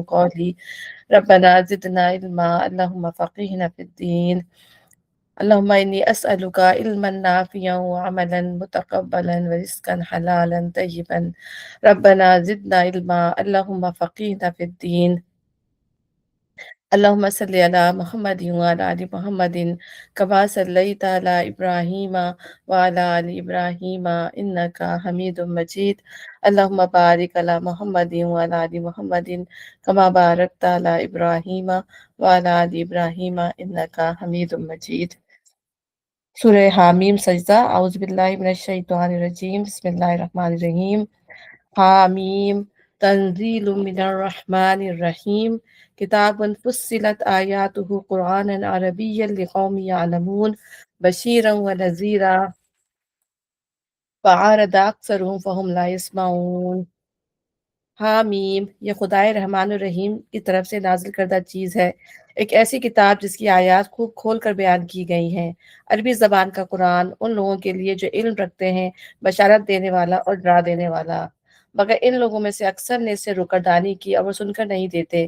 قولي ربنا زدنا علما اللهم فقهنا في الدين اللهم إني أسألك علما نافعا وعملا متقبلا ورزقا حلالا طيبا ربنا زدنا علما اللهم فقهنا في الدين اللهم صل على محمد وعلى آل محمد كما صليت على إبراهيم وعلى آل إبراهيم إنك حميد مجيد اللهم بارك على محمد وعلى آل محمد كما باركت على إبراهيم وعلى آل إبراهيم إنك حميد مجيد سورہ حامیم سجدہ اعوذ باللہ من الشیطان الرجیم بسم اللہ الرحمن الرحیم حامیم تنزیل من الرحمن الرحیم کتاب فصلت آیاتہ قرآنا عربیا لقوم یعلمون بشیرا ونذیرا فعارض اکثرهم فهم لا يسمعون حامیم یہ خدائے رحمان الرحیم کی طرف سے نازل کردہ چیز ہے، ایک ایسی کتاب جس کی آیات خوب کھول کر بیان کی گئی ہیں۔ عربی زبان کا قرآن ان لوگوں کے لیے جو علم رکھتے ہیں، بشارت دینے والا اور ڈرا دینے والا، مگر ان لوگوں میں سے اکثر نے اس سے روکردانی کی اور وہ سن کر نہیں دیتے۔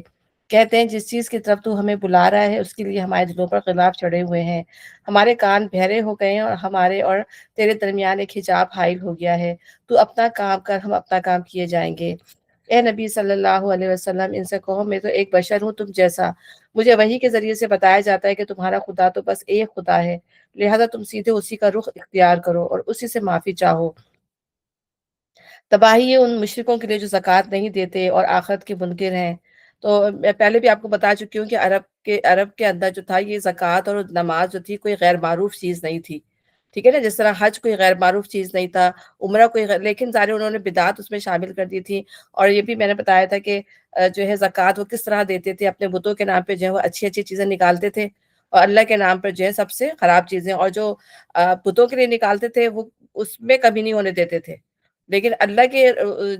کہتے ہیں جس چیز کی طرف تو ہمیں بلا رہا ہے اس کے لیے ہمارے دلوں پر غلاف چڑھے ہوئے ہیں، ہمارے کان بہرے ہو گئے ہیں اور ہمارے اور تیرے درمیان ایک حجاب حائل ہو گیا ہے، تو اپنا کام کر، ہم اپنا کام کیے جائیں گے۔ اے نبی صلی اللہ علیہ وسلم ان سے کہو میں تو ایک بشر ہوں تم جیسا، مجھے وحی کے ذریعے سے بتایا جاتا ہے کہ تمہارا خدا تو بس ایک خدا ہے، لہذا تم سیدھے اسی کا رخ اختیار کرو اور اسی سے معافی چاہو۔ تباہی ہے ان مشرکوں کے لیے جو زکوٰۃ نہیں دیتے اور آخرت کے منکر ہیں۔ تو میں پہلے بھی آپ کو بتا چکی ہوں کہ عرب کے اندر جو تھا یہ زکوٰۃ اور نماز جو تھی کوئی غیر معروف چیز نہیں تھی، ٹھیک ہے نا، جس طرح حج کوئی غیر معروف چیز نہیں تھا، عمرہ کوئی لیکن ظاہر انہوں نے بدعات اس میں شامل کر دی تھی۔ اور یہ بھی میں نے بتایا تھا کہ جو ہے زکوٰۃ وہ کس طرح دیتے تھے، اپنے بتوں کے نام پہ جو ہے وہ اچھی اچھی چیزیں نکالتے تھے اور اللہ کے نام پر جو ہے سب سے خراب چیزیں، اور جو بتوں کے لیے نکالتے تھے وہ اس میں کمی نہیں ہونے دیتے تھے، لیکن اللہ کے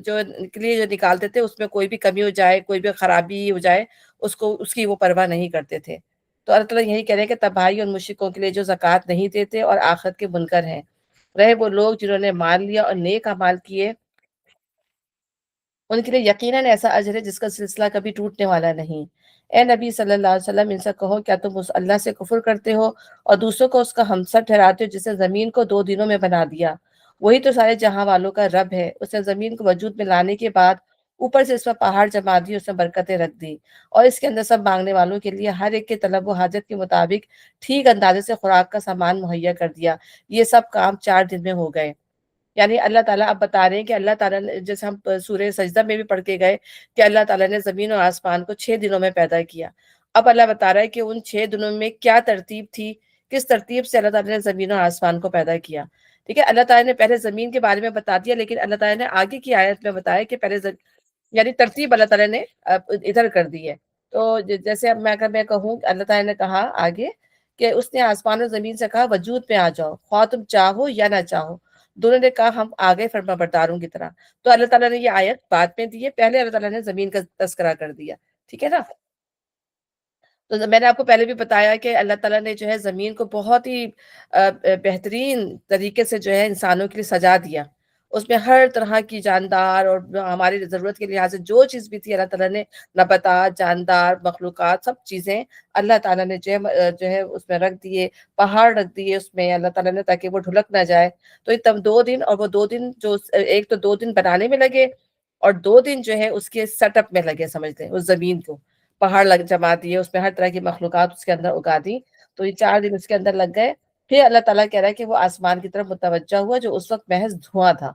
جو کے لیے جو نکالتے تھے اس میں کوئی بھی کمی ہو جائے، کوئی بھی خرابی ہو جائے، اس کی وہ پرواہ نہیں کرتے تھے۔ تو اللہ تعالیٰ یہی کہہ رہے ہیں کہ تباہی ان مشرکوں کے لیے جو زکوٰۃ نہیں دیتے اور آخرت کے منکر ہیں، رہے وہ لوگ جنہوں نے مال لیا اور نیک اعمال کیے، ان کے لیے یقیناً ایسا اجر ہے جس کا سلسلہ کبھی ٹوٹنے والا نہیں۔ اے نبی صلی اللہ علیہ وسلم ان سے کہو کیا تم اس اللہ سے کفر کرتے ہو اور دوسروں کو اس کا ہمسر ٹھہراتے ہو جس نے زمین کو 2 دنوں میں بنا دیا؟ وہی تو سارے جہاں والوں کا رب ہے، اس نے زمین کو وجود میں لانے کے بعد اوپر سے اس پر پہاڑ جما دی، اس میں برکتیں رکھ دی اور اس کے اندر سب مانگنے والوں کے لیے ہر ایک کے طلب و حاجت کے مطابق ٹھیک اندازے سے خوراک کا سامان مہیا کر دیا۔ یہ سب کام 4 دن میں ہو گئے۔ یعنی اللہ تعالیٰ اب بتا رہے ہیں کہ اللہ تعالیٰ نے، جیسے ہم سورہ سجدہ میں بھی پڑھ کے گئے کہ اللہ تعالیٰ نے زمین اور آسمان کو 6 دنوں میں پیدا کیا۔ اب اللہ بتا رہا ہے کہ ان 6 دنوں میں کیا ترتیب تھی، کس ترتیب سے اللہ تعالیٰ نے زمین اور آسمان کو پیدا کیا۔ ٹھیک ہے، اللہ تعالیٰ نے پہلے زمین کے بارے میں بتا دیا، لیکن اللہ تعالیٰ نے آگے کی آیت میں بتایا کہ یعنی ترتیب اللہ تعالیٰ نے ادھر کر دی ہے۔ تو جیسے اب اگر میں کہوں، اللہ تعالیٰ نے کہا آگے کہ اس نے آسمان اور زمین سے کہا وجود میں آ جاؤ، خواہ تم چاہو یا نہ چاہو، دونوں نے کہا ہم آگے فرما برداروں کی طرح۔ تو اللہ تعالیٰ نے یہ آیت بعد میں دی ہے، پہلے اللہ تعالیٰ نے زمین کا تذکرہ کر دیا، ٹھیک ہے نا۔ تو میں نے آپ کو پہلے بھی بتایا کہ اللہ تعالیٰ نے جو ہے زمین کو بہت ہی بہترین طریقے سے جو ہے انسانوں کے لیے سجا دیا، اس میں ہر طرح کی جاندار اور ہماری ضرورت کے لحاظ سے جو چیز بھی تھی اللہ تعالیٰ نے، نباتات، جاندار، مخلوقات، سب چیزیں اللہ تعالیٰ نے جو ہے اس میں رکھ دیے، پہاڑ رکھ دیے اس میں اللہ تعالیٰ نے، تاکہ وہ ڈھلک نہ جائے۔ تو یہ تب 2 دن، اور وہ 2 دن جو ایک تو 2 دن بنانے میں لگے اور 2 دن جو ہے اس کے سیٹ اپ میں لگے، سمجھ لیں اس زمین کو پہاڑ جما دیے، اس میں ہر طرح کی مخلوقات اس کے اندر اگا دی، تو یہ 4 دن اس کے اندر لگ گئے۔ پھر اللہ تعالیٰ کہہ رہا ہے کہ وہ آسمان کی طرف متوجہ ہوا جو اس وقت محض دھواں تھا،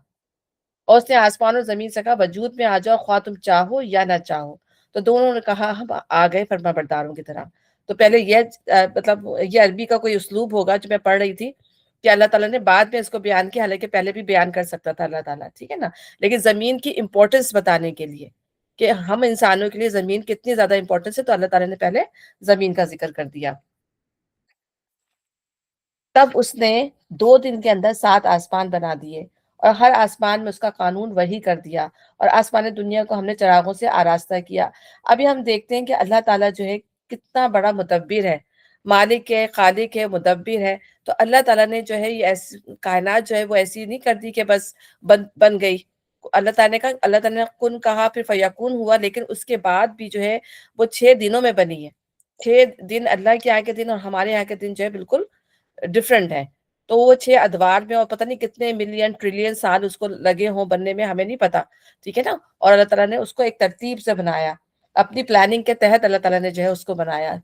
اور اس نے آسمان اور زمین سے کہا وجود میں آ جاؤ، خواہ تم چاہو یا نہ چاہو، تو دونوں نے کہا ہم آ گئے فرما برداروں کی طرح۔ تو پہلے یہ مطلب یہ عربی کا کوئی اسلوب ہوگا جو میں پڑھ رہی تھی کہ اللہ تعالیٰ نے بعد میں اس کو بیان کیا، حالانکہ پہلے بھی بیان کر سکتا تھا اللہ تعالیٰ، ٹھیک ہے نا، لیکن زمین کی امپورٹنس بتانے کے لیے کہ ہم انسانوں کے لیے زمین کتنی زیادہ امپورٹنس ہے، تو اللہ تعالیٰ نے پہلے زمین کا ذکر کر دیا۔ تب اس نے 2 دن کے اندر 7 آسمان بنا دیے اور ہر آسمان میں اس کا قانون وحی کر دیا، اور آسمان دنیا کو ہم نے چراغوں سے آراستہ کیا۔ ابھی ہم دیکھتے ہیں کہ اللہ تعالیٰ جو ہے کتنا بڑا مدبر ہے، مالک ہے، خالق ہے، مدبر ہے۔ تو اللہ تعالیٰ نے جو ہے یہ کائنات جو ہے وہ ایسی نہیں کر دی کہ بس بن گئی، اللہ تعالیٰ نے کن کہا، پھر فیکون ہوا، لیکن اس کے بعد بھی جو ہے وہ 6 دنوں میں بنی ہے۔ 6 دن اللہ کے یہاں کے دن اور ہمارے یہاں کے دن جو ہے بالکل ڈفرینٹ ہے۔ تو وہ 6 ادوار میں اور پتہ نہیں کتنے ملین ٹریلین سال اس کو لگے ہوں بننے میں، ہمیں نہیں پتا، ٹھیک ہے نا۔ اور اللہ تعالیٰ نے اس کو ایک ترتیب سے بنایا، اپنی پلاننگ کے تحت اللہ تعالیٰ نے جو ہے اس کو بنایا۔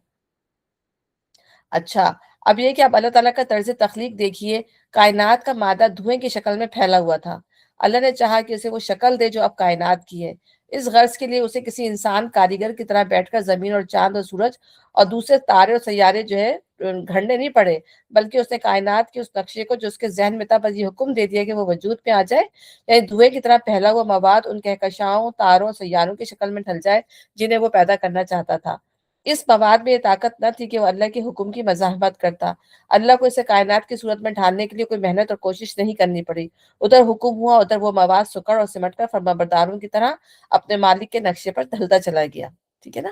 اچھا، اب یہ کہ اب اللہ تعالیٰ کا طرز تخلیق دیکھیے، کائنات کا مادہ دھوئیں کی شکل میں پھیلا ہوا تھا۔ اللہ نے چاہا کہ اسے وہ شکل دے جو اب کائنات کی ہے۔ اس غرض کے لیے اسے کسی انسان کاریگر کی طرح بیٹھ کر زمین اور چاند اور سورج اور دوسرے تارے اور سیارے جو ہے گھڑنے نہیں پڑے، بلکہ اس نے کائنات کے اس نقشے کو جو اس کے ذہن میں تھا بس یہ حکم دے دیا کہ وہ وجود میں آ جائے، یعنی دھوئیں کی طرح پھیلا ہوا مواد ان کہکشاؤں، تاروں اور سیاروں کی شکل میں ڈھل جائے جنہیں وہ پیدا کرنا چاہتا تھا۔ اس مواد میں یہ طاقت نہ تھی کہ وہ اللہ کے حکم کی مزاحمت کرتا۔ اللہ کو اسے کائنات کی صورت میں ڈھالنے کے لیے کوئی محنت اور کوشش نہیں کرنی پڑی۔ ادھر حکم ہوا، ادھر وہ مواد سکڑ اور سمٹ کر فرمانبرداروں کی طرح اپنے مالک کے نقشے پر ڈھلتا چلا گیا، ٹھیک ہے نا۔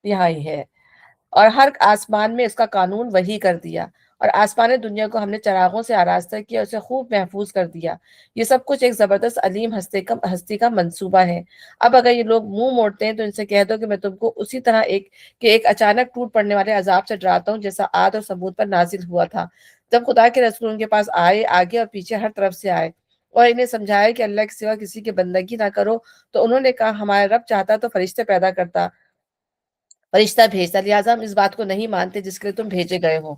یہاں ہی ہے، اور ہر آسمان میں اس کا قانون وہی کر دیا، اور آسمان دنیا کو ہم نے چراغوں سے آراستہ کیا، اسے خوب محفوظ کر دیا۔ یہ سب کچھ ایک زبردست علیم ہستی کا منصوبہ ہے۔ اب اگر یہ لوگ منہ موڑتے ہیں تو ان سے کہہ دو کہ میں تم کو اسی طرح ایک اچانک ٹوٹ پڑنے والے عذاب سے ڈراتا ہوں جیسا عاد اور ثمود پر نازل ہوا تھا، جب خدا کے رسول ان کے پاس آئے، آگے اور پیچھے ہر طرف سے آئے، اور انہیں سمجھایا کہ اللہ کے سوا کسی کی بندگی نہ کرو، تو انہوں نے کہا ہمارا رب چاہتا تو فرشتے پیدا کرتا، فرشتہ بھیجتا، لہٰذا ہم اس بات کو نہیں مانتے جس کے لیے تم بھیجے گئے ہو۔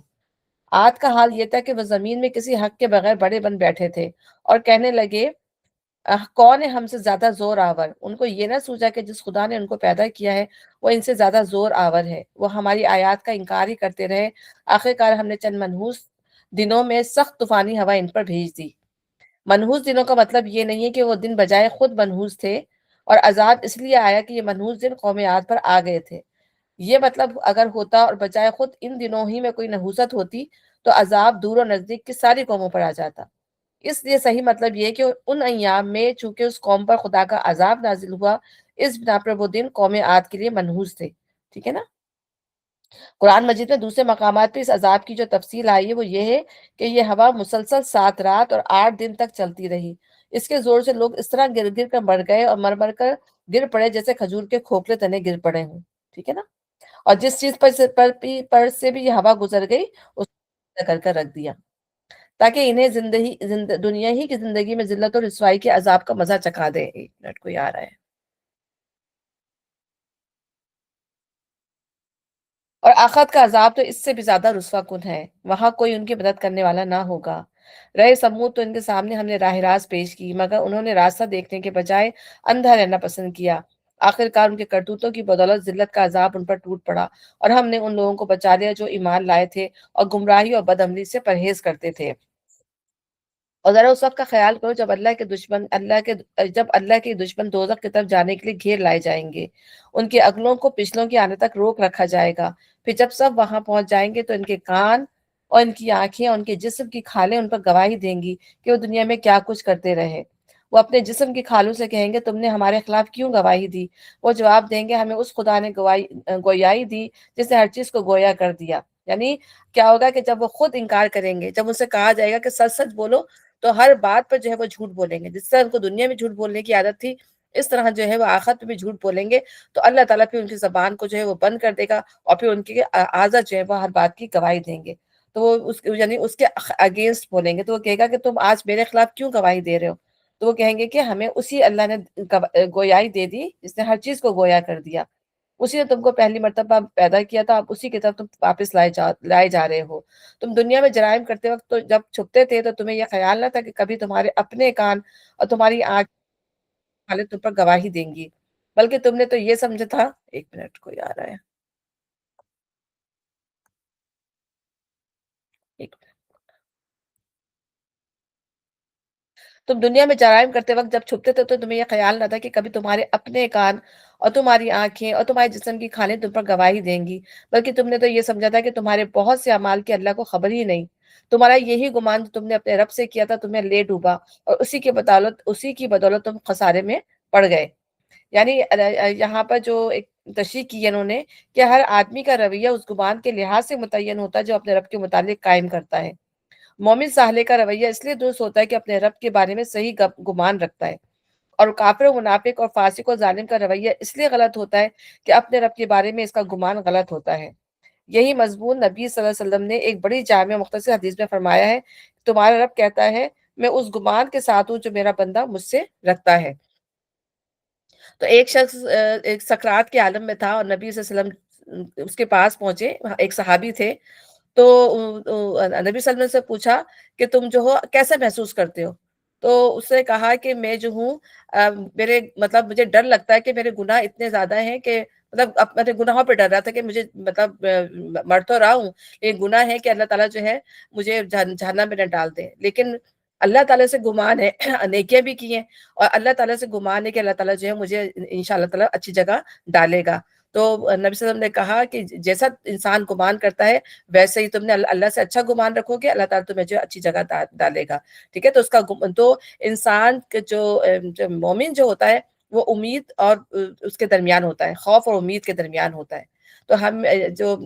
عاد کا حال یہ تھا کہ وہ زمین میں کسی حق کے بغیر بڑے بن بیٹھے تھے اور کہنے لگے کون ہے ہم سے زیادہ زور آور؟ ان کو یہ نہ سوچا کہ جس خدا نے ان کو پیدا کیا ہے وہ ان سے زیادہ زور آور ہے۔ وہ ہماری آیات کا انکار ہی کرتے رہے، آخرکار ہم نے چند منحوس دنوں میں سخت طوفانی ہوا ان پر بھیج دی۔ منحوس دنوں کا مطلب یہ نہیں ہے کہ وہ دن بجائے خود منحوس تھے، اور عذاب اس لیے آیا کہ یہ منحوس دن قوم عاد پر آ گئے تھے۔ یہ مطلب اگر ہوتا اور بجائے خود ان دنوں ہی میں کوئی نحوست ہوتی تو عذاب دور و نزدیک کی ساری قوموں پر آ جاتا۔ اس لیے صحیح مطلب یہ کہ ان ایام میں چونکہ اس قوم پر خدا کا عذاب نازل ہوا، اس بنا پر وہ دن قوم عاد کے لیے منحوس تھے، ٹھیک ہے نا۔ قرآن مجید میں دوسرے مقامات پہ اس عذاب کی جو تفصیل آئی ہے وہ یہ ہے کہ یہ ہوا مسلسل 7 رات اور 8 دن تک چلتی رہی۔ اس کے زور سے لوگ اس طرح گر گر کر مر گئے اور مر مر کر گر پڑے جیسے کھجور کے کھوکھلے تنے گر پڑے ہوں، ٹھیک ہے نا۔ اور جس چیز پر سے بھی یہ ہوا گزر گئی اس کو کر کر رکھ دیا، تاکہ انہیں دنیا ہی کی زندگی میں ذلت اور رسوائی کے عذاب کا مزہ چکھا دے۔ 1 منٹ کوئی آ رہا ہے۔ اور آخرت کا عذاب تو اس سے بھی زیادہ رسوا کن ہے، وہاں کوئی ان کی مدد کرنے والا نہ ہوگا۔ رہے سمود تو ان کے سامنے ہم نے راہ راست پیش کی، مگر انہوں نے راستہ دیکھنے کے بجائے اندھا رہنا پسند کیا۔ آخرکار ان کے کرتوتوں کی بدولت ذلت کا عذاب ان پر ٹوٹ پڑا، اور ہم نے ان لوگوں کو بچا لیا جو ایمان لائے تھے اور گمراہی اور بدعملی سے پرہیز کرتے تھے۔ اور ذرا اس وقت کا خیال کرو جب اللہ کے دشمن دوزخ کی طرف جانے کے لیے گھیر لائے جائیں گے، ان کے اگلوں کو پچھلوں کے آنے تک روک رکھا جائے گا۔ پھر جب سب وہاں پہنچ جائیں گے تو ان کے کان اور ان کی آنکھیں اور ان کے جسم کی کھالیں ان پر گواہی دیں گی کہ وہ دنیا میں کیا کچھ کرتے رہے۔ وہ اپنے جسم کی کھالوں سے کہیں گے تم نے ہمارے خلاف کیوں گواہی دی؟ وہ جواب دیں گے ہمیں اس خدا نے گویائی دی جس نے ہر چیز کو گویا کر دیا۔ یعنی کیا ہوگا کہ جب وہ خود انکار کریں گے، جب ان سے کہا جائے گا کہ سچ سچ بولو، تو ہر بات پر جو ہے وہ جھوٹ بولیں گے۔ جس طرح ان کو دنیا میں جھوٹ بولنے کی عادت تھی، اس طرح جو ہے وہ آخرت میں بھی جھوٹ بولیں گے، تو اللہ تعالیٰ پھر ان کی زبان کو جو ہے وہ بند کر دے گا، اور پھر ان کے اعضا جو ہے وہ ہر بات کی گواہی دیں گے۔ تو وہ یعنی اس کے اگینسٹ بولیں گے، تو وہ کہے گا کہ تم آج میرے خلاف کیوں گواہی دے رہے ہو؟ تو وہ کہیں گے کہ ہمیں اسی اللہ نے گویائی دے دی جس نے ہر چیز کو گویا کر دیا، اسی نے تم کو پہلی مرتبہ پیدا کیا تھا، اب اسی کی طرف تم واپس لائے جا رہے ہو۔ تم دنیا میں جرائم کرتے وقت تو جب چھپتے تھے تو تمہیں یہ خیال نہ تھا کہ کبھی تمہارے اپنے کان اور تمہاری آنکھ حالت تم پر گواہی دیں گی، بلکہ تم نے تو یہ سمجھا تھا۔ 1 منٹ کوئی آ رہا ہے، ایک تم دنیا میں جرائم کرتے وقت جب چھپتے تھے تو تمہیں یہ خیال نہ تھا کہ کبھی تمہارے اپنے کان اور تمہاری آنکھیں اور تمہارے جسم کی کھالیں تم پر گواہی دیں گی، بلکہ تم نے تو یہ سمجھا تھا کہ تمہارے بہت سے اعمال کے اللہ کو خبر ہی نہیں۔ تمہارا یہی گمان جو تم نے اپنے رب سے کیا تھا تمہیں لے ڈوبا، اور اسی کی بدولت تم خسارے میں پڑ گئے۔ یعنی یہاں پر جو ایک تشریح کی ہے انہوں نے کہ ہر آدمی کا رویہ اس گمان کے لحاظ سے متعین ہوتا ہے جو اپنے رب کے متعلق قائم کرتا ہے۔ مومن صالح کا رویہ اس لیے درست ہوتا ہے کہ اپنے رب کے بارے میں صحیح گمان رکھتا ہے، اور کافر و منافق اور فاسق و ظالم کا رویہ اس لیے غلط ہوتا ہے کہ اپنے رب کے بارے میں اس کا گمان غلط ہوتا ہے۔ یہی مضمون نبی صلی اللہ علیہ وسلم نے ایک بڑی جامع مختصر حدیث میں فرمایا ہے، تمہارا رب کہتا ہے میں اس گمان کے ساتھ ہوں جو میرا بندہ مجھ سے رکھتا ہے۔ تو ایک شخص ایک سکرات کے عالم میں تھا اور نبی صلی اللہ علیہ وسلم اس کے پاس پہنچے، ایک صحابی تھے، تو نبی صلی اللہ علیہ وسلم سے پوچھا کہ تم جو ہو کیسے محسوس کرتے ہو؟ تو اس نے کہا کہ میں جو ہوں میرے مطلب مجھے ڈر لگتا ہے کہ میرے گناہ اتنے زیادہ ہیں کہ مطلب اپنے گناہوں پہ ڈر رہا تھا کہ مجھے مطلب مر تو رہا ہوں لیکن گناہ ہے کہ اللہ تعالیٰ جو ہے مجھے جہنم میں نہ ڈال دے، لیکن اللہ تعالیٰ سے گمان ہے نیکیاں بھی کی ہیں اور اللہ تعالیٰ سے گمان ہے کہ اللہ تعالیٰ جو ہے مجھے انشاءاللہ تعالیٰ اچھی جگہ ڈالے گا۔ تو نبی صلی اللہ علیہ وسلم نے کہا کہ جیسا انسان گمان کرتا ہے ویسے ہی تم نے اللہ سے اچھا گمان رکھو گے، اللہ تعالیٰ تمہیں جو اچھی جگہ ڈالے گا، ٹھیک ہے؟ تو اس کا تو انسان کے جو مومن جو ہوتا ہے وہ امید اور اس کے درمیان ہوتا ہے، خوف اور امید کے درمیان ہوتا ہے۔ تو ہم جو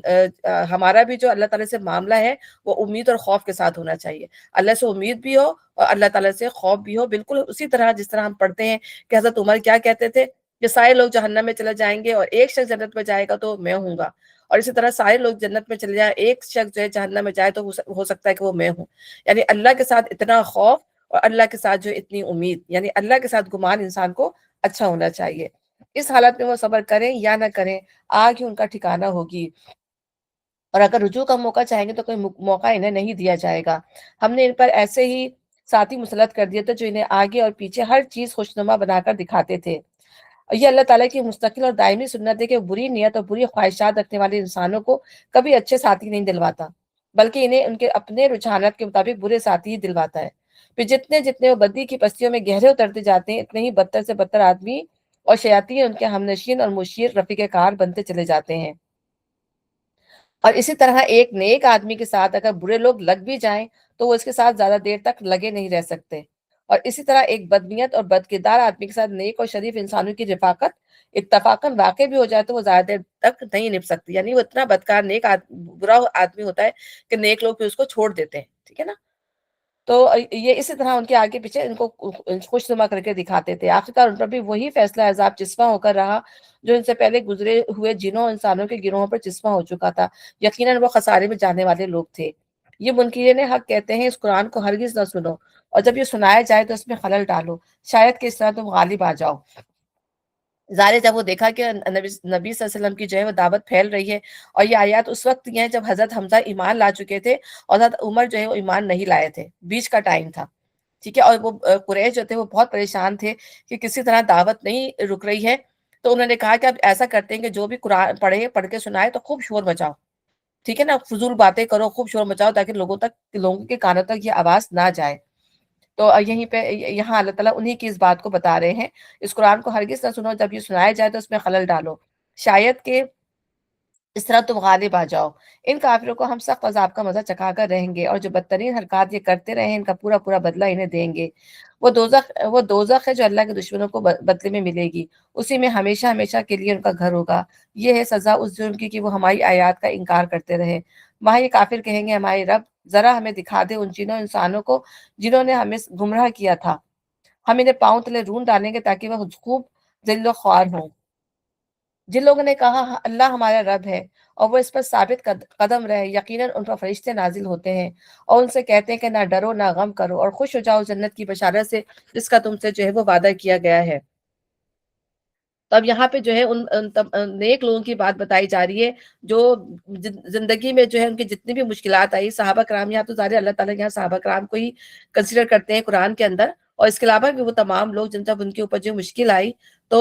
ہمارا بھی جو اللہ تعالیٰ سے معاملہ ہے وہ امید اور خوف کے ساتھ ہونا چاہیے، اللہ سے امید بھی ہو اور اللہ تعالیٰ سے خوف بھی ہو، بالکل اسی طرح جس طرح ہم پڑھتے ہیں کہ حضرت عمر کیا کہتے تھے کہ سارے لوگ جہنم میں چلے جائیں گے اور ایک شخص جنت میں جائے گا تو میں ہوں گا، اور اسی طرح سارے لوگ جنت میں چلے جائیں ایک شخص جو ہے جہنم میں جائے تو ہو سکتا ہے کہ وہ میں ہوں۔ یعنی اللہ کے ساتھ اتنا خوف اور اللہ کے ساتھ جو اتنی امید، یعنی اللہ کے ساتھ گمان انسان کو اچھا ہونا چاہیے۔ اس حالت میں وہ صبر کریں یا نہ کریں، آگ ہی ان کا ٹھکانہ ہوگی، اور اگر رجوع کا موقع چاہیں گے تو کوئی موقع انہیں نہیں دیا جائے گا۔ ہم نے ان پر ایسے ہی ساتھی مسلط کر دیے تھے جو انہیں آگے اور پیچھے ہر چیز خوشنما بنا کر دکھاتے تھے۔ یہ اللہ تعالیٰ کی مستقل اور دائمی سنت ہے کہ بری نیت اور بری خواہشات رکھنے والے انسانوں کو کبھی اچھے ساتھی نہیں دلواتا، بلکہ انہیں ان کے اپنے رجحانات کے مطابق برے ساتھی ہی دلواتا ہے۔ پھر جتنے جتنے وہ بدی کی پستیوں میں گہرے اترتے جاتے ہیں اتنے ہی بدتر سے بدتر آدمی اور شیاطین ان کے ہمنشین اور مشیر رفیق کار بنتے چلے جاتے ہیں۔ اور اسی طرح ایک نیک آدمی کے ساتھ اگر برے لوگ لگ بھی جائیں تو وہ اس کے ساتھ زیادہ دیر تک لگے نہیں رہ سکتے، اور اسی طرح ایک بدنیت اور بدکردار آدمی کے ساتھ نیک اور شریف انسانوں کی رفاقت اتفاقاً واقع بھی ہو جائے تو وہ زیادہ دیر تک نہیں نبھ سکتی، یعنی وہ اتنا بدکار برا آدمی ہوتا ہے کہ نیک لوگ پھر اس کو چھوڑ دیتے ہیں، ٹھیک ہے نا؟ تو یہ اسی طرح ان کے آگے پیچھے ان کو خوش نما کر کے دکھاتے تھے، آخرکار ان پر بھی وہی فیصلہ عذاب چسپاں ہو کر رہا جو ان سے پہلے گزرے ہوئے جنوں انسانوں کے گروہوں پر چسپاں ہو چکا تھا۔ یقیناً وہ خسارے میں جانے والے لوگ تھے۔ یہ منکرین حق کہتے ہیں اس قرآن کو ہرگز نہ سنو، اور جب یہ سنایا جائے تو اس میں خلل ڈالو، شاید کہ اس طرح تم غالب آ جاؤ۔ ظاہر جب وہ دیکھا کہ نبی صلی اللہ علیہ وسلم کی جو ہے وہ دعوت پھیل رہی ہے، اور یہ آیات اس وقت یہ ہیں جب حضرت حمزہ ایمان لا چکے تھے اور حضرت عمر جو ہے وہ ایمان نہیں لائے تھے، بیچ کا ٹائم تھا، ٹھیک ہے؟ اور وہ قریش جو تھے وہ بہت پریشان تھے کہ کسی طرح دعوت نہیں رک رہی ہے، تو انہوں نے کہا کہ اب ایسا کرتے ہیں کہ جو بھی قرآن پڑھ کے سنائے تو خوب شور مچاؤ، ٹھیک ہے نا؟ فضول باتیں کرو، خوب شور مچاؤ تاکہ لوگوں کے کانوں تک یہ آواز نہ جائے۔ تو یہیں پہ یہاں اللہ تعالیٰ انہی کی اس بات کو بتا رہے ہیں، اس قرآن کو ہرگز نہ سنو، جب یہ سنایا جائے تو اس میں خلل ڈالو، شاید کہ اس طرح تم غالب آ جاؤ۔ ان کافروں کو ہم سخت عذاب کا مزہ چکھا کر رہیں گے، اور جو بدترین حرکات یہ کرتے رہے ان کا پورا پورا بدلہ انہیں دیں گے۔ وہ دوزخ ہے جو اللہ کے دشمنوں کو بدلے میں ملے گی، اسی میں ہمیشہ ہمیشہ کے لیے ان کا گھر ہوگا۔ یہ ہے سزا اس جرم کی کہ وہ ہماری آیات کا انکار کرتے رہے۔ وہاں یہ کافر کہیں گے ہمارے رب ذرا ہمیں دکھا دے ان چینوں انسانوں کو جنہوں نے ہمیں گمراہ کیا تھا، ہم انہیں پاؤں تلے رون ڈالیں گے تاکہ وہ خوب ذل و خوار ہوں۔ جن لوگوں نے کہا اللہ ہمارا رب ہے اور وہ اس پر ثابت قدم رہے، یقیناً ان پر فرشتے نازل ہوتے ہیں اور ان سے کہتے ہیں کہ نہ ڈرو نہ غم کرو اور خوش ہو جاؤ جنت کی بشارت سے جس کا تم سے جو ہے وہ وعدہ کیا گیا ہے۔ تو اب یہاں پہ جو ہے نیک لوگوں کی بات بتائی جا رہی ہے جو زندگی میں جو ہے ان کی جتنی بھی مشکلات آئی، صحابہ کرام، یہاں تو ظاہر اللہ تعالیٰ یہاں صحابہ کرام کو ہی کنسیڈر کرتے ہیں قرآن کے اندر، اور اس کے علاوہ بھی وہ تمام لوگ جب ان کے اوپر جو مشکل آئی تو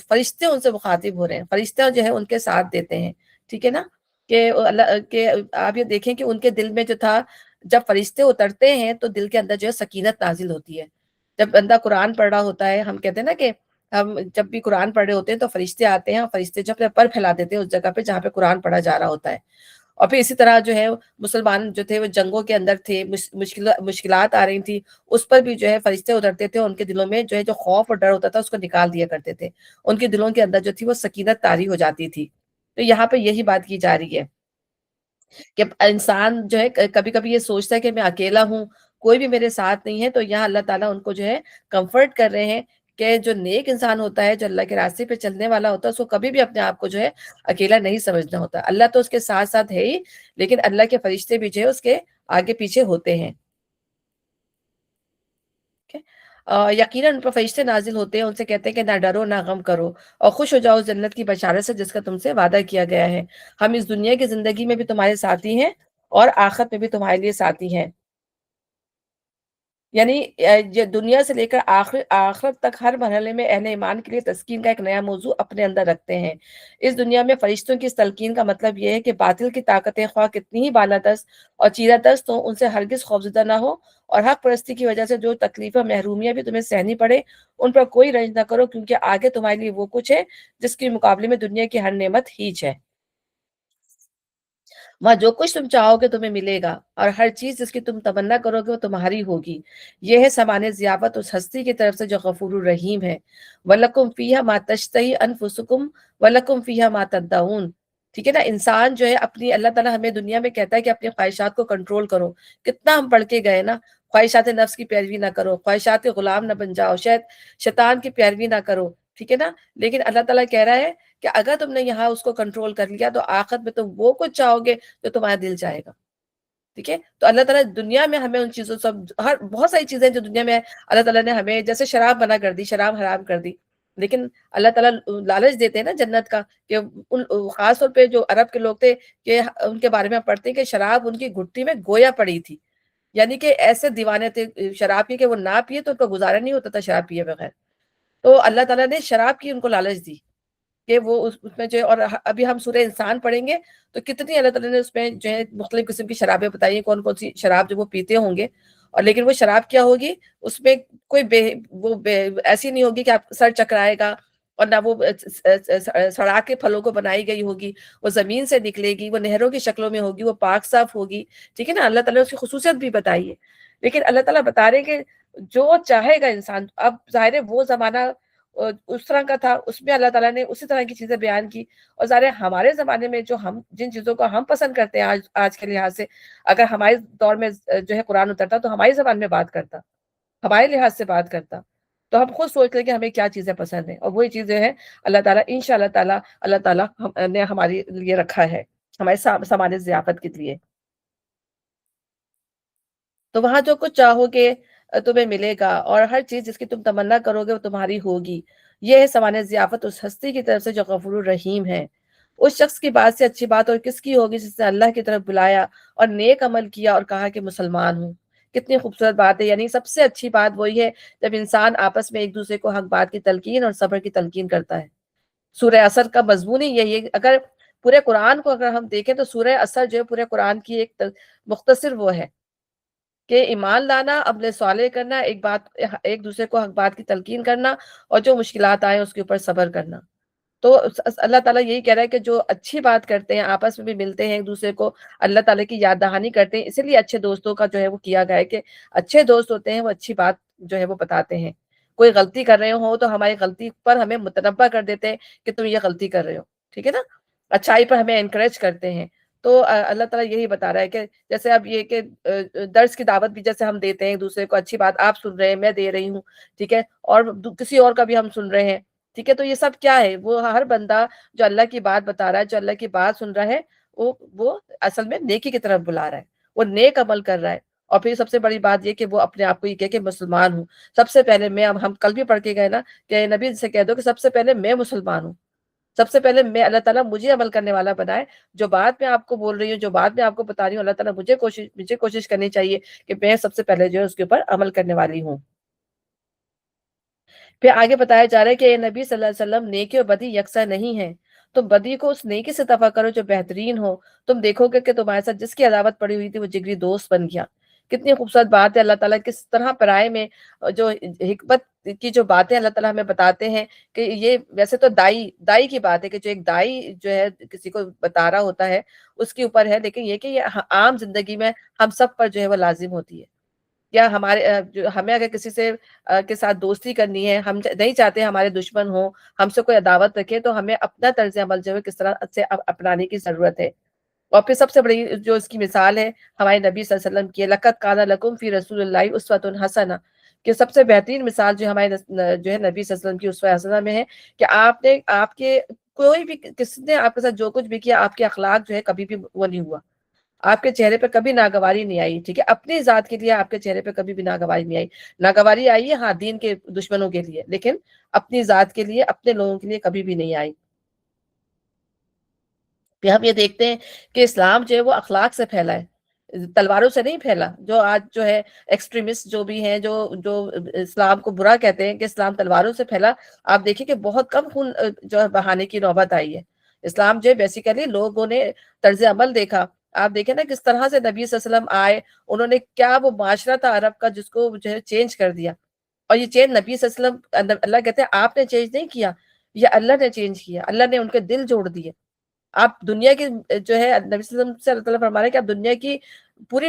فرشتے ان سے مخاطب ہو رہے ہیں، فرشتے جو ہے ان کے ساتھ دیتے ہیں، ٹھیک ہے نا؟ کہ اللہ کہ آپ یہ دیکھیں کہ ان کے دل میں جو تھا، جب فرشتے اترتے ہیں تو دل کے اندر جو ہے سکینت نازل ہوتی ہے۔ جب بندہ قرآن پڑھ رہا ہوتا ہے، ہم کہتے ہیں نا کہ ہم جب بھی قرآن پڑھ رہے ہوتے ہیں تو فرشتے آتے ہیں اور فرشتے جو اپنے پر پھیلا دیتے ہیں اس جگہ پہ جہاں پہ قرآن پڑھا جا رہا ہوتا ہے۔ اور پھر اسی طرح جو ہے مسلمان جو تھے وہ جنگوں کے اندر تھے، مشکلات آ رہی تھی، اس پر بھی جو ہے فرشتے اترتے تھے، ان کے دلوں میں جو ہے جو خوف اور ڈر ہوتا تھا اس کو نکال دیا کرتے تھے، ان کے دلوں کے اندر جو تھی وہ سکینت طاری ہو جاتی تھی۔ تو یہاں پہ یہی بات کی جا رہی ہے کہ انسان جو ہے کبھی کبھی یہ سوچتا ہے کہ میں اکیلا ہوں، کوئی بھی میرے ساتھ نہیں ہے، تو یہاں اللہ تعالیٰ ان کو جو ہے کمفرٹ کر رہے ہیں کہ جو نیک انسان ہوتا ہے، جو اللہ کے راستے پہ چلنے والا ہوتا ہے، اس کو کبھی بھی اپنے آپ کو جو ہے اکیلا نہیں سمجھنا ہوتا. اللہ تو اس کے ساتھ ساتھ ہے ہی، لیکن اللہ کے فرشتے بھی جو ہے اس کے آگے پیچھے ہوتے ہیں. یقیناً ان پر فرشتے نازل ہوتے ہیں، ان سے کہتے ہیں کہ نہ ڈرو نہ غم کرو اور خوش ہو جاؤ اس جنت کی بشارت سے جس کا تم سے وعدہ کیا گیا ہے. ہم اس دنیا کی زندگی میں بھی تمہارے ساتھی ہیں اور آخرت میں بھی تمہارے لیے ساتھی ہیں. یعنی یہ دنیا سے لے کر آخرت تک ہر مرحلے میں اہل ایمان کے لیے تسکین کا ایک نیا موضوع اپنے اندر رکھتے ہیں. اس دنیا میں فرشتوں کی اس تلقین کا مطلب یہ ہے کہ باطل کی طاقتیں خواہ کتنی ہی بالادست اور چیرہ دست ہوں، ان سے ہرگز خوفزدہ نہ ہو، اور حق پرستی کی وجہ سے جو تکلیف اور محرومیاں بھی تمہیں سہنی پڑے ان پر کوئی رنج نہ کرو، کیونکہ آگے تمہارے لیے وہ کچھ ہے جس کے مقابلے میں دنیا کی ہر نعمت ہیچ ہے. وہاں جو کچھ تم چاہو گے تمہیں ملے گا، اور ہر چیز جس کی تم تمنا کرو گے وہ تمہاری ہوگی. یہ ہے سامان ضیافت اس ہستی کی طرف سے جو غفور الرحیم ہے. وَلَكُمْ فِيهَا مَا تَشْتَهِي أَنفُسُكُمْ وَلَكُمْ فِيهَا مَا تَدَّعُونَ. ٹھیک ہے نا. انسان جو ہے اپنی، اللہ تعالیٰ ہمیں دنیا میں کہتا ہے کہ اپنی خواہشات کو کنٹرول کرو. کتنا ہم پڑھ کے گئے نا، خواہشات نفس کی پیروی نہ کرو، خواہشات غلام نہ بن جاؤ، شیطان کی پیروی نہ کرو. ٹھیک ہے نا. لیکن اللہ تعالیٰ کہہ رہا ہے کہ اگر تم نے یہاں اس کو کنٹرول کر لیا تو آخرت میں تم وہ کچھ چاہو گے جو تمہارا دل چاہے گا. ٹھیک ہے. تو اللہ تعالیٰ دنیا میں ہمیں ان چیزوں بہت ساری چیزیں جو دنیا میں اللہ تعالیٰ نے ہمیں، جیسے شراب منع کر دی، شراب حرام کر دی، لیکن اللہ تعالیٰ لالچ دیتے ہیں نا جنت کا، کہ خاص طور پہ جو عرب کے لوگ تھے، کہ ان کے بارے میں ہم پڑھتے ہیں کہ شراب ان کی گھٹی میں گویا پڑی تھی. یعنی کہ ایسے دیوانے تھے شراب کی کہ وہ نہ پیے تو ان کا گزارا نہیں ہوتا تھا شراب پیے بغیر. تو اللہ تعالیٰ نے شراب کی ان کو لالچ دی کہ وہ اس میں جو ہے. اور ابھی ہم سورہ انسان پڑھیں گے تو کتنی اللہ تعالیٰ نے اس میں جو ہے مختلف قسم کی شرابیں بتائی ہیں، کون کون سی شراب جو وہ پیتے ہوں گے. اور لیکن وہ شراب کیا ہوگی، اس میں کوئی ایسی نہیں ہوگی کہ آپ سر چکرائے گا، اور نہ وہ سڑا کے پھلوں کو بنائی گئی ہوگی. وہ زمین سے نکلے گی، وہ نہروں کی شکلوں میں ہوگی، وہ پاک صاف ہوگی. ٹھیک ہے نا. اللہ تعالیٰ نے اس کی خصوصیت بھی بتائی ہے. لیکن اللہ تعالیٰ بتا رہے ہیں کہ جو چاہے گا انسان. اب ظاہر ہے وہ زمانہ اس طرح کا تھا، اس میں اللہ تعالیٰ نے اسی طرح کی چیزیں بیان کی. اور ظاہر ہے ہمارے زمانے میں جو ہم جن چیزوں کو ہم پسند کرتے ہیں آج کے لحاظ سے، اگر ہمارے دور میں جو ہے قرآن اترتا تو ہماری زبان میں بات کرتا، ہمارے لحاظ سے بات کرتا. تو ہم خود سوچ لیں کہ ہمیں کیا چیزیں پسند ہیں، اور وہی چیزیں ہیں اللہ تعالیٰ انشاءاللہ تعالیٰ اللہ تعالیٰ نے ہمارے لیے رکھا ہے، ہمارے سامان ضیافت کے لیے. تو وہاں جو کچھ چاہو گے تمہیں ملے گا، اور ہر چیز جس کی تم تمنا کرو گے وہ تمہاری ہوگی. یہ ہے سامان ضیافت اس ہستی کی طرف سے جو غفور الرحیم ہے. اس شخص کی بات سے اچھی بات اور کس کی ہوگی جس نے اللہ کی طرف بلایا اور نیک عمل کیا اور کہا کہ مسلمان ہوں. کتنی خوبصورت بات ہے. یعنی سب سے اچھی بات وہی ہے جب انسان آپس میں ایک دوسرے کو حق بات کی تلقین اور صبر کی تلقین کرتا ہے. سورہ اثر کا مضمون ہی یہی ہے. اگر پورے قرآن کو اگر ہم دیکھیں تو سورہ اثر جو ہے پورے قرآن کی ایک مختصر وہ ہے کہ ایمان لانا، عمل صالح کرنا، ایک دوسرے کو حق بات کی تلقین کرنا، اور جو مشکلات آئیں اس کے اوپر صبر کرنا. تو اللہ تعالیٰ یہی کہہ رہا ہے کہ جو اچھی بات کرتے ہیں، آپس میں بھی ملتے ہیں، ایک دوسرے کو اللہ تعالیٰ کی یاد دہانی کرتے ہیں. اسی لیے اچھے دوستوں کا جو ہے وہ کیا گیا ہے کہ اچھے دوست ہوتے ہیں وہ اچھی بات جو ہے وہ بتاتے ہیں. کوئی غلطی کر رہے ہو تو ہماری غلطی پر ہمیں متنبہ کر دیتے ہیں کہ تم یہ غلطی کر رہے ہو. ٹھیک ہے نا. اچھائی پر ہمیں انکریج کرتے ہیں. تو اللہ تعالیٰ یہی بتا رہا ہے کہ جیسے اب یہ کہ درس کی دعوت بھی جیسے ہم دیتے ہیں ایک دوسرے کو، اچھی بات آپ سن رہے ہیں، میں دے رہی ہوں. ٹھیک ہے. اور کسی اور کا بھی ہم سن رہے ہیں. ٹھیک ہے. تو یہ سب کیا ہے؟ وہ ہر بندہ جو اللہ کی بات بتا رہا ہے، جو اللہ کی بات سن رہا ہے، وہ اصل میں نیکی کی طرف بلا رہا ہے، وہ نیک عمل کر رہا ہے. اور پھر سب سے بڑی بات یہ کہ وہ اپنے آپ کو یہ کہ مسلمان ہوں. سب سے پہلے میں، اب ہم کل بھی پڑھ کے گئے نا کہ نبی سے کہہ دو کہ سب سے پہلے میں مسلمان ہوں. سب سے پہلے میں، اللہ تعالیٰ مجھے عمل کرنے والا بنائے. جو بات میں آپ کو بول رہی ہوں، جو بات میں آپ کو بتا رہی ہوں، اللہ تعالیٰ مجھے کوشش کرنی چاہیے کہ میں سب سے پہلے جو ہے اس کے اوپر عمل کرنے والی ہوں. پھر آگے بتایا جا رہا ہے کہ اے نبی صلی اللہ علیہ وسلم، نیکی اور بدی یکساں نہیں ہے. تم بدی کو اس نیکی سے دفع کرو جو بہترین ہو. تم دیکھو گے کہ تمہارے ساتھ جس کی عداوت پڑی ہوئی تھی وہ جگری دوست بن گیا. کتنی خوبصورت بات ہے. اللہ تعالیٰ کس طرح پرائے میں جو حکمت کی جو باتیں اللہ تعالیٰ ہمیں بتاتے ہیں کہ یہ ویسے تو دائی کی بات ہے کہ جو ایک دائی جو ہے کسی کو بتا رہا ہوتا ہے اس کے اوپر ہے، لیکن یہ کہ یہ عام زندگی میں ہم سب پر جو ہے وہ لازم ہوتی ہے. یا ہمیں اگر کسی سے کے ساتھ دوستی کرنی ہے، ہم نہیں چاہتے ہمارے دشمن ہوں، ہم سے کوئی عداوت رکھے، تو ہمیں اپنا طرز عمل جو ہے کس طرح سے اپنانے کی ضرورت ہے. اور پھر سب سے بڑی جو اس کی مثال ہے ہمارے نبی صلی اللہ علیہ وسلم کی، لَقَدْ كَانَ لَكُمْ فِي رَسُولِ اللَّهِ أُسْوَةٌ حَسَنَةٌ. کہ سب سے بہترین مثال جو ہمارے جو ہے نبی صلی اللہ علیہ وسلم کی اسوہ حسنہ میں ہے کہ آپ کے کوئی بھی کس نے آپ کے ساتھ جو کچھ بھی کیا، آپ کے اخلاق جو ہے کبھی بھی وہ نہیں ہوا، آپ کے چہرے پہ کبھی ناگواری نہیں آئی، ٹھیک ہے، اپنی ذات کے لیے آپ کے چہرے پہ کبھی بھی ناگواری نہیں آئی، ناگواری آئی ہے ہاں دین کے دشمنوں کے لیے، لیکن اپنی ذات کے لیے، اپنے لوگوں کے لیے کبھی بھی نہیں آئی۔ پھر ہم یہ دیکھتے ہیں کہ اسلام جو ہے وہ اخلاق سے پھیلا ہے، تلواروں سے نہیں پھیلا۔ جو آج جو ہے ایکسٹریمسٹ جو بھی ہیں، جو اسلام کو برا کہتے ہیں کہ اسلام تلواروں سے پھیلا، آپ دیکھیں کہ بہت کم خون جو ہے بہانے کی نوبت آئی ہے۔ اسلام جو ہے بیسیکلی لوگوں نے طرز عمل دیکھا، آپ دیکھیں نا کس طرح سے نبی صلی اللہ علیہ وسلم آئے، انہوں نے کیا وہ معاشرہ تھا عرب کا جس کو جو ہے چینج کر دیا، اور یہ چینج نبی صلی اللہ علیہ وسلم، اللہ کہتے ہیں آپ نے چینج نہیں کیا، یہ اللہ نے چینج کیا، اللہ نے ان کے دل جوڑ دیے۔ آپ دنیا کی جو ہے نبی صلی اللہ علیہ وسلم سے اللہ تعالیٰ فرما رہے ہیں کہ آپ دنیا کی پوری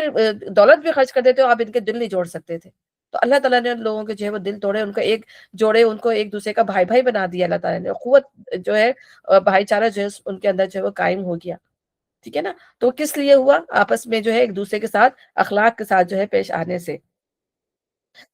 دولت بھی خرچ کر دیتے ہو، آپ ان کے دل نہیں جوڑ سکتے تھے۔ تو اللہ تعالیٰ نے ان لوگوں کے جو ہے وہ دل توڑے، ان کو ایک جوڑے، ان کو ایک دوسرے کا بھائی بھائی بنا دیا اللہ تعالیٰ نے، قوت جو ہے بھائی چارہ جو ہے ان کے اندر جو ہے وہ قائم ہو گیا، ٹھیک ہے نا۔ تو کس لیے ہوا؟ آپس میں جو ہے ایک دوسرے کے ساتھ اخلاق کے ساتھ جو ہے پیش آنے سے۔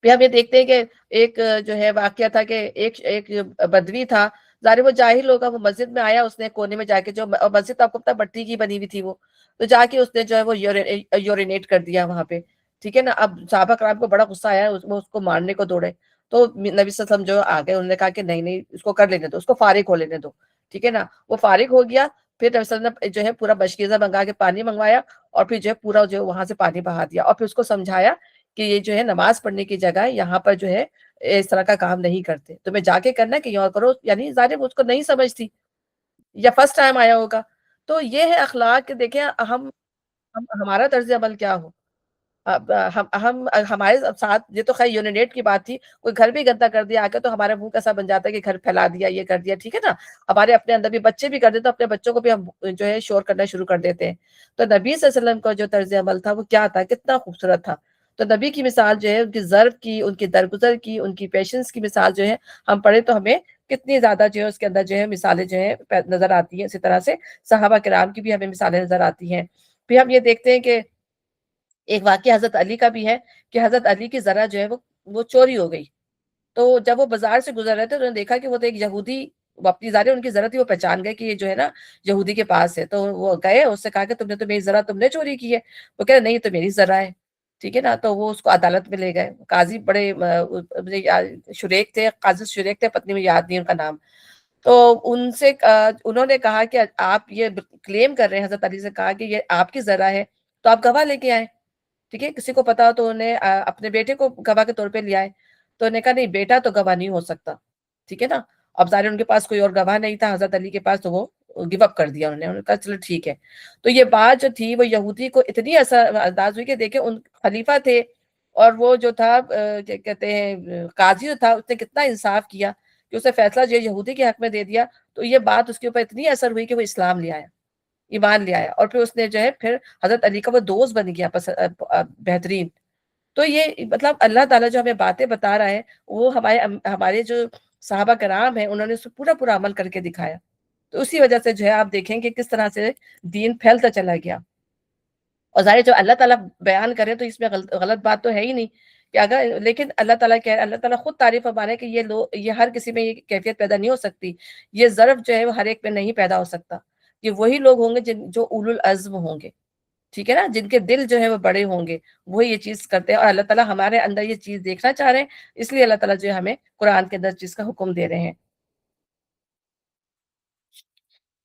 پھر ہم یہ دیکھتے ہیں کہ ایک جو ہے واقعہ تھا کہ ایک بدوی تھا، ظاہر وہ جاہل ہوگا، وہ مسجد میں آیا، اس نے کونے میں جا کے، جو مسجد آپ کو پتا مٹی کی بنی ہوئی تھی، وہ تو جا کے اس نے جو ہے وہ یورینیٹ کر دیا وہاں پہ، ٹھیک ہے نا۔ اب صحابہ کرام کو بڑا غصہ آیا، وہ اس کو مارنے کو دوڑے، تو نبی صلی اللہ علیہ وسلم جو آ گئے، انہوں نے کہا کہ نہیں نہیں، اس کو کر لینے دو، اس کو فارغ ہو لینے دو، ٹھیک ہے نا۔ وہ فارغ ہو گیا، پھر نبی صلی اللہ علیہ وسلم نے جو ہے پورا بشکیزہ منگا کے پانی منگوایا، اور پھر جو ہے پورا جو ہے وہاں سے پانی بہا دیا، اور پھر اس کو سمجھایا کہ یہ جو ہے نماز پڑھنے کی جگہ ہے، یہاں پر جو ہے اس طرح کا کام نہیں کرتے، تمہیں جا کے کرنا ہے کہ یہاں کرو، یعنی ظاہر وہ اس کو نہیں سمجھتی، یا فرسٹ ٹائم آیا ہوگا۔ تو یہ ہے اخلاق کہ دیکھیں ہمارا طرز عمل کیا ہو۔ اب ہمارے ساتھ یہ تو خیر یونینیٹ کی بات تھی، کوئی گھر بھی گندا کر دیا آ کے تو ہمارا منہ کیسا بن جاتا ہے کہ گھر پھیلا دیا، یہ کر دیا، ٹھیک ہے نا۔ ہمارے اپنے اندر بھی بچے بھی کر دیتے، تو اپنے بچوں کو بھی ہم جو ہے شور کرنا شروع کر دیتے ہیں۔ تو نبی صلی اللہ علیہ وسلم کا جو طرز عمل تھا وہ کیا تھا، کتنا خوبصورت تھا۔ تو نبی کی مثال جو ہے، ان کی ضرب کی، ان کی درگزر کی، ان کی پیشنس کی مثال جو ہے ہم پڑھے تو ہمیں کتنی زیادہ جو ہے اس کے اندر جو ہے مثالیں جو ہے نظر آتی ہیں۔ اسی طرح سے صحابہ کرام کی بھی ہمیں مثالیں نظر آتی ہیں۔ پھر ہم یہ دیکھتے ہیں کہ ایک واقعہ حضرت علی کا بھی ہے کہ حضرت علی کی ذرا جو ہے وہ چوری ہو گئی، تو جب وہ بازار سے گزر رہے تھے تو انہوں نے دیکھا کہ وہ تو ایک یہودی، وہ اپنی ذرا ان کی ذرا تھی، وہ پہچان گئے کہ یہ جو ہے نا یہودی کے پاس ہے، تو وہ گئے، اس سے کہا کہ تم نے تو میری ذرا تم نے چوری کی ہے، وہ کہہ رہے نہیں، تو میری ذرا ہے، ٹھیک ہے نا۔ تو وہ اس کو عدالت میں لے گئے، قاضی بڑے شریک تھے، قاضی شریک تھے، پتنی میں یاد نہیں ان کا نام، تو ان سے انہوں نے کہا کہ آپ یہ کلیم کر رہے ہیں، حضرت علی سے کہا کہ یہ آپ کی ذرا ہے، تو آپ گواہ لے کے آئیں، ٹھیک ہے، کسی کو پتا ہو تو انہیں اپنے بیٹے کو گواہ کے طور پہ لے آئے، تو انہوں نے کہا نہیں، بیٹا تو گواہ نہیں ہو سکتا، ٹھیک ہے نا۔ اب ظاہر ان کے پاس کوئی اور گواہ نہیں تھا حضرت علی کے پاس، تو وہ گیو اپ کر دیا انہوں نے کہا چلو ٹھیک ہے۔ تو یہ بات جو تھی وہ یہودی کو اتنی اثر انداز ہوئی کہ دیکھیں ان خلیفہ تھے، اور وہ جو تھا کیا کہتے ہیں قاضی جو تھا، اس نے کتنا انصاف کیا کہ اسے فیصلہ جو یہودی کے حق میں دے دیا، تو یہ بات اس کے اوپر اتنی اثر ہوئی کہ وہ اسلام لے آیا، ایمان لے آیا، اور پھر اس نے جو ہے پھر حضرت علی کا وہ دوست بن گیا بہترین۔ تو یہ مطلب اللہ تعالیٰ جو ہمیں باتیں بتا رہا ہے، وہ ہمارے جو صحابہ کرام ہیں انہوں نے اس پہ پورا پورا عمل کر کے دکھایا، تو اسی وجہ سے جو ہے آپ دیکھیں کہ کس طرح سے دین پھیلتا چلا گیا۔ اور ظاہر جو اللہ تعالیٰ بیان کرے تو اس میں غلط بات تو ہے ہی نہیں کہ اگر، لیکن اللہ تعالیٰ خود تعریف فرما رہے ہیں کہ یہ ہر کسی میں یہ کیفیت پیدا نہیں ہو سکتی، یہ ضرف جو ہے وہ ہر ایک میں نہیں پیدا ہو سکتا، یہ وہی لوگ ہوں گے جو اولو العزم ہوں گے، ٹھیک ہے نا، جن کے دل جو ہے وہ بڑے ہوں گے، وہی یہ چیز کرتے ہیں، اور اللہ تعالیٰ ہمارے اندر یہ چیز دیکھنا چاہ رہے ہیں، اس لیے اللہ تعالیٰ جو ہے ہمیں قرآن کے اندر چیز کا حکم دے رہے ہیں۔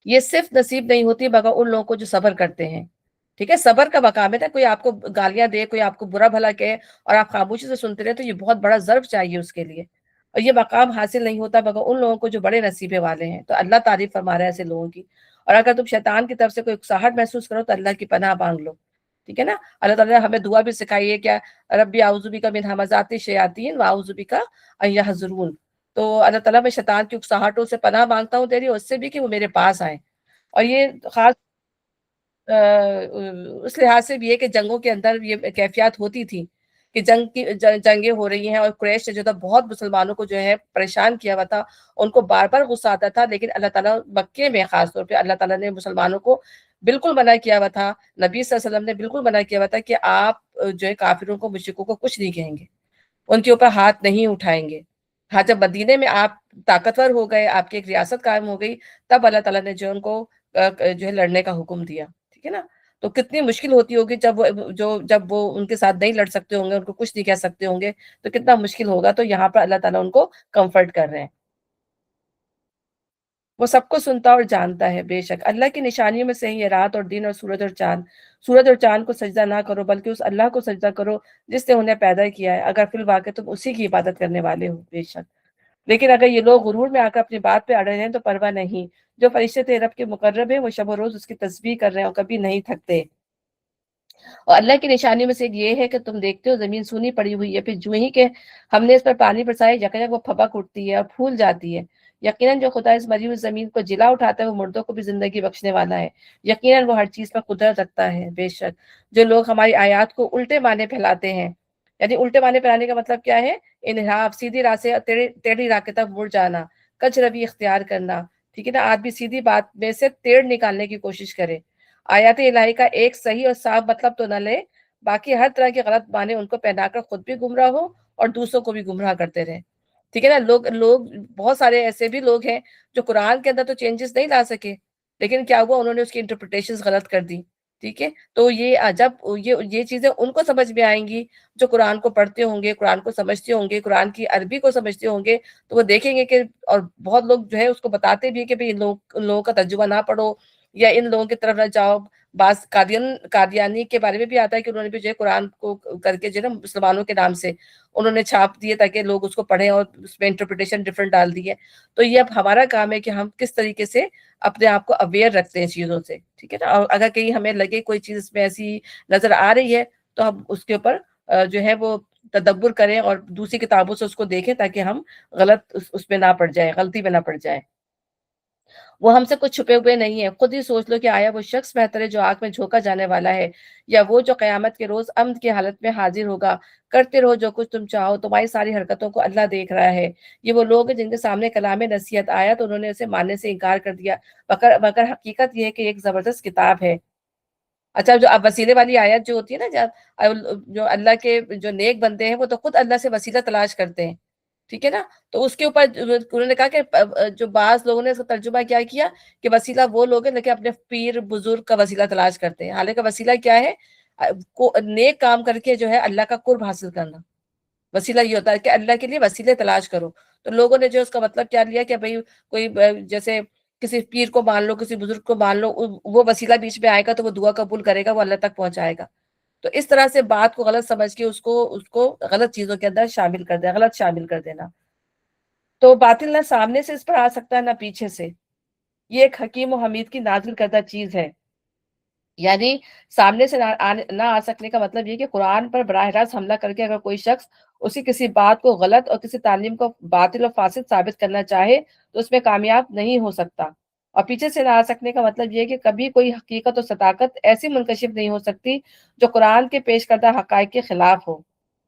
یہ صرف نصیب نہیں ہوتی مگر ان لوگوں کو جو صبر کرتے ہیں، ٹھیک ہے، صبر کا مقام ہے نا، کوئی آپ کو گالیاں دے، کوئی آپ کو برا بھلا کہے اور آپ خاموشی سے سنتے رہے، تو یہ بہت بڑا ضرب چاہیے اس کے لیے، اور یہ مقام حاصل نہیں ہوتا مگر ان لوگوں کو جو بڑے نصیبے والے ہیں۔ تو اللہ تعریف فرما رہا ہے ایسے لوگوں کی۔ اور اگر تم شیطان کی طرف سے کوئی اکساہٹ محسوس کرو تو اللہ کی پناہ مانگ لو، ٹھیک ہے نا۔ اللہ تعالیٰ نے ہمیں دعا بھی سکھائی ہے، کیا ربی اعوذ بک من ہمزات الشیاطین واعوذ بک ان یحضرون، تو اللہ تعالیٰ میں شیطان کی اکساہٹوں سے پناہ مانگتا ہوں تیری، اور اس سے بھی کہ وہ میرے پاس آئیں۔ اور یہ خاص اس لحاظ سے بھی ہے کہ جنگوں کے اندر یہ کیفیات ہوتی تھی کہ جنگیں ہو رہی ہیں، اور قریش نے جو تھا بہت مسلمانوں کو جو ہے پریشان کیا ہوا تھا، ان کو بار بار غصہ آتا تھا، لیکن اللہ تعالیٰ مکے میں خاص طور پہ اللہ تعالیٰ نے مسلمانوں کو بالکل منع کیا ہوا تھا، نبی صلی اللہ علیہ وسلم نے بالکل منع کیا ہوا تھا کہ آپ جو ہے کافروں کو، مشرکوں کو کچھ نہیں کہیں گے، ان کے اوپر ہاتھ نہیں اٹھائیں گے. ہاں جب مدینے میں آپ طاقتور ہو گئے، آپ کی ایک ریاست قائم ہو گئی، تب اللہ تعالیٰ نے جو ان کو جو ہے لڑنے کا حکم دیا. ٹھیک ہے نا. تو کتنی مشکل ہوتی ہوگی جب وہ ان کے ساتھ نہیں لڑ سکتے ہوں گے، ان کو کچھ نہیں کہہ سکتے ہوں گے، تو کتنا مشکل ہوگا. تو یہاں پر اللہ تعالیٰ ان کو کمفرٹ کر رہے ہیں. وہ سب کو سنتا اور جانتا ہے. بے شک اللہ کی نشانیوں میں سے ہی ہے رات اور دن اور سورج اور چاند. سورج اور چاند کو سجدہ نہ کرو بلکہ اس اللہ کو سجدہ کرو جس نے انہیں پیدا کیا ہے، اگر فی الواقع تم اسی کی عبادت کرنے والے ہو. بے شک. لیکن اگر یہ لوگ غرور میں آ کر اپنی بات پہ اڑے ہیں تو پرواہ نہیں. جو فرشتے تھے رب کے مقرب ہیں، وہ شب و روز اس کی تسبیح کر رہے ہیں اور کبھی نہیں تھکتے. اور اللہ کی نشانی میں سے ایک یہ ہے کہ تم دیکھتے ہو زمین سونی پڑی ہوئی ہے، پھر جو ہی کہ ہم نے اس پر پانی برسایا یکیاں وہ پھبک اٹھتی ہے اور پھول جاتی ہے. یقیناً جو خدا اس مری ہوئی زمین کو جلا اٹھاتا ہے وہ مردوں کو بھی زندگی بخشنے والا ہے. یقیناً وہ ہر چیز پر قدرت رکھتا ہے. بے شک جو لوگ ہماری آیات کو الٹے معنی پھیلاتے ہیں، یعنی الٹے معنی پھیلانے کا مطلب کیا ہے؟ انحراف، سیدھی راہ سے ٹیڑھی راہ کی طرف مڑ جانا، کچ روی اختیار کرنا. ٹھیک ہے نا. آدمی سیدھی بات میں سے ٹیڑھ نکالنے کی کوشش کرے. آیات الہی کا ایک صحیح اور صاف مطلب تو نہ لے، باقی ہر طرح کے غلط معنی ان کو پہنا کر خود بھی گمراہ ہو اور دوسروں کو بھی گمراہ کرتے رہے. ٹھیک ہے نا. لوگ بہت سارے ایسے بھی لوگ ہیں جو قرآن کے اندر تو چینجز نہیں لا سکے، لیکن کیا ہوا، انہوں نے اس کی انٹرپریٹیشنز غلط کر دی. ٹھیک ہے. تو یہ جب یہ چیزیں ان کو سمجھ میں آئیں گی جو قرآن کو پڑھتے ہوں گے، قرآن کو سمجھتے ہوں گے، قرآن کی عربی کو سمجھتے ہوں گے، تو وہ دیکھیں گے کہ، اور بہت لوگ جو ہے اس کو بتاتے بھی ہیں کہ بھئی ان لوگوں کا ترجمہ نہ پڑھو یا ان لوگوں کی طرف نہ جاؤ. بعض قادیانی کے بارے میں بھی آتا ہے کہ انہوں نے بھی جو ہے قرآن کو کر کے جو ہے نا مسلمانوں کے نام سے انہوں نے چھاپ دیے تاکہ لوگ اس کو پڑھیں اور اس میں انٹرپریٹیشن ڈفرنٹ ڈال دی ہے. تو یہ اب ہمارا کام ہے کہ ہم کس طریقے سے اپنے آپ کو اویئر رکھتے ہیں چیزوں سے. ٹھیک ہے نا. اور اگر کہیں ہمیں لگے کوئی چیز اس میں ایسی نظر آ رہی ہے تو ہم اس کے اوپر جو ہے وہ تدبر کریں اور دوسری کتابوں سے اس کو دیکھیں تاکہ ہم غلط اس میں نہ پڑ جائیں، غلطی میں نہ پڑ جائیں. وہ ہم سے کچھ چھپے ہوئے نہیں ہے. خود ہی سوچ لو کہ آیا وہ شخص بہتر ہے جو آگ میں جھونکا جانے والا ہے، یا وہ جو قیامت کے روز امن کی حالت میں حاضر ہوگا. کرتے رہو جو کچھ تم چاہو، تمہاری ساری حرکتوں کو اللہ دیکھ رہا ہے. یہ وہ لوگ ہیں جن کے سامنے کلام نصیحت آیا تو انہوں نے اسے ماننے سے انکار کر دیا، مگر حقیقت یہ ہے کہ ایک زبردست کتاب ہے. اچھا، جو اب وسیلے والی آیت جو ہوتی ہے نا، جو اللہ کے جو نیک بندے ہیں وہ تو خود اللہ سے وسیلہ تلاش کرتے ہیں. ٹھیک ہے نا. تو اس کے اوپر انہوں نے کہا کہ جو بعض لوگوں نے اس کا ترجمہ کیا کہ وسیلہ وہ لوگ ہیں لیکن اپنے پیر بزرگ کا وسیلہ تلاش کرتے ہیں. حالانکہ وسیلہ کیا ہے؟ نیک کام کر کے جو ہے اللہ کا قرب حاصل کرنا. وسیلہ یہ ہوتا ہے کہ اللہ کے لیے وسیلے تلاش کرو. تو لوگوں نے جو اس کا مطلب کیا لیا کہ بھئی کوئی جیسے کسی پیر کو مان لو، کسی بزرگ کو مان لو، وہ وسیلہ بیچ میں آئے گا تو وہ دعا قبول کرے گا، وہ اللہ تک پہنچائے گا. تو اس طرح سے بات کو غلط سمجھ کے اس کو غلط چیزوں کے اندر شامل کر دینا، غلط شامل کر دینا. تو باطل نہ سامنے سے اس پر آ سکتا ہے نہ پیچھے سے. یہ ایک حکیم و حمید کی نازل کردہ چیز ہے. یعنی سامنے سے نہ آ سکنے کا مطلب یہ کہ قرآن پر براہ راست حملہ کر کے اگر کوئی شخص اسی کسی بات کو غلط اور کسی تعلیم کو باطل اور فاسد ثابت کرنا چاہے تو اس میں کامیاب نہیں ہو سکتا. اور پیچھے سے نہ آ سکنے کا مطلب یہ کہ کبھی کوئی حقیقت اور صداقت ایسی منکشف نہیں ہو سکتی جو قرآن کے پیش کردہ حقائق کے خلاف ہو.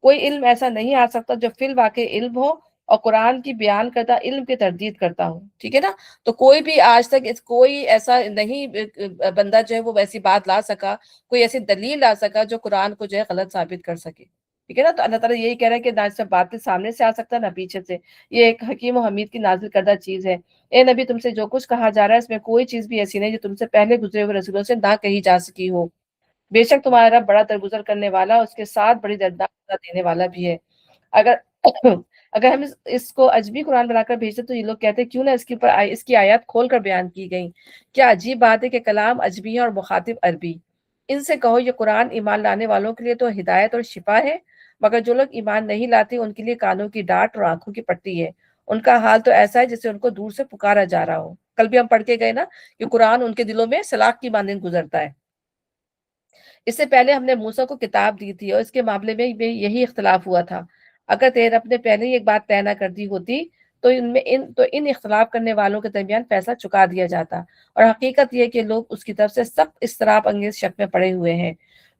کوئی علم ایسا نہیں آ سکتا جو فی الواقع علم ہو اور قرآن کی بیان کردہ علم کی تردید کرتا ہوں. ٹھیک ہے نا. تو کوئی بھی آج تک کوئی ایسا نہیں بندہ جو ہے وہ ویسی بات لا سکا، کوئی ایسی دلیل لا سکا جو قرآن کو جو ہے غلط ثابت کر سکے. ٹھیک ہے نا. تو اللہ تعالیٰ یہی کہہ رہا ہے کہ نہ سے باطل سامنے سے آ سکتا نہ پیچھے سے. یہ ایک حکیم و حمید کی نازل کردہ چیز ہے. اے نبی، تم سے جو کچھ کہا جا رہا ہے اس میں کوئی چیز بھی ایسی نہیں جو تم سے پہلے گزرے ہوئے رسولوں سے نہ کہی جا سکی ہو. بے شک تمہارا رب بڑا درگزر کرنے والا، اس کے ساتھ بڑی دردناک سزا دینے والا بھی ہے. اگر اگر ہم اس کو عجمی قرآن بنا کر بھیجتے تو یہ لوگ کہتے کیوں نہ اس کی آیات کھول کر بیان کی گئیں. کیا عجیب بات ہے کہ کلام عجمی ہے اور مخاطب عربی. ان سے کہو یہ قرآن ایمان لانے والوں کے لیے تو ہدایت اور شفا ہے، مگر جو لوگ ایمان نہیں لاتے ان کے لیے کانوں کی ڈانٹ اور آنکھوں کی پٹی ہے. ان کا حال تو ایسا ہے جسے ان کو دور سے پکارا جا رہا ہو. کل بھی ہم پڑھ کے گئے نا کہ قرآن ان کے دلوں میں سلاخ کی مانند گزرتا ہے. اس سے پہلے ہم نے موسیٰ کو کتاب دی تھی اور اس کے معاملے میں بھی یہی اختلاف ہوا تھا. اگر تیرے رب نے پہلے ہی ایک بات طے نہ کر دی ہوتی تو ان اختلاف کرنے والوں کے درمیان فیصلہ چکا دیا جاتا. اور حقیقت یہ کہ لوگ اس کی طرف سے سخت اضطراب انگیز شک میں پڑے ہوئے ہیں.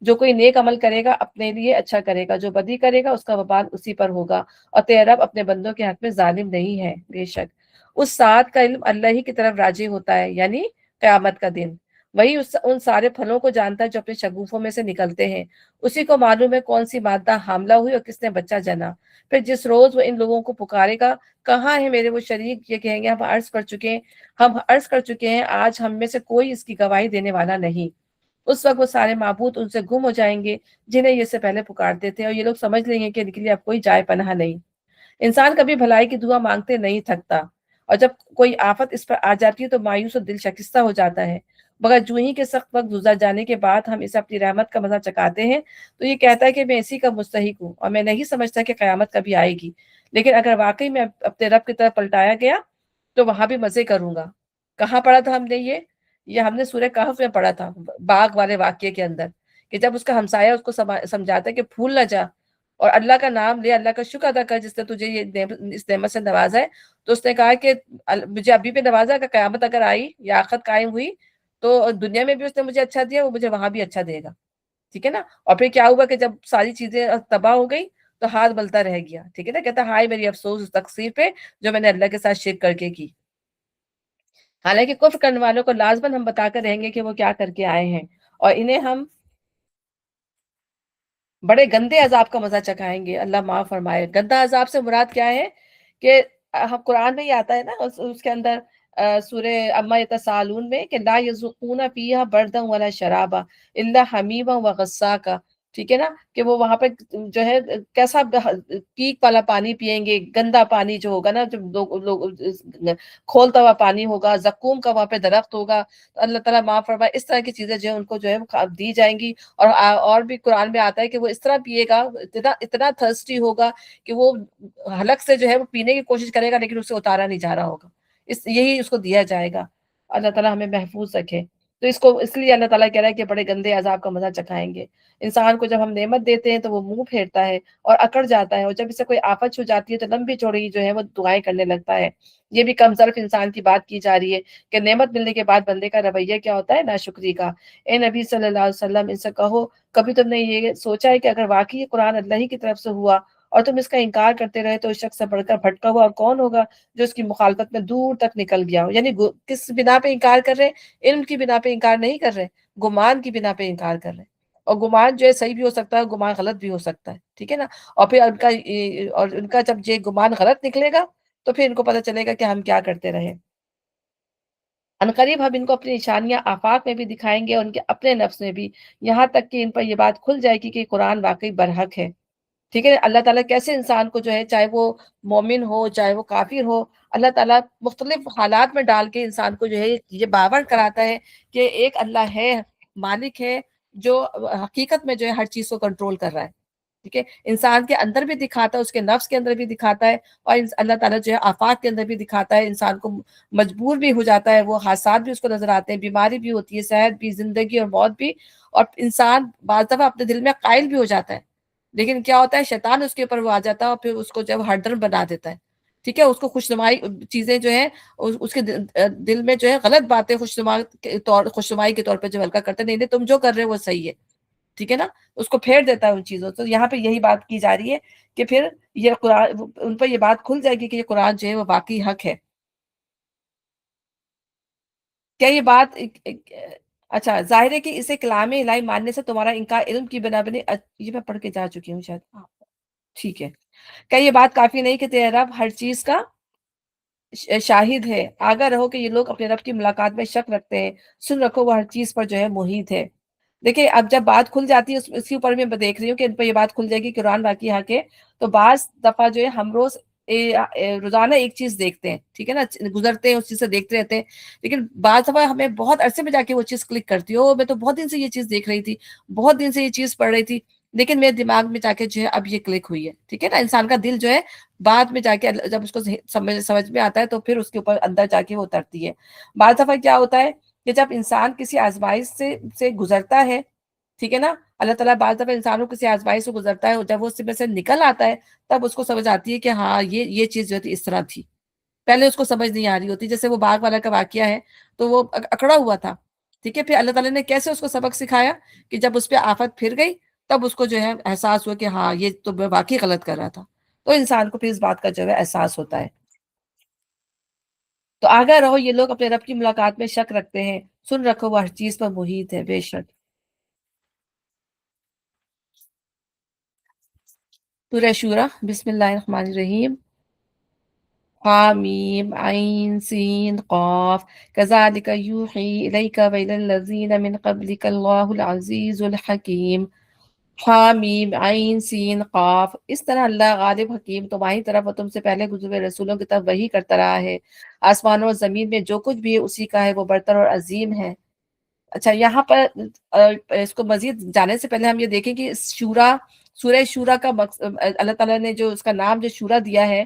جو کوئی نیک عمل کرے گا اپنے لیے اچھا کرے گا، جو بدی کرے گا اس کا وبال اسی پر ہوگا. اور تیرا رب اپنے بندوں کے حق میں ظالم نہیں ہے. بے شک اس ساتھ کا علم اللہ ہی کی طرف راجع ہوتا ہے، یعنی قیامت کا دن. وہی ان سارے پھلوں کو جانتا ہے جو اپنے شگوفوں میں سے نکلتے ہیں، اسی کو معلوم ہے کون سی مادہ حاملہ ہوئی اور کس نے بچہ جنا۔ پھر جس روز وہ ان لوگوں کو پکارے گا، کہاں ہے میرے وہ شریک، یہ کہیں گے ہم عرض کر چکے ہیں، آج ہم میں سے کوئی اس کی گواہی دینے والا نہیں۔ اس وقت وہ سارے معبود ان سے گم ہو جائیں گے جنہیں یہ سے پہلے پکارتے تھے، اور یہ لوگ سمجھ لیں گے کہ ان کے لیے اب کوئی جائے پناہ نہیں۔ انسان کبھی بھلائی کی دعا مانگتے نہیں تھکتا، اور جب کوئی آفت اس پر آ جاتی ہے تو مایوس اور دل شکستہ ہو جاتا ہے، مگر جو ہی کے سخت وقت گزر جانے کے بعد ہم اسے اپنی رحمت کا مزہ چکاتے ہیں تو یہ کہتا ہے کہ میں اسی کا مستحق ہوں، اور میں نہیں سمجھتا کہ قیامت کبھی آئے گی، لیکن اگر واقعی میں اپنے رب کی طرف پلٹایا گیا تو وہاں بھی مزے کروں گا۔ کہاں پڑھا تھا ہم نے یہ ہم نے سورہ کہف میں پڑھا تھا، باغ والے واقعے کے اندر، کہ جب اس کا ہمسایہ اس کو سمجھاتا ہے کہ پھول نہ جا اور اللہ کا نام لے، اللہ کا شکر ادا کر جس نے تجھے اس نعمت سے نوازا ہے، تو اس نے کہا کہ مجھے ابھی بھی نوازا، کہ قیامت اگر آئی یا آخرت قائم ہوئی تو دنیا میں بھی اس نے مجھے اچھا دیا، وہ مجھے وہاں بھی اچھا دے گا، ٹھیک ہے نا۔ اور پھر کیا ہوا کہ جب ساری چیزیں تباہ ہو گئی تو ہاتھ بلتا رہ گیا، ٹھیک ہے نا، کہتا ہائے میری افسوس اس تقصیر پہ جو میں نے اللہ کے ساتھ شرک کر کے کی۔ حالانکہ کفر کرنے والوں کو لازماً ہم بتا کر رہیں گے کہ وہ کیا کر کے آئے ہیں، اور انہیں ہم بڑے گندے عذاب کا مزہ چکھائیں گے۔ اللہ معاف فرمائے۔ گندا عذاب سے مراد کیا ہے کہ ہم قرآن میں ہی آتا ہے نا، اس کے اندر سورہ اما یتسالون میں، کہ لا یذوقون فیہا بردا ولا شرابا الا حمیما وغساقا، ٹھیک ہے نا، کہ وہ وہاں پہ جو ہے کیسا پیک والا پانی پیئیں گے، گندا پانی جو ہوگا نا، جو لوگ کھولتا ہوا پانی ہوگا، زقوم کا وہاں پہ درخت ہوگا، تو اللہ تعالیٰ معاف فرمائے، اس طرح کی چیزیں جو ہے ان کو جو ہے وہ دی جائیں گی۔ اور بھی قرآن میں آتا ہے کہ وہ اس طرح پیے گا، اتنا تھرسٹی ہوگا کہ وہ حلق سے جو ہے وہ پینے کی کوشش کرے گا لیکن اسے اتارا نہیں جا رہا ہوگا، یہی اس کو دیا جائے گا۔ اللہ تعالیٰ ہمیں محفوظ رکھے۔ تو اس لیے اللہ تعالیٰ کہہ رہا ہے کہ بڑے گندے عذاب کا مزہ چکھائیں گے۔ انسان کو جب ہم نعمت دیتے ہیں تو وہ منہ پھیرتا ہے اور اکڑ جاتا ہے، اور جب اسے کوئی آفت چھو جاتی ہے تو لمبی چوڑی جو ہے وہ دعائیں کرنے لگتا ہے۔ یہ بھی کم ظرف انسان کی بات کی جا رہی ہے کہ نعمت ملنے کے بعد بندے کا رویہ کیا ہوتا ہے، ناشکری کا۔ اے نبی صلی اللہ علیہ وسلم، ان سے کہو، کبھی تم نے یہ سوچا ہے کہ اگر واقعی یہ قرآن اللہ ہی کی طرف سے ہوا اور تم اس کا انکار کرتے رہے تو اس شخص سے بڑھ کر بھٹکا ہوا اور کون ہوگا جو اس کی مخالفت میں دور تک نکل گیا ہو؟ یعنی کس بنا پہ انکار کر رہے ہیں؟ علم کی بنا پہ انکار نہیں کر رہے، گمان کی بنا پہ انکار کر رہے ہیں۔ اور گمان جو ہے صحیح بھی ہو سکتا ہے، گمان غلط بھی ہو سکتا ہے، ٹھیک ہے نا۔ اور پھر ان کا جب یہ گمان غلط نکلے گا تو پھر ان کو پتہ چلے گا کہ ہم کیا کرتے رہے۔ عنقریب ہم ان کو اپنی نشانیاں آفاق میں بھی دکھائیں گے اور ان کے اپنے نفس میں بھی، یہاں تک کہ ان پر یہ بات کھل جائے گی کہ قرآن واقعی برحق ہے، ٹھیک ہے۔ اللہ تعالیٰ کیسے انسان کو جو ہے، چاہے وہ مومن ہو چاہے وہ کافر ہو، اللہ تعالیٰ مختلف حالات میں ڈال کے انسان کو جو ہے یہ باور کراتا ہے کہ ایک اللہ ہے، مالک ہے، جو حقیقت میں جو ہے ہر چیز کو کنٹرول کر رہا ہے، ٹھیک ہے۔ انسان کے اندر بھی دکھاتا ہے، اس کے نفس کے اندر بھی دکھاتا ہے، اور اللہ تعالیٰ جو ہے آفاق کے اندر بھی دکھاتا ہے، انسان کو مجبور بھی ہو جاتا ہے، وہ حادثات بھی اس کو نظر آتے ہیں، بیماری بھی ہوتی ہے، صحت بھی، زندگی اور موت بھی، اور انسان بعض دفعہ اپنے دل میں قائل بھی ہو جاتا ہے، لیکن کیا ہوتا ہے، شیطان اس کے اوپر وہ آ جاتا ہے اور پھر اس کو جب ہرڈر بنا دیتا ہے، ٹھیک ہے، اس کو خوشنمائی چیزیں جو ہیں اس کے دل میں جو ہے غلط باتیں خوشنمائی کے طور پہ جو ہلکا کرتے ہیں، نہیں نہیں تم جو کر رہے ہو وہ صحیح ہے، ٹھیک ہے نا، اس کو پھیر دیتا ہے ان چیزوں تو یہاں پہ یہی بات کی جا رہی ہے کہ پھر یہ قرآن ان پر یہ بات کھل جائے گی کہ یہ قرآن جو ہے وہ واقعی حق ہے۔ کیا یہ بات اچھا، ظاہر ہے کہ اسے کلام الہی ماننے سے تمہارا انکار علم کی بنا بنے، یہ میں پڑھ کے جا چکی ہوں شاید، ٹھیک ہے۔ کیا یہ بات کافی نہیں کہ تیرا رب ہر چیز کا شاہد ہے؟ آگاہ رہو کہ یہ لوگ اپنے رب کی ملاقات میں شک رکھتے ہیں، سن رکھو وہ ہر چیز پر جو ہے محیط ہے۔ دیکھیں اب جب بات کھل جاتی ہے اس کے اوپر میں دیکھ رہی ہوں کہ ان پہ یہ بات کھل جائے گی کہ قرآن واقعی حق ہے، تو بعض دفعہ جو ہے ہم روزانہ ایک چیز دیکھتے ہیں، ٹھیک ہے نا، گزرتے ہیں اس چیز سے دیکھتے رہتے ہیں، لیکن بعض دفعہ ہمیں بہت عرصے میں جا کے وہ چیز کلک کرتی ہے، میں تو بہت دن سے یہ چیز دیکھ رہی تھی، بہت دن سے یہ چیز پڑھ رہی تھی، لیکن میرے دماغ میں جا کے جو ہے اب یہ کلک ہوئی ہے، ٹھیک ہے نا۔ انسان کا دل جو ہے بعد میں جا کے جب اس کو سمجھ میں آتا ہے تو پھر اس کے اوپر اندر جا کے وہ اترتی ہے۔ بعض دفعہ کیا ہوتا ہے کہ جب انسان کسی آزمائش سے گزرتا ہے، ٹھیک ہے نا، اللہ تعالیٰ بعض دفعہ انسانوں کسی آزمائش سے گزرتا ہے اور جب وہ اس میں سے نکل آتا ہے تب اس کو سمجھ آتی ہے کہ ہاں یہ چیز جو تھی اس طرح تھی، پہلے اس کو سمجھ نہیں آ رہی ہوتی، جیسے وہ باغ والا کا واقعہ ہے، تو وہ اکڑا ہوا تھا، ٹھیک ہے، پھر اللہ تعالیٰ نے کیسے اس کو سبق سکھایا کہ جب اس پہ آفت پھر گئی تب اس کو جو ہے احساس ہوا کہ ہاں یہ تو میں واقعی غلط کر رہا تھا، تو انسان کو پھر اس بات کا جو ہے احساس ہوتا ہے۔ تو آگاہ رہو، یہ لوگ اپنے رب کی ملاقات میں شک رکھتے ہیں، سن رکھو وہ ہر چیز پر محیط ہے، بے شک۔ سورہ شورہ، بسم اللہ الرحمن الرحیم۔ حامیم عین سین قاف، كذلك يوحي إليك وإلى الذين من قبلك الله العزيز الحكيم۔ حامیم عین سین قاف، اس طرح اللہ غالب حکیم تمہاری طرف اور تم سے پہلے گزرے ہوئے رسولوں کی طرف وحی کرتا رہا ہے۔ آسمانوں اور زمین میں جو کچھ بھی ہے اسی کا ہے، وہ برتر اور عظیم ہے۔ اچھا، یہاں پر اس کو مزید جانے سے پہلے ہم یہ دیکھیں کہ شورا، سورہ شورا کا مقصد، اللہ تعالیٰ نے جو اس کا نام جو شورا دیا ہے،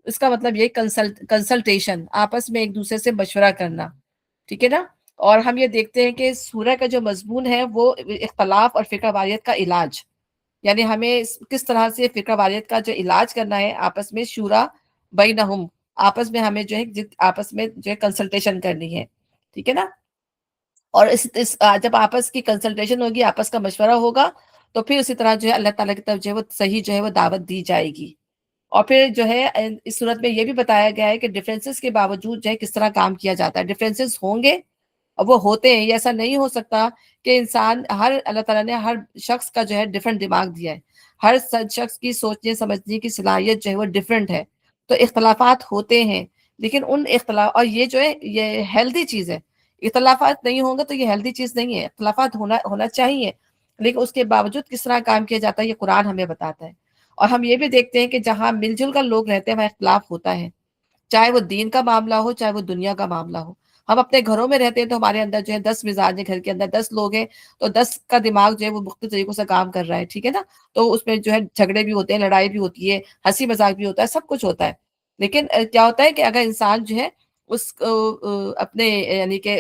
اس کا مطلب یہ کنسلٹیشن، آپس میں ایک دوسرے سے مشورہ کرنا، ٹھیک ہے نا۔ اور ہم یہ دیکھتے ہیں کہ سورہ کا جو مضمون ہے وہ اختلاف اور فرقہ واریت کا علاج، یعنی ہمیں کس طرح سے فرقہ واریت کا جو علاج کرنا ہے، آپس میں شورا بینہم، آپس میں ہمیں جو ہے آپس میں جو ہے کنسلٹیشن کرنی ہے، ٹھیک ہے نا۔ اور جب آپس کی کنسلٹیشن ہوگی، آپس کا مشورہ ہوگا، تو پھر اسی طرح جو ہے اللہ تعالیٰ کی طرف جو ہے وہ صحیح جو ہے وہ دعوت دی جائے گی۔ اور پھر جو ہے اس صورت میں یہ بھی بتایا گیا ہے کہ ڈفرینسز کے باوجود جو ہے کس طرح کام کیا جاتا ہے، ڈفرینسز ہوں گے اور وہ ہوتے ہیں، یہ ایسا نہیں ہو سکتا کہ انسان، ہر اللہ تعالیٰ نے ہر شخص کا جو ہے ڈفرینٹ دماغ دیا ہے، ہر شخص کی سوچنے سمجھنے کی صلاحیت جو ہے وہ ڈفرینٹ ہے، تو اختلافات ہوتے ہیں، لیکن ان اختلاف، اور یہ جو ہے یہ ہیلدی چیز ہے، اختلافات نہیں ہوں گے تو یہ ہیلدی چیز نہیں ہے، اختلافات ہونا چاہیے، لیکن اس کے باوجود کس طرح کام کیا جاتا ہے یہ قرآن ہمیں بتاتا ہے۔ اور ہم یہ بھی دیکھتے ہیں کہ جہاں مل جل کر لوگ رہتے ہیں وہاں اختلاف ہوتا ہے، چاہے وہ دین کا معاملہ ہو، چاہے وہ دنیا کا معاملہ ہو۔ ہم اپنے گھروں میں رہتے ہیں تو ہمارے اندر جو ہے 10 مزاج ہیں، گھر کے اندر 10 لوگ ہیں، تو 10 کا دماغ جو ہے وہ مختلف طریقوں سے کام کر رہا ہے، ٹھیک ہے نا۔ تو اس میں جو ہے جھگڑے بھی ہوتے ہیں، لڑائی بھی ہوتی ہے، ہنسی مذاق بھی ہوتا ہے، سب کچھ ہوتا ہے، لیکن کیا ہوتا ہے کہ اگر انسان جو ہے اس اپنے یعنی کہ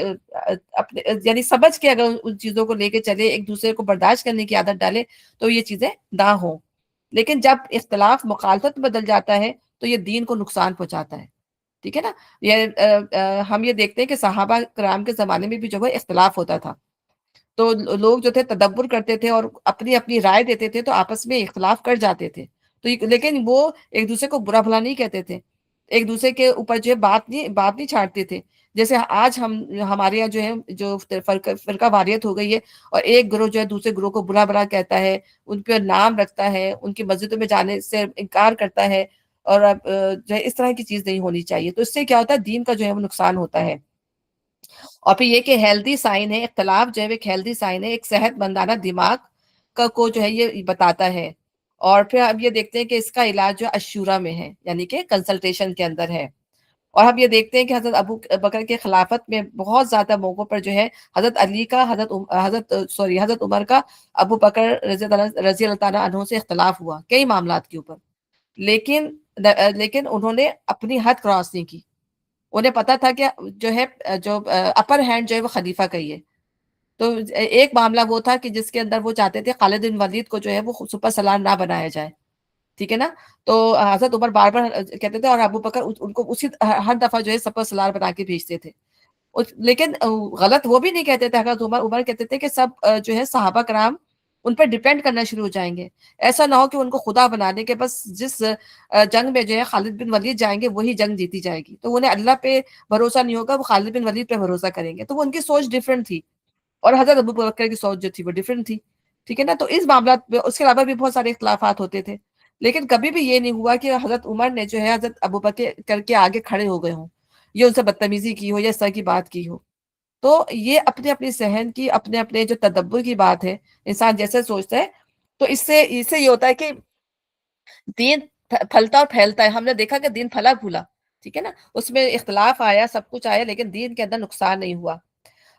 اپنے یعنی سمجھ کے اگر ان چیزوں کو لے کے چلے، ایک دوسرے کو برداشت کرنے کی عادت ڈالے، تو یہ چیزیں نہ ہوں۔ لیکن جب اختلاف مخالفت میں بدل جاتا ہے تو یہ دین کو نقصان پہنچاتا ہے، ٹھیک ہے نا۔ ہم یہ دیکھتے ہیں کہ صحابہ کرام کے زمانے میں بھی جو ہے اختلاف ہوتا تھا، تو لوگ جو تھے تدبر کرتے تھے اور اپنی اپنی رائے دیتے تھے، تو آپس میں اختلاف کر جاتے تھے، تو لیکن وہ ایک دوسرے کو برا بھلا نہیں کہتے تھے، ایک دوسرے کے اوپر جو ہے بات نہیں چھاڑتے تھے۔ جیسے آج ہمارے یہاں جو ہے جو فرقہ واریت ہو گئی ہے، اور ایک گروہ جو ہے دوسرے گروہ کو برا بھلا کہتا ہے، ان پہ نام رکھتا ہے، ان کی مسجدوں میں جانے سے انکار کرتا ہے، اور اب جو ہے اس طرح کی چیز نہیں ہونی چاہیے، تو اس سے کیا ہوتا ہے دین کا جو ہے وہ نقصان ہوتا ہے۔ اور پھر یہ کہ ہیلدی سائن ہے، اختلاف جو ہے ایک ہیلدی سائن ہے، ایک صحت مندانہ دماغ کا کو جو ہے یہ بتاتا ہے۔ اور پھر اب یہ دیکھتے ہیں کہ اس کا علاج جو اشورا میں ہے، یعنی کہ کنسلٹیشن کے اندر ہے۔ اور ہم یہ دیکھتے ہیں کہ حضرت ابو بکر کے خلافت میں بہت زیادہ موقعوں پر جو ہے حضرت علی کا حضرت عمر کا ابو بکر رضی اللہ تعالیٰ عنہ سے اختلاف ہوا کئی معاملات کے اوپر، لیکن لیکن انہوں نے اپنی حد کراس نہیں کی، انہیں پتا تھا کہ جو ہے جو اپر ہینڈ جو ہے وہ خلیفہ کا ہی ہے۔ تو ایک معاملہ وہ تھا کہ جس کے اندر وہ چاہتے تھے خالد بن ولید کو جو ہے وہ سپر سلار نہ بنایا جائے، ٹھیک ہے نا۔ تو حضرت عمر بار بار کہتے تھے، اور ابو بکر ان کو اسی ہر دفعہ جو ہے سپر سلار بنا کے بھیجتے تھے، لیکن غلط وہ بھی نہیں کہتے تھے حضرت عمر کہتے تھے کہ سب جو ہے صحابہ کرام ان پر ڈیپینڈ کرنا شروع ہو جائیں گے، ایسا نہ ہو کہ ان کو خدا بنا دے کہ بس جس جنگ میں جو ہے خالد بن ولید جائیں گے وہی جنگ جیتی جائے گی، تو انہیں اللہ پہ بھروسہ نہیں ہوگا، وہ خالد بن ولید پہ بھروسہ کریں گے، تو وہ ان کی سوچ ڈفرینٹ تھی، اور حضرت ابو بکر کی سوچ جو تھی وہ ڈفرینٹ تھی، ٹھیک ہے نا۔ تو اس معاملات میں اس کے علاوہ بھی بہت سارے اختلافات ہوتے تھے، لیکن کبھی بھی یہ نہیں ہوا کہ حضرت عمر نے جو ہے حضرت ابو بکر کر کے آگے کھڑے ہو گئے ہوں، یہ ان سے بدتمیزی کی ہو یا اس طرح کی بات کی ہو۔ تو یہ اپنے اپنے ذہن کی، اپنے اپنے جو تدبر کی بات ہے، انسان جیسے سوچتا ہے، تو اس سے یہ ہوتا ہے کہ دین پھلتا اور پھیلتا ہے۔ ہم نے دیکھا کہ دین پھلا پھولا، ٹھیک ہے نا، اس میں اختلاف آیا، سب کچھ آیا، لیکن دین کے اندر نقصان نہیں ہوا۔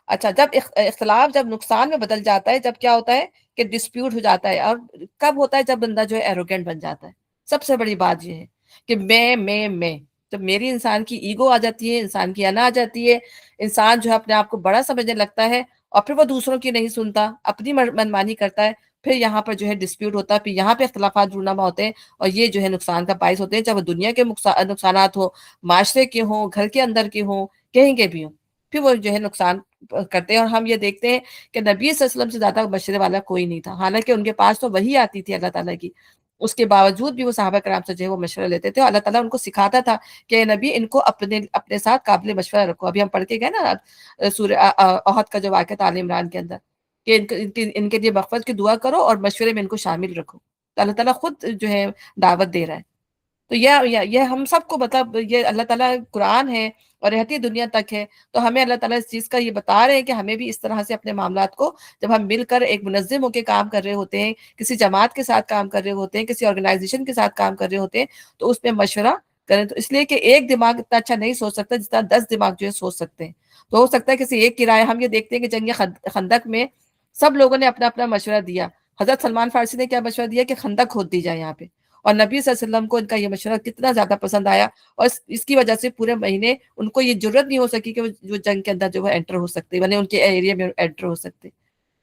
اچھا، جب اختلاف جب نقصان میں بدل جاتا ہے، جب کیا ہوتا ہے کہ ڈسپیوٹ ہو جاتا ہے، اور کب ہوتا ہے؟ جب بندہ جو ہے ایروگینٹ بن جاتا ہے۔ سب سے بڑی بات یہ ہے کہ میں جب میری انسان کی ایگو آ جاتی ہے، انسان کی انا آ جاتی ہے، انسان جو ہے اپنے آپ کو بڑا سمجھنے لگتا ہے، اور پھر وہ دوسروں کی نہیں سنتا، اپنی منمانی کرتا ہے، پھر یہاں پر جو ہے ڈسپیوٹ ہوتا ہے، پھر یہاں پہ اختلافات رونما ہوتے ہیں، اور یہ جو ہے نقصان کا باعث ہوتے ہیں، چاہے وہ دنیا کے نقصانات ہوں، معاشرے کے ہوں، گھر کے اندر کے ہوں، کہیں کے بھی ہوں، پھر وہ جو ہے نقصان کرتے ہیں۔ اور ہم یہ دیکھتے ہیں کہ نبی صلی اللہ علیہ وسلم سے زیادہ مشورے والا کوئی نہیں تھا، حالانکہ ان کے پاس تو وہی آتی تھی اللہ تعالیٰ کی، اس کے باوجود بھی وہ صحابہ کرام سے جو ہے وہ مشورہ لیتے تھے، اور اللہ تعالیٰ ان کو سکھاتا تھا کہ اے نبی ان کو اپنے اپنے ساتھ قابل مشورہ رکھو. ابھی ہم پڑھ کے گئے نا سورہ احد کا جو واقعہ آل عمران کے اندر، کہ ان کے لیے مغفرت کی دعا کرو اور مشورے میں ان کو شامل رکھو. تو اللہ تعالیٰ خود جو ہے دعوت دے رہا ہے. تو یہ ہم سب کو مطلب یہ اللہ تعالیٰ قرآن ہے اور رہتی دنیا تک ہے، تو ہمیں اللہ تعالیٰ اس چیز کا یہ بتا رہے ہیں کہ ہمیں بھی اس طرح سے اپنے معاملات کو، جب ہم مل کر ایک منظم ہو کے کام کر رہے ہوتے ہیں، کسی جماعت کے ساتھ کام کر رہے ہوتے ہیں، کسی آرگنائزیشن کے ساتھ کام کر رہے ہوتے ہیں، تو اس میں مشورہ کریں. تو اس لیے کہ ایک دماغ اتنا اچھا نہیں سوچ سکتا جتنا 10 دماغ جو ہے سوچ سکتے ہیں. تو ہو سکتا ہے کسی ایک کی رائے، ہم یہ دیکھتے ہیں کہ جنگ خندق میں سب لوگوں نے اپنا اپنا مشورہ دیا. حضرت سلمان فارسی نے کیا مشورہ دیا کہ خندق کھود دی جائے یہاں پہ، اور نبی صلی اللہ علیہ وسلم کو ان کا یہ مشورہ کتنا زیادہ پسند آیا، اور اس کی وجہ سے پورے مہینے ان کو یہ جرت نہیں ہو سکی کہ وہ جنگ کے اندر جو ہے انٹر ہو سکتے، یعنی ان کے ایریا میں انٹر ہو سکتے.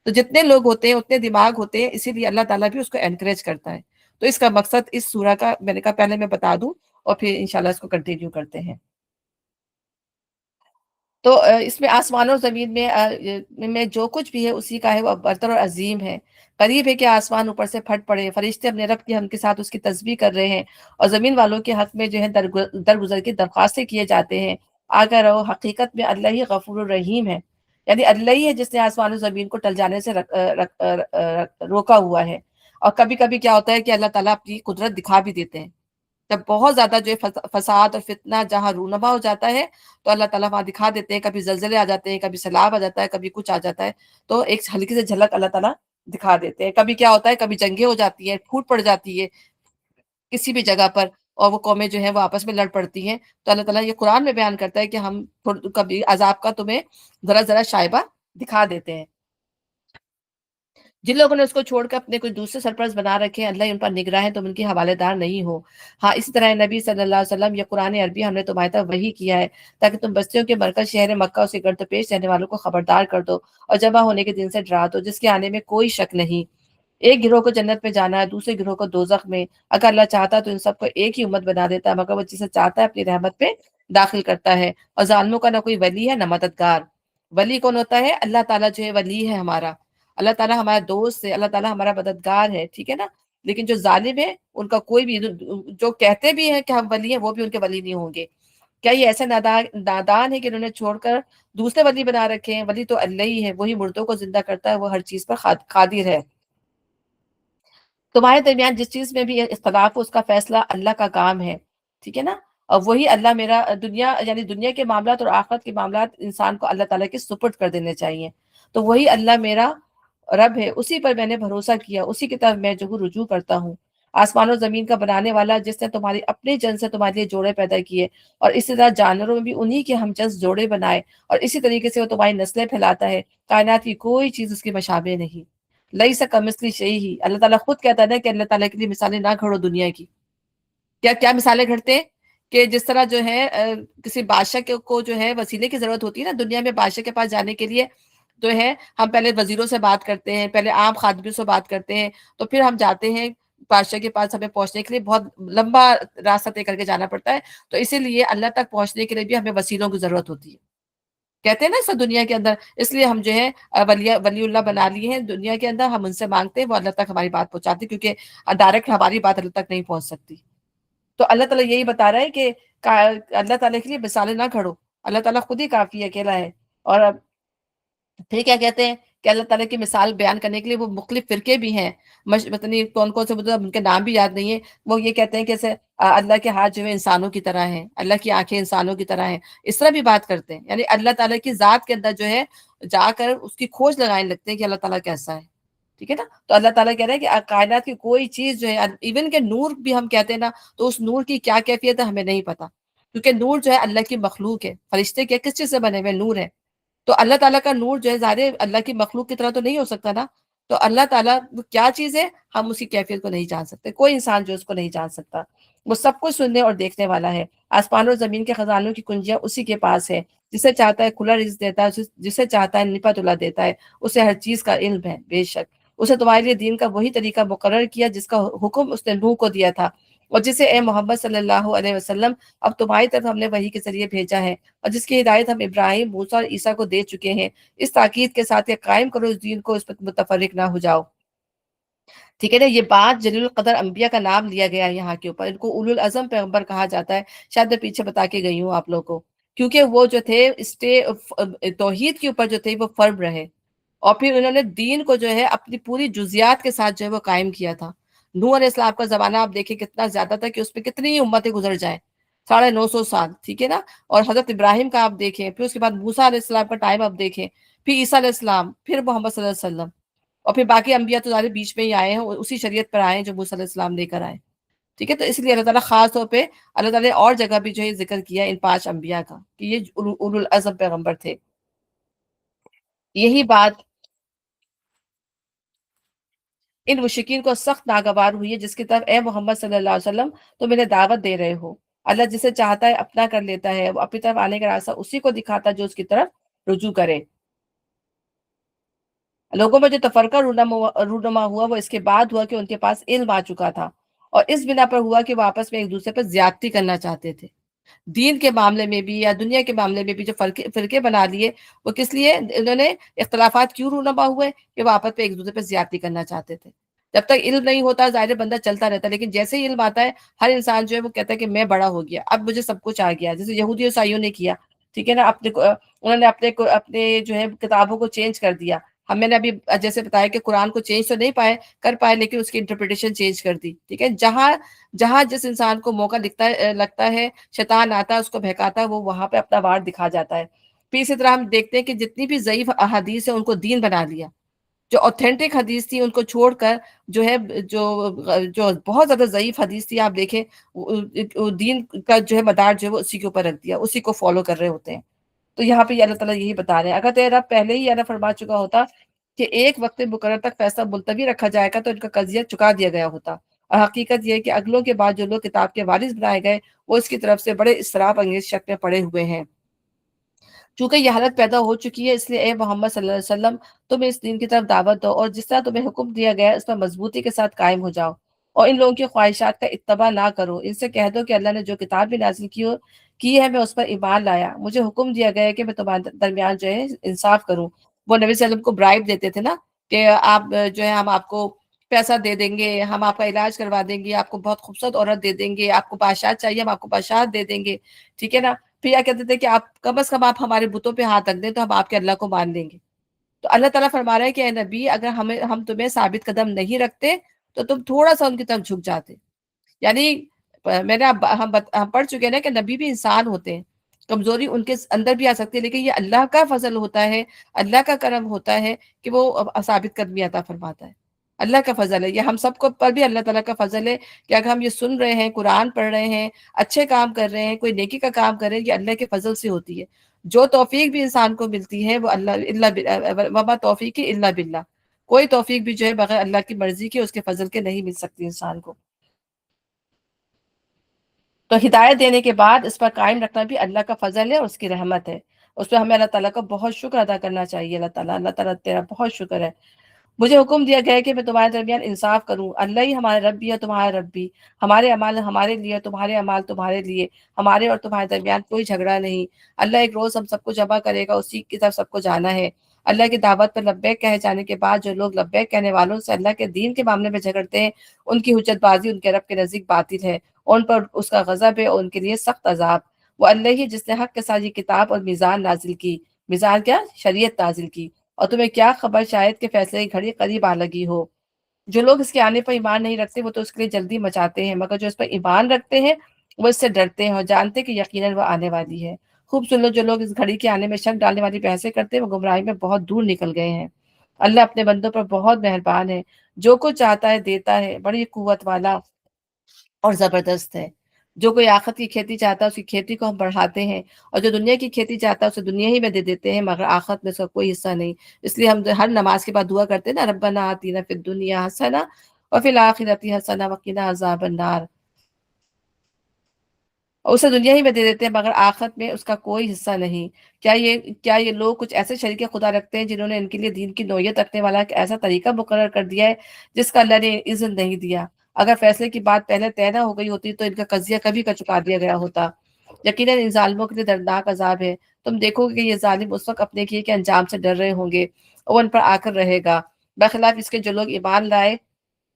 تو جتنے لوگ ہوتے ہیں اتنے دماغ ہوتے ہیں، اسی لیے اللہ تعالیٰ بھی اس کو انکریج کرتا ہے. تو اس کا مقصد اس سورہ کا میں نے کہا پہلے میں بتا دوں اور پھر انشاءاللہ اس کو کنٹینیو کرتے ہیں. تو اس میں آسمان اور زمین میں جو کچھ بھی ہے اسی کا ہے، وہ برتر اور عظیم ہے. قریب ہے کہ آسمان اوپر سے پھٹ پڑے، فرشتے اپنے رب کے ہم کے ساتھ اس کی تسبیح کر رہے ہیں، اور زمین والوں کے حق میں جو ہے درگزر کی درخواستیں کیے جاتے ہیں. آگے رہو، حقیقت میں اللہ ہی غفور الرحیم ہے. یعنی اللہ ہی ہے جس نے آسمان و زمین کو ٹل جانے سے روکا ہوا ہے. اور کبھی کبھی کیا ہوتا ہے کہ اللہ تعالیٰ اپنی قدرت دکھا بھی دیتے ہیں. جب بہت زیادہ جو ہے فساد اور فتنہ جہاں رونما ہو جاتا ہے، تو اللہ تعالیٰ وہاں دکھا دیتے ہیں. کبھی زلزلے آ جاتے ہیں، کبھی سیلاب آ جاتا ہے، کبھی کچھ آ جاتا ہے، تو ایک ہلکی سے جھلک اللہ تعالیٰ دکھا دیتے ہیں. کبھی کیا ہوتا ہے، کبھی جنگیں ہو جاتی ہیں، پھوٹ پڑ جاتی ہے کسی بھی جگہ پر، اور وہ قومیں جو ہیں وہ آپس میں لڑ پڑتی ہیں. تو اللہ تعالیٰ یہ قرآن میں بیان کرتا ہے کہ ہم کبھی عذاب کا تمہیں ذرا ذرا شائبہ دکھا دیتے ہیں. جن لوگوں نے اس کو چھوڑ کر اپنے کچھ دوسرے سرپرست بنا رکھے ہیں، اللہ ان پر نگراں ہے، تم ان کی حوالے دار نہیں ہو. ہاں اسی طرح نبی صلی اللہ علیہ وسلم، یہ قرآن عربی ہم نے تمہاری طرف وحی کیا ہے تاکہ تم بستیوں کے مرکز شہر مکہ سے گرد پیش رہنے والوں کو خبردار کر دو اور جمع ہونے کے دن سے ڈرا دو جس کے آنے میں کوئی شک نہیں. ایک گروہ کو جنت میں جانا ہے، دوسرے گروہ کو دوزخ میں. اگر اللہ چاہتا تو ان سب کو ایک ہی امت بنا دیتا، مگر وہ جسے چاہتا ہے اپنی رحمت پہ داخل کرتا ہے. اور ظالموں کا نہ کوئی ولی ہے نہ مددگار. ولی کون ہوتا ہے؟ اللہ تعالیٰ جو ہے ولی ہے ہمارا، اللہ تعالیٰ ہمارا دوست ہے، اللہ تعالیٰ ہمارا مددگار ہے، ٹھیک ہے نا. لیکن جو ظالم ہے ان کا کوئی بھی، جو کہتے بھی ہیں کہ ہم ولی ہیں، وہ بھی ان کے ولی نہیں ہوں گے. کیا یہ ایسے نادان ہے کہ انہوں نے چھوڑ کر دوسرے ولی بنا رکھے ہیں؟ ولی تو اللہ ہی ہے، وہی مردوں کو زندہ کرتا ہے، وہ ہر چیز پر قادر ہے. تمہارے درمیان جس چیز میں بھی اختلاف ہو اس کا فیصلہ اللہ کا کام ہے، ٹھیک ہے نا. اور وہی اللہ میرا دنیا، یعنی دنیا کے معاملات اور آخرت کے معاملات انسان کو اللہ تعالیٰ کے سپرد کر دینے چاہیے. تو وہی اللہ میرا رب ہے، اسی پر میں نے بھروسہ کیا، اسی کی طرف میں جو رجوع کرتا ہوں. آسمان و زمین کا بنانے والا، جس نے تمہاری اپنے جن سے تمہارے لیے جوڑے پیدا کیے، اور اسی طرح جانوروں میں بھی انہی کے ہم جنس جوڑے بنائے، اور اسی طریقے سے وہ تمہاری نسلیں پھیلاتا ہے. کائنات کی کوئی چیز اس کے مشابہ نہیں. لئی سا کمثلی شیء ہی، اللہ تعالیٰ خود کہتا ہے نا کہ اللہ تعالیٰ کے لیے مثالیں نہ گھڑو دنیا کی. کیا کیا مثالیں گھڑتے ہیں کہ جس طرح جو ہے کسی بادشاہ کو جو ہے وسیلے کی ضرورت ہوتی ہے نا دنیا میں، بادشاہ کے پاس جانے کے لیے جو ہے ہم پہلے وزیروں سے بات کرتے ہیں، پہلے عام خادموں سے بات کرتے ہیں، تو پھر ہم جاتے ہیں بادشاہ کے پاس. ہمیں پہنچنے کے لیے بہت لمبا راستہ طے کر کے جانا پڑتا ہے. تو اسی لیے اللہ تک پہنچنے کے لیے بھی ہمیں وسیلوں کی ضرورت ہوتی ہے، کہتے ہیں نا اس دنیا کے اندر. اس لیے ہم جو ہے ولی اللہ بنا لیے ہیں دنیا کے اندر. ہم ان سے مانگتے ہیں، وہ اللہ تک ہماری بات پہنچاتے، کیونکہ ڈائریکٹ ہماری بات اللہ تک نہیں پہنچ سکتی. تو اللہ تعالیٰ یہی بتا رہا ہے کہ اللہ تعالیٰ کے لیے مثالیں نہ کھڑو، اللہ تعالیٰ خود ہی کافی اکیلا ہے. اور پھر کیا کہتے ہیں کہ اللہ تعالیٰ کی مثال بیان کرنے کے لیے وہ مختلف فرقے بھی ہیں، پتہ کون کون سے، مطلب ان کے نام بھی یاد نہیں ہے. وہ یہ کہتے ہیں کہ اللہ کے ہاتھ جو ہے انسانوں کی طرح ہیں، اللہ کی آنکھیں انسانوں کی طرح ہیں، اس طرح بھی بات کرتے ہیں. یعنی اللہ تعالیٰ کی ذات کے اندر جو ہے جا کر اس کی کھوج لگانے لگتے ہیں کہ اللہ تعالیٰ کیسا ہے، ٹھیک ہے نا. تو اللہ تعالیٰ کہہ رہے ہیں کہ کائنات کی کوئی چیز جو ہے، ایون کہ نور بھی ہم کہتے ہیں نا، تو اس نور کی کیا کیفیت ہے ہمیں نہیں پتا، کیونکہ نور جو ہے اللہ کی مخلوق ہے. فرشتے کیا کس چیز سے بنے ہوئے؟ نور ہے. تو اللہ تعالیٰ کا نور جو ہے ظاہر ہے اللہ کی مخلوق کی طرح تو نہیں ہو سکتا نا. تو اللہ تعالیٰ کیا چیز ہے ہم اس کی کیفیت کو نہیں جان سکتے، کوئی انسان جو اس کو نہیں جان سکتا. وہ سب کچھ سننے اور دیکھنے والا ہے. آسمان اور زمین کے خزانوں کی کنجیاں اسی کے پاس ہے، جسے چاہتا ہے کھلا رزق دیتا ہے، جسے چاہتا ہے نپا تلا دیتا ہے. اسے ہر چیز کا علم ہے. بے شک اسے تمہارے لیے دین کا وہی طریقہ مقرر کیا جس کا حکم اس نے نوح کو دیا تھا، اور جسے اے محمد صلی اللہ علیہ وسلم اب تمہاری طرف ہم نے وحی کے ذریعے بھیجا ہے، اور جس کی ہدایت ہم ابراہیم، موسیٰ اور عیسیٰ کو دے چکے ہیں، اس تاکید کے ساتھ کہ قائم کرو اس دین کو، اس پر متفرق نہ ہو جاؤ. ٹھیک ہے نا، یہ بات جلیل القدر انبیاء کا نام لیا گیا ہے یہاں کے اوپر، ان کو اولو العزم پیغمبر کہا جاتا ہے، شاید میں پیچھے بتا کے گئی ہوں آپ لوگوں کو، کیونکہ وہ جو تھے توحید کے اوپر جو تھے وہ فرم رہے، اور پھر انہوں نے دین کو جو ہے اپنی پوری جزیات کے ساتھ جو ہے وہ قائم کیا تھا۔ نوح علیہ السلام کا زمانہ آپ دیکھیں کتنا زیادہ تھا کہ اس پہ کتنی ہی امتیں گزر جائیں، 950 سال، ٹھیک ہے نا، اور حضرت ابراہیم کا آپ دیکھیں، پھر اس کے بعد موسیٰ علیہ السلام کا ٹائم آپ دیکھیں، پھر عیسیٰ علیہ السلام، پھر محمد صلی اللہ علیہ وسلم، اور پھر باقی انبیاء تو سارے بیچ میں ہی آئے ہیں، اسی شریعت پر آئے ہیں جو موسیٰ علیہ السلام لے کر آئے، ٹھیک ہے، تو اس لیے اللہ تعالیٰ خاص طور پہ اللہ تعالیٰ نے اور جگہ بھی جو ہے ذکر کیا ان 5 انبیاء کا کہ یہ اولو العزم پیغمبر تھے۔ یہی بات ان مشرکین کو سخت ناگوار ہوئی ہے، جس کی طرف اے محمد صلی اللہ علیہ وسلم تم انہیں دعوت دے رہے ہو۔ اللہ جسے چاہتا ہے اپنا کر لیتا ہے، وہ اپنی طرف آنے کا راستہ اسی کو دکھاتا ہے جو اس کی طرف رجوع کرے۔ لوگوں میں جو تفرقہ رونما ہوا وہ اس کے بعد ہوا کہ ان کے پاس علم آ چکا تھا، اور اس بنا پر ہوا کہ وہ آپس میں ایک دوسرے پر زیادتی کرنا چاہتے تھے، دین کے معاملے میں بھی یا دنیا کے معاملے میں بھی جو فرقے بنا لیے، وہ کس لیے انہوں نے اختلافات کیوں رونما ہوئے کہ وہ آپس پہ ایک دوسرے پہ زیادتی کرنا چاہتے تھے۔ جب تک علم نہیں ہوتا ظاہر بندہ چلتا رہتا ہے، لیکن جیسے ہی علم آتا ہے ہر انسان جو ہے وہ کہتا ہے کہ میں بڑا ہو گیا، اب مجھے سب کچھ آ گیا، جیسے یہودی عیسائیوں نے کیا، ٹھیک ہے نا، انہوں نے اپنے جو ہے کتابوں کو چینج کر دیا۔ ہم نے ابھی جیسے بتایا کہ قرآن کو چینج تو نہیں کر پائے، لیکن اس کی انٹرپریٹیشن چینج کر دی، ٹھیک ہے، جہاں جہاں جس انسان کو موقع لگتا ہے شیطان آتا ہے، اس کو بہکاتا ہے، وہ وہاں پہ اپنا وار دکھا جاتا ہے۔ پھر اسی طرح ہم دیکھتے ہیں کہ جتنی بھی ضعیف احادیث ہیں ان کو دین بنا لیا، جو اوتھینٹک حدیث تھی ان کو چھوڑ کر جو ہے جو جو بہت زیادہ ضعیف حدیث تھی آپ دیکھیں، دین کا جو ہے مدار جو ہے وہ اسی کے اوپر رکھ دیا، اسی کو فالو کر رہے ہوتے ہیں۔ تو یہاں پہ اللہ تعالیٰ یہی بتا رہے ہیں، اگر تیرا پہلے ہی اللہ فرما چکا ہوتا کہ ایک وقت مقرر تک فیصلہ ملتوی رکھا جائے گا تو ان کا قضیہ چکا دیا گیا ہوتا، اور حقیقت یہ ہے کہ اگلوں کے بعد جو لوگ کتاب کے وارث بنائے گئے وہ اس کی طرف سے بڑے اضطراب انگیز شک میں پڑے ہوئے ہیں۔ چونکہ یہ حالت پیدا ہو چکی ہے، اس لیے اے محمد صلی اللہ علیہ وسلم تم اس دین کی طرف دعوت دو، اور جس طرح تمہیں حکم دیا گیا ہے اس پر مضبوطی کے ساتھ قائم ہو جاؤ، اور ان لوگوں کی خواہشات کا اتباع نہ کرو۔ ان سے کہہ دو کہ اللہ نے جو کتاب بھی نازل کی ہے میں اس پر ایمان لایا، مجھے حکم دیا گیا ہے کہ میں تمہارے درمیان جو ہے انصاف کروں۔ وہ نبی صلی اللہ علیہ وسلم کو برائب دیتے تھے نا کہ آپ جو ہے ہم آپ کو پیسہ دے دیں گے، ہم آپ کا علاج کروا دیں گے، آپ کو بہت خوبصورت عورت دے دیں گے، آپ کو بادشاہ چاہیے ہم آپ کو بادشاہ دے دیں گے، ٹھیک ہے نا، پھر یہ کہتے تھے کہ آپ کم از کم آپ ہمارے بتوں پہ ہاتھ رکھ دیں تو ہم آپ کے اللہ کو مان لیں گے۔ تو اللہ تعالیٰ فرما رہا ہے کہ اے نبی اگر ہم تمہیں ثابت قدم نہیں رکھتے تو تم تھوڑا سا ان کی طرف جھک جاتے، یعنی میں نے ہم پڑھ چکے ہیں نا کہ نبی بھی انسان ہوتے ہیں، کمزوری ان کے اندر بھی آ سکتی ہے، لیکن یہ اللہ کا فضل ہوتا ہے، اللہ کا کرم ہوتا ہے کہ وہ ثابت قدمی عطا فرماتا ہے، اللہ کا فضل ہے یہ ہم سب کو پر بھی اللہ تعالیٰ کا فضل ہے کہ اگر ہم یہ سن رہے ہیں، قرآن پڑھ رہے ہیں، اچھے کام کر رہے ہیں، کوئی نیکی کا کام کر رہے ہیں، یہ اللہ کے فضل سے ہوتی ہے۔ جو توفیق بھی انسان کو ملتی ہے وہ اللہ وما توفیق الا باللہ، کوئی توفیق بھی جو ہے بغیر اللہ کی مرضی کے اس کے فضل کے نہیں مل سکتی انسان کو۔ تو ہدایت دینے کے بعد اس پر قائم رکھنا بھی اللہ کا فضل ہے اور اس کی رحمت ہے، اس پہ ہمیں اللہ تعالیٰ کا بہت شکر ادا کرنا چاہیے۔ اللہ تعالیٰ تیرا بہت شکر ہے، مجھے حکم دیا گیا ہے کہ میں تمہارے درمیان انصاف کروں، اللہ ہی ہمارے رب بھی ہے تمہارا رب بھی، ہمارے اعمال ہمارے لیے، تمہارے اعمال تمہارے لیے، ہمارے اور تمہارے درمیان کوئی جھگڑا نہیں۔ اللہ ایک روز ہم سب کو جمع کرے گا، اسی کی طرف سب کو جانا ہے۔ اللہ کی دعوت پر لبیک کہے جانے کے بعد جو لوگ لبیک کہنے والوں سے اللہ کے دین کے معاملے میں جھگڑتے ہیں، ان کی حجت بازی ان کے رب کے نزدیک باطل ہے، اور ان پر اس کا غضب ہے اور ان کے لیے سخت عذاب۔ وہ اللہ ہی جس نے حق کے ساتھ یہ کتاب اور میزان نازل کی، میزان کیا، شریعت نازل کی، اور تمہیں کیا خبر شاید کہ فیصلے کی گھڑی قریب آ لگی ہو۔ جو لوگ اس کے آنے پر ایمان نہیں رکھتے وہ تو اس کے لیے جلدی مچاتے ہیں، مگر جو اس پر ایمان رکھتے ہیں وہ اس سے ڈرتے ہیں اور جانتے ہیں کہ یقیناً وہ آنے والی ہے۔ خوب سن لو، جو لوگ اس گھڑی کے آنے میں شک ڈالنے والی بحثیں کرتے ہیں وہ گمراہی میں بہت دور نکل گئے ہیں۔ اللہ اپنے بندوں پر بہت مہربان ہے، جو کچھ چاہتا ہے دیتا ہے، بڑی قوت والا اور زبردست ہے۔ جو کوئی آخرت کی کھیتی چاہتا ہے اس کی کھیتی کو ہم بڑھاتے ہیں، اور جو دنیا کی کھیتی چاہتا ہے اسے دنیا ہی میں دے دیتے ہیں، مگر آخرت میں اس کا کوئی حصہ نہیں۔ اس لیے ہم ہر نماز کے بعد دعا کرتے ہیں نا، ربنا آتینا فی الدنیا حسنہ وفی الآخرۃ حسنہ وقنا عذاب النار، اور اسے دنیا ہی میں دے دیتے ہیں مگر آخرت میں اس کا کوئی حصہ نہیں۔ کیا یہ لوگ کچھ ایسے شریک خدا رکھتے ہیں جنہوں نے ان کے لیے دین کی نوعیت رکھنے والا ایک ایسا طریقہ مقرر کر دیا ہے جس کا اللہ نے اذن نہیں دیا؟ اگر فیصلے کی بات پہلے طے نہ ہو گئی ہوتی تو ان کا قضیہ کبھی کا چکا دیا گیا ہوتا۔ یقیناً ان ظالموں کے لیے دردناک عذاب ہے۔ تم دیکھو گے کہ یہ ظالم اس وقت اپنے کیے کے انجام سے ڈر رہے ہوں گے اور ان پر آ کر رہے گا، برخلاف اس کے جو لوگ ایمان لائے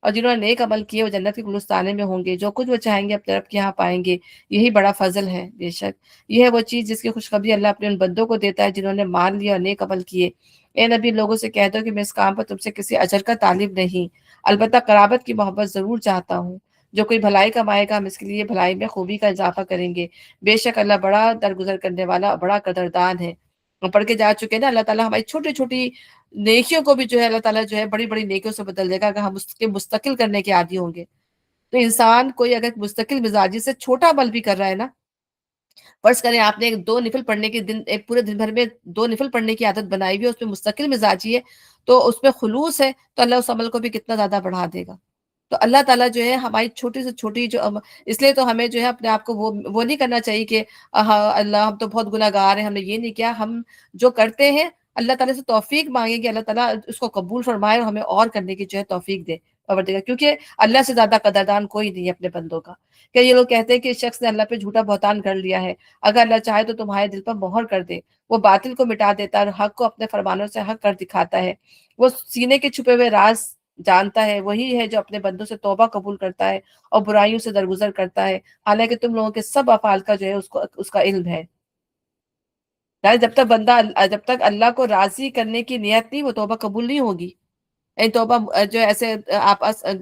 اور جنہوں نے نیک عمل کیے وہ جنت کے گلستانے میں ہوں گے، جو کچھ وہ چاہیں گے اپنے رب کے یہاں پائیں گے، یہی بڑا فضل ہے بے شک۔ یہ ہے وہ چیز جس کی خوشخبری اللہ اپنے ان بندوں کو دیتا ہے جنہوں نے مان لیا اور نیک عمل کیے۔ اے نبی، لوگوں سے کہہ دو کہ میں اس کام پر تم سے کسی اجر کا طالب نہیں، البتہ قرابت کی محبت ضرور چاہتا ہوں۔ جو کوئی بھلائی کمائے گا ہم اس کے لیے بھلائی میں خوبی کا اضافہ کریں گے، بے شک اللہ بڑا درگزر کرنے والا اور بڑا قدردان ہے۔ ہم پڑھ کے جا چکے ہیں نا، اللہ تعالیٰ ہماری چھوٹی چھوٹی نیکیوں کو بھی جو ہے اللہ تعالیٰ جو ہے بڑی بڑی نیکیوں سے بدل دے گا اگر ہم اس کے مستقل کرنے کے عادی ہوں گے۔ تو انسان کوئی اگر مستقل مزاجی سے چھوٹا عمل بھی کر رہا ہے نا، فرض کریں آپ نے ایک دو نفل پڑھنے کے دن، ایک پورے دن بھر میں دو نفل پڑھنے کی عادت بنائی ہوئی ہے، اس میں مستقل مزاجی ہے، تو اس میں خلوص ہے، تو اللہ اس عمل کو بھی کتنا زیادہ بڑھا دے گا۔ تو اللہ تعالیٰ جو ہے ہماری چھوٹی سے چھوٹی جو اس لیے تو ہمیں جو ہے اپنے آپ کو وہ نہیں کرنا چاہیے کہ ہاں اللہ ہم تو بہت گناہ گار ہیں، ہم نے یہ نہیں کیا۔ ہم جو کرتے ہیں اللہ تعالیٰ سے توفیق مانگیں کہ اللہ تعالیٰ اس کو قبول فرمائے اور ہمیں اور کرنے کی جو ہے توفیق دے پروردگار، کیونکہ اللہ سے زیادہ قدردان کوئی نہیں ہے اپنے بندوں کا۔ کہ یہ لوگ کہتے ہیں کہ اس شخص نے اللہ پہ جھوٹا بہتان کر لیا ہے، اگر اللہ چاہے تو تمہارے دل پر مہر کر دے، وہ باطل کو مٹا دیتا ہے اور حق کو اپنے فرمانوں سے حق کر دکھاتا ہے، وہ سینے کے چھپے ہوئے راز جانتا ہے، وہی ہے جو اپنے بندوں سے توبہ قبول کرتا ہے اور برائیوں سے درگزر کرتا ہے، حالانکہ تم لوگوں کے سب افعال کا جو ہے اس کا علم ہے۔ یعنی جب تک اللہ کو راضی کرنے کی نیت نہیں، وہ توبہ قبول نہیں ہوگی۔ یعنی توبہ جو ایسے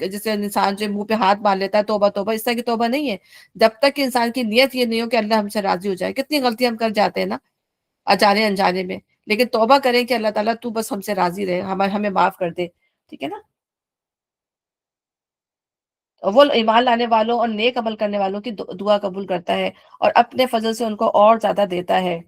جیسے انسان جو منہ پہ ہاتھ مار لیتا ہے توبہ توبہ، اس طرح کی توبہ نہیں ہے۔ جب تک کہ انسان کی نیت یہ نہیں ہو کہ اللہ ہم سے راضی ہو جائے۔ کتنی غلطی ہم کر جاتے ہیں نا اجانے انجانے میں، لیکن توبہ کریں کہ اللہ تعالیٰ تو بس ہم سے راضی رہے، ہمیں معاف کر دے، ٹھیک ہے نا۔ اور وہ ایمان لانے والوں اور نیک عمل کرنے والوں کی دعا قبول کرتا ہے اور اپنے فضل سے ان کو اور زیادہ دیتا ہے۔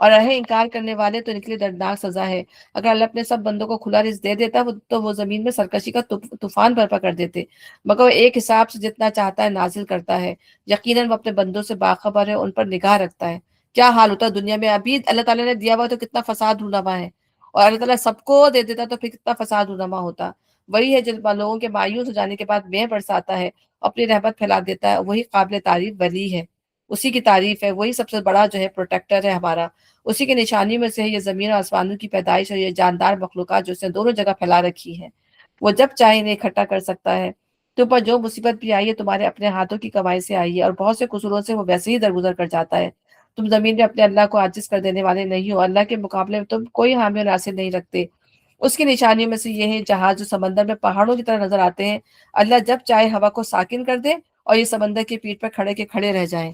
اور رہے انکار کرنے والے تو ان کے لیے دردناک سزا ہے۔ اگر اللہ اپنے سب بندوں کو کھلا رزق دے دیتا تو وہ زمین میں سرکشی کا طوفان برپا کر دیتے، مگر وہ ایک حساب سے جتنا چاہتا ہے نازل کرتا ہے۔ یقیناً وہ اپنے بندوں سے باخبر ہے، ان پر نگاہ رکھتا ہے۔ کیا حال ہوتا ہے دنیا میں، ابھی اللہ تعالیٰ نے دیا ہوا تو کتنا فساد رونما ہے، اور اللہ تعالیٰ سب کو دے دیتا تو پھر کتنا فساد رونما ہوتا۔ وہی ہے جن لوگوں کے مایوس ہو جانے کے بعد مہ برساتا ہے، اپنی رحمت پھیلا دیتا ہے، وہی قابل تعریف ولی ہے۔ اسی کی تعریف ہے، وہی سب سے بڑا جو ہے پروٹیکٹر ہے ہمارا۔ اسی کی نشانی میں سے ہے یہ زمین اور آسمانوں کی پیدائش اور یہ جاندار مخلوقات جو اس نے دونوں جگہ پھیلا رکھی ہے۔ وہ جب چاہے انہیں اکٹھا کر سکتا ہے۔ تم پر جو مصیبت بھی آئی ہے تمہارے اپنے ہاتھوں کی کمائی سے آئی ہے، اور بہت سے قصوروں سے وہ ویسے ہی درگزر کر جاتا ہے۔ تم زمین میں اپنے اللہ کو عاجز کر دینے والے نہیں ہو، اللہ کے مقابلے میں تم کوئی حامی و ناصر نہیں رکھتے۔ اس کی نشانیوں میں سے یہ ہے جہاز جو سمندر میں پہاڑوں کی طرح نظر آتے ہیں، اللہ جب چاہے ہوا کو ساکن کر دے اور یہ سمندر کی پیٹھ پر کھڑے کے کھڑے رہ جائیں۔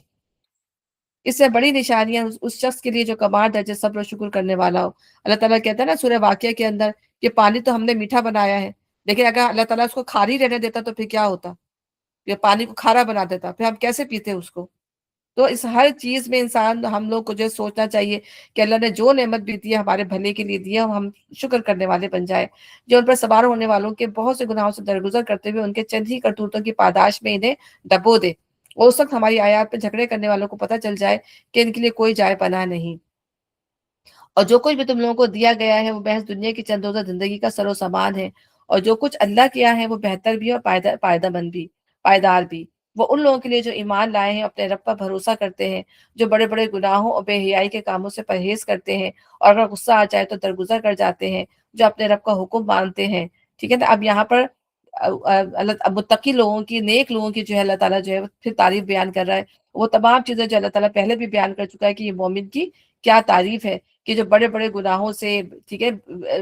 اس سے بڑی نشانیاں اس شخص کے لیے جو کمال درجے صبر و شکر کرنے والا ہو۔ اللہ تعالیٰ کہتا ہے نا سورہ واقعہ کے اندر کہ پانی تو ہم نے میٹھا بنایا ہے، لیکن اگر اللہ تعالیٰ اس کو کھاری رہنے دیتا تو پھر کیا ہوتا؟ یہ پانی کو کھارا بنا دیتا، پھر ہم کیسے پیتے اس کو؟ تو اس ہر چیز میں انسان ہم لوگ کو جو سوچنا چاہیے کہ اللہ نے جو نعمت بھی دی ہے ہمارے بھلے کے لیے دی ہے، ہم شکر کرنے والے بن جائے۔ جو ان پر سوار ہونے والوں کے بہت سے گناہوں سے درگزر کرتے ہوئے ان کے چند ہی کرتوتوں کی پاداش میں انہیں ڈبو دے، اور اس وقت ہماری آیات پہ جھگڑے کرنے والوں کو پتہ چل جائے کہ ان کے لیے کوئی جائے پناہ نہیں۔ اور جو کچھ بھی تم لوگوں کو دیا گیا ہے وہ محض دنیا کی چند روزہ زندگی کا سر و سامان ہے، اور جو کچھ اللہ کیا ہے وہ بہتر بھی اور پائدہ مند بھی، پائیدار بھی۔ وہ ان لوگوں کے لیے جو ایمان لائے ہیں، اپنے رب پر بھروسہ کرتے ہیں، جو بڑے بڑے گناہوں اور بے حیائی کے کاموں سے پرہیز کرتے ہیں، اور اگر غصہ آ جائے تو درگزر کر جاتے ہیں، جو اپنے رب کا حکم مانتے ہیں۔ ٹھیک ہے نا۔ اب یہاں پر اللہ متقی لوگوں کی، نیک لوگوں کی جو ہے اللہ تعالیٰ جو ہے پھر تعریف بیان کر رہا ہے۔ وہ تمام چیزیں جو اللہ تعالیٰ پہلے بھی بیان کر چکا ہے کہ یہ مومن کی کیا تعریف ہے، کہ جو بڑے بڑے گناہوں سے، ٹھیک ہے،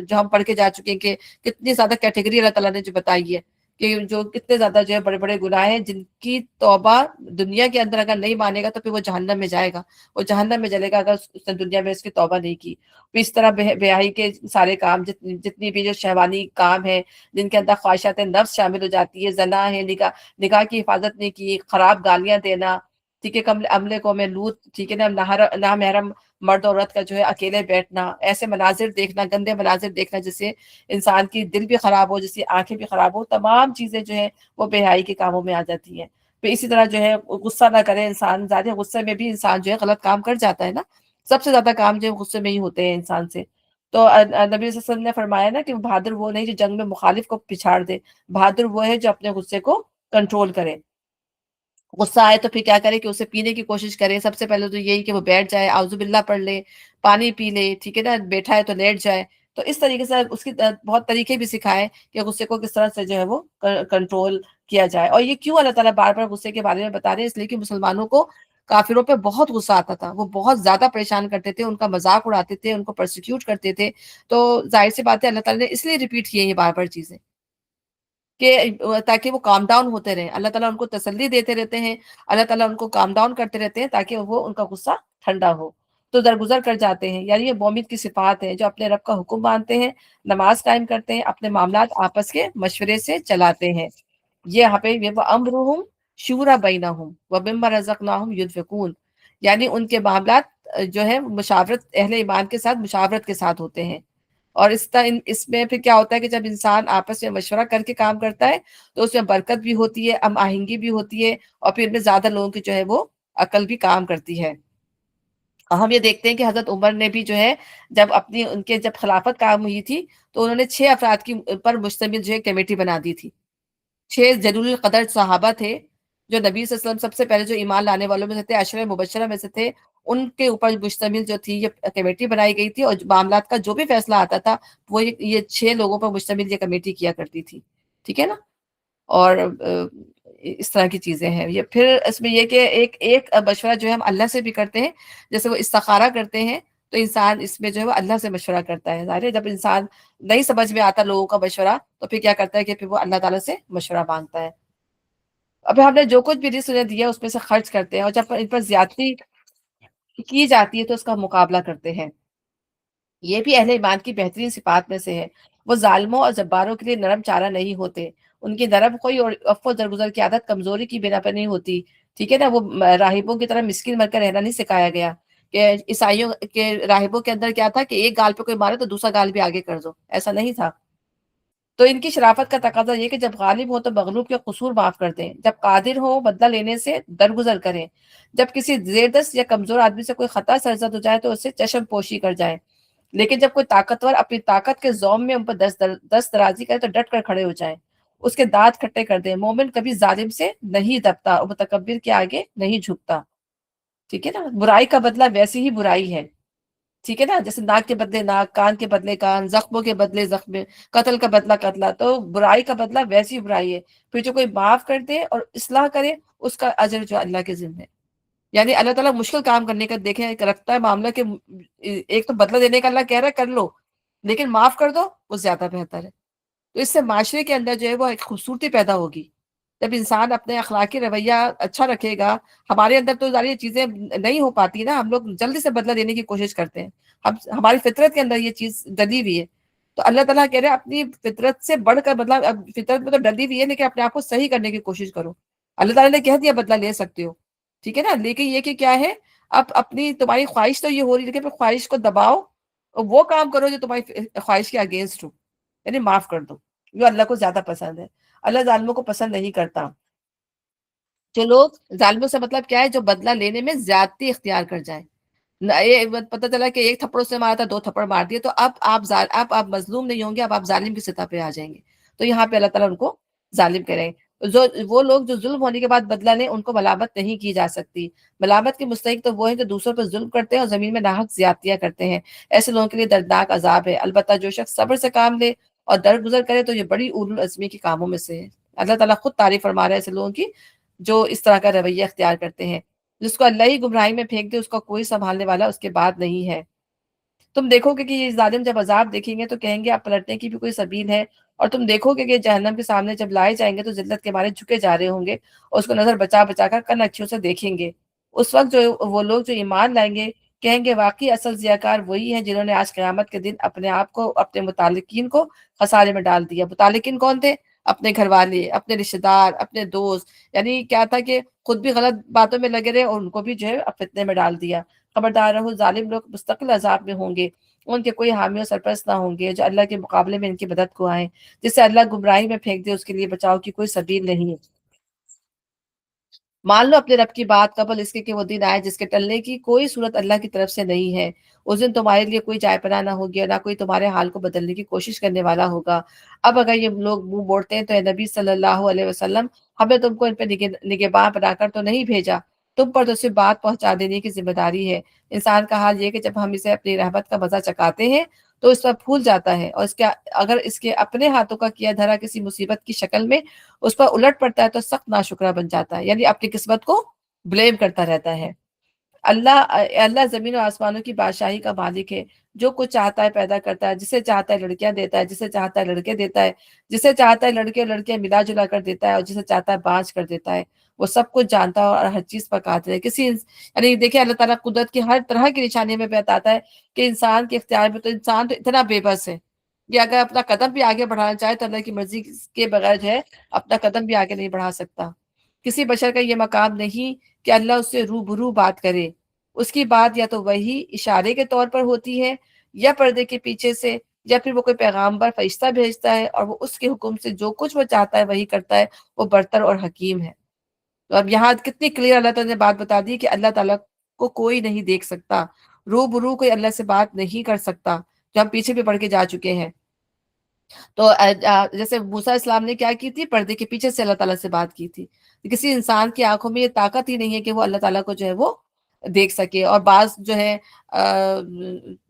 جو ہم پڑھ کے جا چکے ہیں کہ کتنی زیادہ کیٹیگری اللہ تعالیٰ نے جو بتائی ہے کہ جو کتنے زیادہ جو ہے بڑے بڑے گناہ ہیں جن کی توبہ دنیا کے اندر اگر نہیں مانے گا تو پھر وہ جہنم میں جائے گا، وہ جہنم میں جلے گا اگر اس نے دنیا میں اس کی توبہ نہیں کی۔ پھر اس طرح بیاہی کے سارے کام، جتنی بھی جو شہوانی کام ہے جن کے اندر خواہشات نفس شامل ہو جاتی ہے، زنا ہے، نکاح کی حفاظت نہیں کی، خراب گالیاں دینا، ٹھیک ہے، عملے کو میں لوٹ، ٹھیک ہے نا، نامحرم مرد اور عورت کا جو ہے اکیلے بیٹھنا، ایسے مناظر دیکھنا، گندے مناظر دیکھنا جس سے انسان کی دل بھی خراب ہو، جس کی آنکھیں بھی خراب ہو، تمام چیزیں جو ہے وہ بے حیائی کے کاموں میں آ جاتی ہیں۔ پھر اسی طرح جو ہے غصہ نہ کرے انسان، زیادہ غصے میں بھی انسان جو ہے غلط کام کر جاتا ہے نا، سب سے زیادہ کام جو ہے غصے میں ہی ہوتے ہیں انسان سے۔ تو نبی صلی اللہ علیہ وسلم نے فرمایا نا کہ بہادر وہ نہیں جو جنگ میں مخالف کو پچھاڑ دے، بہادر وہ ہے جو اپنے غصے کو کنٹرول کرے۔ غصہ آئے تو پھر کیا کرے کہ اسے پینے کی کوشش کرے۔ سب سے پہلے تو یہی کہ وہ بیٹھ جائے، اعوذ باللہ پڑھ لے، پانی پی لے، ٹھیک ہے نا، بیٹھا ہے تو لیٹ جائے، تو اس طریقے سے اس کی بہت طریقے بھی سکھائے کہ غصے کو کس طرح سے جو ہے وہ کنٹرول کیا جائے. اور یہ کیوں اللہ تعالیٰ بار بار غصے کے بارے میں بتا رہے ہیں؟ اس لیے کہ مسلمانوں کو کافروں پہ بہت غصہ آتا تھا، وہ بہت زیادہ پریشان کرتے تھے، ان کا مذاق اڑاتے تھے، ان کو پرسیکیوٹ کرتے تھے. تو ظاہر سی بات ہے اللہ تعالیٰ نے اس لیے ریپیٹ کیے یہ بار بار چیزیں کہ تاکہ وہ کام ڈاؤن ہوتے رہیں. اللہ تعالیٰ ان کو تسلی دیتے رہتے ہیں، اللہ تعالیٰ ان کو کام ڈاؤن کرتے رہتے ہیں تاکہ وہ ان کا غصہ ٹھنڈا ہو. تو درگزر کر جاتے ہیں. یعنی یہ مومن کی صفات ہیں جو اپنے رب کا حکم مانتے ہیں، نماز قائم کرتے ہیں، اپنے معاملات آپس کے مشورے سے چلاتے ہیں. یہ یہاں پہ یہ وَأَمْرُهُمْ شُورَ بَيْنَهُمْ وَمِمَّا رَزَقْنَاهُمْ يُنْفِقُونَ، یعنی ان کے معاملات جو ہے مشاورت، اہل ایمان کے ساتھ مشاورت کے ساتھ ہوتے ہیں. اور اس میں پھر کیا ہوتا ہے کہ جب انسان آپس میں مشورہ کر کے کام کرتا ہے تو اس میں برکت بھی ہوتی ہے، ہم آہنگی بھی ہوتی ہے، اور پھر میں زیادہ لوگوں کی جو ہے وہ عقل بھی کام کرتی ہے. ہم یہ دیکھتے ہیں کہ حضرت عمر نے بھی جو ہے جب اپنی ان کے جب خلافت کام ہوئی تھی تو انہوں نے 6 افراد کی پر مشتمل جو ہے کمیٹی بنا دی تھی. 6 جلیل القدر صحابہ تھے جو نبی صلی اللہ علیہ وسلم سب سے پہلے جو ایمان لانے والوں میں سے تھے، عشرہ مبشرہ میں سے تھے. ان کے اوپر مشتمل جو تھی یہ کمیٹی بنائی گئی تھی، اور معاملات کا جو بھی فیصلہ آتا تھا وہ یہ 6 لوگوں پر مشتمل یہ کمیٹی کیا کرتی تھی. ٹھیک ہے نا. اور اس طرح کی چیزیں ہیں. یہ پھر اس میں یہ کہ ایک مشورہ جو ہے ہم اللہ سے بھی کرتے ہیں، جیسے وہ استخارہ کرتے ہیں تو انسان اس میں جو ہے وہ اللہ سے مشورہ کرتا ہے. ظاہر ہے جب انسان نہیں سمجھ میں آتا لوگوں کا مشورہ تو پھر کیا کرتا ہے کہ پھر وہ اللہ تعالیٰ سے مشورہ مانگتا ہے. اب ہم نے جو کچھ بھی رزق انہیں دیا اس میں سے خرچ کرتے ہیں، اور جب ان پر زیادتی کی جاتی ہے تو اس کا مقابلہ کرتے ہیں. یہ بھی اہل ایمان کی بہترین صفات میں سے ہے. وہ ظالموں اور جباروں کے لیے نرم چارہ نہیں ہوتے. ان کی نرم خوئی اور عفو درگزر کی عادت کمزوری کی بنا پر نہیں ہوتی. ٹھیک ہے نا. وہ راہبوں کی طرح مسکین بن کر رہنا نہیں سکھایا گیا کہ عیسائیوں کے راہبوں کے اندر کیا تھا کہ ایک گال پہ کوئی مارے تو دوسرا گال بھی آگے کر دو، ایسا نہیں تھا. تو ان کی شرافت کا تقاضا یہ کہ جب غالب ہو تو مغلوب کے قصور معاف کر دیں، جب قادر ہو بدلہ لینے سے درگزر کریں، جب کسی زیردست یا کمزور آدمی سے کوئی خطا سرزد ہو جائے تو اسے چشم پوشی کر جائیں، لیکن جب کوئی طاقتور اپنی طاقت کے زوم میں ان پر دست درازی کرے تو ڈٹ کر کھڑے ہو جائیں، اس کے دانت کھٹے کر دیں. مومن کبھی ظالم سے نہیں دبتا اور متکبر کے آگے نہیں جھکتا. ٹھیک ہے نا. برائی کا بدلہ ویسی ہی برائی ہے. ٹھیک ہے نا. جیسے ناک کے بدلے ناک، کان کے بدلے کان، زخموں کے بدلے زخم، قتل کا بدلہ قتل. تو برائی کا بدلہ ویسی برائی ہے. پھر جو کوئی معاف کر دے اور اصلاح کرے اس کا اجر جو اللہ کے ذمہ ہے. یعنی اللہ تعالیٰ مشکل کام کرنے کا دیکھیں رکھتا ہے معاملہ کہ ایک تو بدلہ دینے کا اللہ کہہ رہا ہے کر لو، لیکن معاف کر دو وہ زیادہ بہتر ہے. تو اس سے معاشرے کے اندر جو ہے وہ ایک خوبصورتی پیدا ہوگی. جب انسان اپنے اخلاقی رویہ اچھا رکھے گا. ہمارے اندر تو ظاہر یہ چیزیں نہیں ہو پاتی نا، ہم لوگ جلدی سے بدلہ دینے کی کوشش کرتے ہیں. ہماری فطرت کے اندر یہ چیز ڈلی ہوئی ہے. تو اللہ تعالیٰ کہہ رہے ہیں اپنی فطرت سے بڑھ کر بدلہ، فطرت میں تو ڈلی ہوئی ہے لیکن اپنے آپ کو صحیح کرنے کی کوشش کرو. اللہ تعالیٰ نے کہہ دیا بدلہ لے سکتے ہو. ٹھیک ہے نا. لیکن یہ کہ کیا ہے، اب اپنی تمہاری خواہش تو یہ ہو رہی ہے لیکن پھر خواہش کو دباؤ اور وہ کام کرو جو تمہاری خواہش کے اگینسٹ ہو، یعنی معاف کر دو. جو اللہ کو زیادہ پسند ہے. اللہ ظالموں کو پسند نہیں کرتا. جو لوگ ظالموں سے مطلب کیا ہے، جو بدلہ لینے میں زیادتی اختیار کر جائیں. یہ پتہ چلا کہ ایک تھپڑ سے مارا تھا، 2 تھپڑ مار دیے تو اب آپ مظلوم نہیں ہوں گے، اب آپ ظالم کی سطح پہ آ جائیں گے. تو یہاں پہ اللہ تعالیٰ ان کو ظالم کریں. وہ لوگ جو ظلم ہونے کے بعد بدلہ لیں ان کو ملامت نہیں کی جا سکتی. ملامت کے مستحق تو وہ ہیں جو دوسروں پر ظلم کرتے ہیں اور زمین میں ناحق زیادتیاں کرتے ہیں. ایسے لوگوں کے لیے دردناک عذاب ہے. البتہ جو شخص صبر سے کام لے اور درگزر کرے تو یہ بڑی اولو العزمی کے کاموں میں سے ہے. اللہ تعالیٰ خود تعریف فرما رہا ہے ایسے لوگوں کی جو اس طرح کا رویہ اختیار کرتے ہیں. جس کو اللہ ہی گمراہی میں پھینک دے اس کا کوئی سنبھالنے والا اس کے بعد نہیں ہے. تم دیکھو گے کہ یہ ظالم جب عذاب دیکھیں گے تو کہیں گے اب پلٹنے کی بھی کوئی سبیل ہے. اور تم دیکھو گے کہ جہنم کے سامنے جب لائے جائیں گے تو ذلت کے مارے جھکے جا رہے ہوں گے اور اس کو نظر بچا بچا کر کن اکھیوں سے دیکھیں گے. اس وقت جو وہ لوگ جو ایمان لائیں گے کہیں گے واقعی اصل ضیاءکار وہی ہیں جنہوں نے آج قیامت کے دن اپنے آپ کو، اپنے متعلقین کو خسارے میں ڈال دیا. متعلقین کون تھے؟ اپنے گھر والے، اپنے رشتہ دار، اپنے دوست. یعنی کیا تھا کہ خود بھی غلط باتوں میں لگے رہے اور ان کو بھی جو ہے فتنے میں ڈال دیا. خبردار رہو ظالم لوگ مستقل عذاب میں ہوں گے. ان کے کوئی حامی و سرپرست نہ ہوں گے جو اللہ کے مقابلے میں ان کی مدد کو آئیں. جس سے اللہ گمراہی میں پھینک دے اس کے لیے بچاؤ کی کوئی سبیل نہیں ہے. مان لو اپنے رب کی بات قبل اس کے کہ وہ دن آئے جس کے ٹلنے کی کوئی صورت اللہ کی طرف سے نہیں ہے. اس دن تمہارے لیے کوئی جائے پناہ نہ ہوگی اور نہ کوئی تمہارے حال کو بدلنے کی کوشش کرنے والا ہوگا. اب اگر یہ لوگ منہ موڑتے ہیں تو اے نبی صلی اللہ علیہ وسلم، ہم نے تم کو ان پہ نگہباں بنا کر تو نہیں بھیجا، تم پر تو صرف بات پہنچا دینے کی ذمہ داری ہے. انسان کا حال یہ کہ جب ہم اسے اپنی رحمت کا مزہ چکاتے ہیں تو اس پر پھول جاتا ہے، اور اگر اس کے اپنے ہاتھوں کا کیا دھرا کسی مصیبت کی شکل میں اس پر الٹ پڑتا ہے تو سخت ناشکرا بن جاتا ہے، یعنی اپنی قسمت کو بلیم کرتا رہتا ہے۔ اللہ زمین و آسمانوں کی بادشاہی کا مالک ہے، جو کچھ چاہتا ہے پیدا کرتا ہے، جسے چاہتا ہے لڑکیاں دیتا ہے، جسے چاہتا ہے لڑکے دیتا ہے، جسے چاہتا ہے لڑکے اور لڑکیاں ملا جلا کر دیتا ہے، اور جسے چاہتا ہے بانج کر دیتا ہے۔ وہ سب کچھ جانتا ہے اور ہر چیز پر قادر ہے۔ یعنی دیکھیں اللہ تعالیٰ قدرت کی ہر طرح کی نشانی میں بتاتا ہے کہ انسان کے اختیار میں، تو انسان تو اتنا بے بس ہے کہ اگر اپنا قدم بھی آگے بڑھانا چاہے تو اللہ کی مرضی کے بغیر جو ہے اپنا قدم بھی آگے نہیں بڑھا سکتا۔ کسی بشر کا یہ مقام نہیں کہ اللہ اس سے روبرو بات کرے، اس کی بات یا تو وہی اشارے کے طور پر ہوتی ہے، یا پردے کے پیچھے سے، یا پھر وہ کوئی پیغامبر فرشتہ بھیجتا ہے اور وہ اس کے حکم سے جو کچھ وہ چاہتا ہے وہی کرتا ہے۔ وہ برتر اور حکیم ہے۔ تو اب یہاں کتنی کلیئر اللہ تعالیٰ نے بات بتا دی کہ اللہ تعالیٰ کو کوئی نہیں دیکھ سکتا، روبرو کوئی اللہ سے بات نہیں کر سکتا، جو ہم پیچھے بھی پڑھ کے جا چکے ہیں۔ تو جیسے موسیٰ اسلام نے کیا کی تھی، پردے کے پیچھے سے اللہ تعالیٰ سے بات کی تھی۔ کسی انسان کی آنکھوں میں یہ طاقت ہی نہیں ہے کہ وہ اللہ تعالیٰ کو جو ہے وہ دیکھ سکے۔ اور بعض جو ہے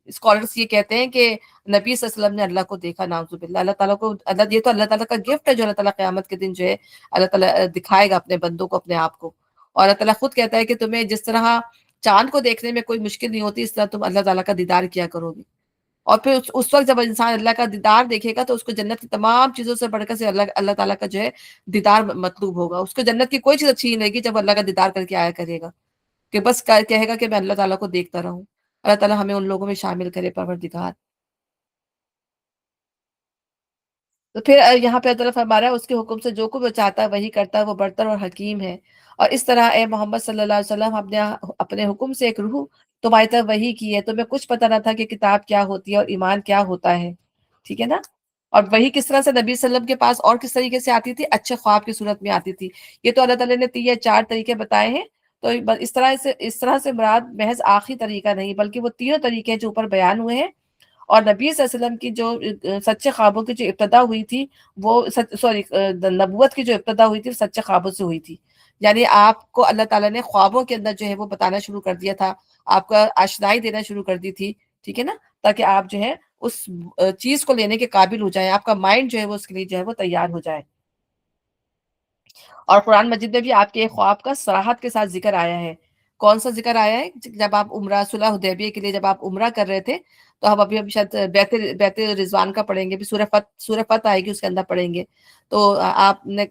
اسکالرس یہ کہتے ہیں کہ نبی صلی اللہ علیہ وسلم نے اللہ کو دیکھا، نعوذ باللہ۔ اللہ تعالیٰ کو یہ تو اللہ تعالیٰ کا گفٹ ہے جو اللہ تعالیٰ قیامت کے دن جو ہے اللہ تعالیٰ دکھائے گا اپنے بندوں کو، اپنے آپ کو۔ اور اللہ تعالیٰ خود کہتا ہے کہ تمہیں جس طرح چاند کو دیکھنے میں کوئی مشکل نہیں ہوتی، اس طرح تم اللہ تعالیٰ کا دیدار کیا کرو گے۔ اور پھر اس وقت جب انسان اللہ کا دیدار دیکھے گا تو اس کو جنت کی تمام چیزوں سے بڑھ کر سے اللہ تعالیٰ کا جو ہے دیدار مطلوب ہوگا۔ اس کو جنت کی کوئی چیز اچھی نہیں لگے گی جب اللہ کا دیدار کر کے آیا کرے گا، کہ بس کہے گا کہ میں اللہ تعالیٰ کو دیکھتا رہوں۔ اللہ تعالیٰ ہمیں ان لوگوں میں شامل کرے، پروردگار۔ تو پھر یہاں پہ اللہ فرما رہا ہے اس کے حکم سے جو کچھ وہ چاہتا ہے وہی کرتا ہے، وہ برتر اور حکیم ہے۔ اور اس طرح اے محمد صلی اللہ علیہ وسلم، اپنے حکم سے ایک روح تمہاری طرف وحی کی ہے۔ تمہیں کچھ پتہ نہ تھا کہ کتاب کیا ہوتی ہے اور ایمان کیا ہوتا ہے، ٹھیک ہے نا؟ اور وہی کس طرح سے نبی صلی اللہ علیہ وسلم کے پاس اور کس طریقے سے آتی تھی، اچھے خواب کی صورت میں آتی تھی۔ یہ تو اللہ تعالیٰ نے یہ 4 طریقے بتائے ہیں۔ تو اس طرح سے مراد محض آخری طریقہ نہیں، بلکہ وہ تینوں طریقے جو اوپر بیان ہوئے ہیں۔ اور نبی صلی اللہ علیہ وسلم کی جو سچے خوابوں کی جو ابتدا ہوئی تھی، وہ نبوت کی جو ابتدا ہوئی تھی وہ سچے خوابوں سے ہوئی تھی۔ یعنی آپ کو اللہ تعالیٰ نے خوابوں کے اندر جو ہے وہ بتانا شروع کر دیا تھا، آپ کا آشنائی دینا شروع کر دی تھی، ٹھیک ہے نا؟ تاکہ آپ جو ہے اس چیز کو لینے کے قابل ہو جائیں، آپ کا مائنڈ جو ہے وہ اس کے لیے جو ہے وہ تیار ہو جائے۔ اور قرآن مجید میں بھی آپ کے خواب کا صراحت کے ساتھ ذکر آیا ہے۔ کون سا ذکر آیا ہے؟ جب آپ عمرہ صلح حدیبیہ کے لیے جب آپ عمرہ کر رہے تھے، تو ہم ابھی شاید بیت رضوان کا پڑھیں گے، بھی سورہ فتح آئے گی، اس کے اندر پڑھیں گے۔ تو آپ نے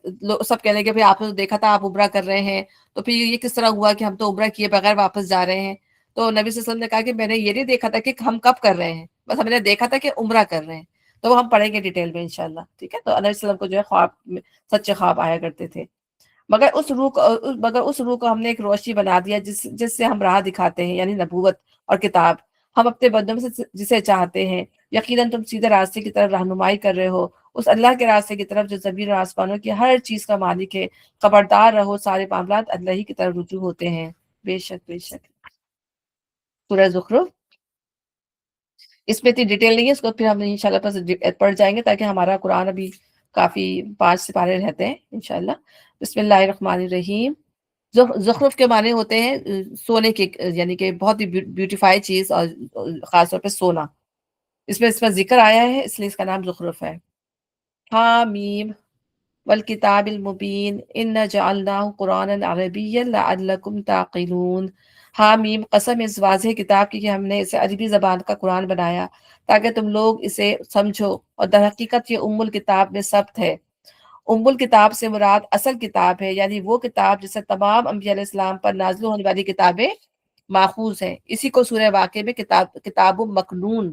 سب کہنے کہ آپ نے تو دیکھا تھا آپ عمرہ کر رہے ہیں، تو پھر یہ کس طرح ہوا کہ ہم تو عمرہ کیے بغیر واپس جا رہے ہیں؟ تو نبی صلی اللہ علیہ وسلم نے کہا کہ میں نے یہ نہیں دیکھا تھا کہ ہم کب کر رہے ہیں، بس ہم نے دیکھا تھا کہ عمرہ کر رہے ہیں۔ تو وہ ہم پڑھیں گے ڈیٹیل میں انشاءاللہ، ٹھیک ہے؟ تو نبی صلی اللہ علیہ وسلم کو جو ہے سچے خواب آیا کرتے تھے۔ مگر اس روح کو ہم نے ایک روشنی بنا دیا جس سے ہم راہ دکھاتے ہیں، یعنی نبوت اور کتاب۔ ہم اپنے بندوں میں سے جسے چاہتے ہیں، یقیناً تم سیدھے راستے کی طرف رہنمائی کر رہے ہو، اس اللہ کے راستے کی طرف جو زمین اور آسمانوں کی ہر چیز کا مالک ہے۔ خبردار رہو، سارے معاملات اللہ ہی کی طرف رجوع ہوتے ہیں۔ بے شک بے شک۔ سورہ زخرف، اس میں اتنی ڈیٹیل نہیں ہے، اس کو پھر ہم انشاءاللہ پڑھ جائیں گے، تاکہ ہمارا قرآن ابھی کافی 5 سپارے رہتے ہیں انشاءاللہ۔ بسم اللہ الرحمن الرحیم۔ زخرف کے معنی ہوتے ہیں سونے کے، یعنی کہ بہت ہی بیوٹیفائی چیز، اور خاص طور پہ سونا۔ اس میں ذکر آیا ہے، اس لیے اس کا نام زخرف ہے۔ حامیم والکتاب المبین انا جعلناہ قرآنا عربیا لعلکم تعقلون۔ حامیم، قسم اس واضح کتاب کی کہ ہم نے اسے عربی زبان کا قرآن بنایا تاکہ تم لوگ اسے سمجھو، اور در حقیقت یہ ام الکتاب میں ثبت ہے۔ ام الکتاب سے مراد اصل کتاب ہے، یعنی وہ کتاب جس سے تمام انبیاء علیہ السلام پر نازل ہونے والی کتابیں ماخوذ ہیں۔ اسی کو سورہ واقعہ میں کتاب مکنون،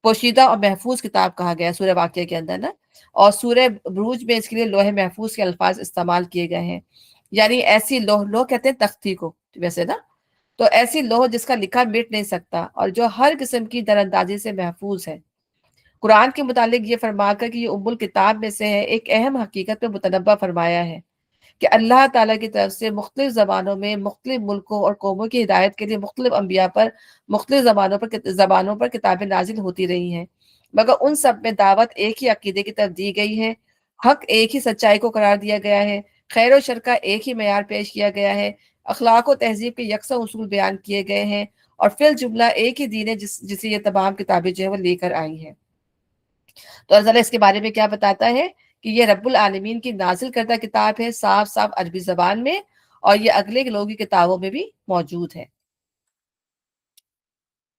پوشیدہ اور محفوظ کتاب کہا گیا ہے سورہ واقعہ کے اندر نا۔ اور سورہ بروج میں اس کے لیے لوح محفوظ کے الفاظ استعمال کیے گئے ہیں، یعنی ایسی لوح کہتے ہیں تختی کو ویسے نا، تو ایسی لوح جس کا لکھا مٹ نہیں سکتا اور جو ہر قسم کی دراندازی سے محفوظ ہے۔ قرآن کے متعلق یہ فرما کر کہ یہ ام الکتاب میں سے ہے، ایک اہم حقیقت پہ متنبہ فرمایا ہے کہ اللہ تعالیٰ کی طرف سے مختلف زبانوں میں مختلف ملکوں اور قوموں کی ہدایت کے لیے مختلف انبیاء پر مختلف زبانوں پر کتابیں نازل ہوتی رہی ہیں، مگر ان سب میں دعوت ایک ہی عقیدے کی طرف دی گئی ہے، حق ایک ہی سچائی کو قرار دیا گیا ہے، خیر و شر کا ایک ہی معیار پیش کیا گیا ہے، اخلاق و تہذیب کے یکساں اصول بیان کیے گئے ہیں، اور فی الجملہ ایک ہی دین ہے جسے یہ تمام کتابیں جو ہے وہ لے کر آئی ہیں۔ تو اللہ تعالیٰ اس کے بارے میں کیا بتاتا ہے کہ یہ رب العالمین کی نازل کردہ کتاب ہے، صاف صاف عربی زبان میں، اور یہ اگلے لوگوں کی کتابوں میں بھی موجود ہے۔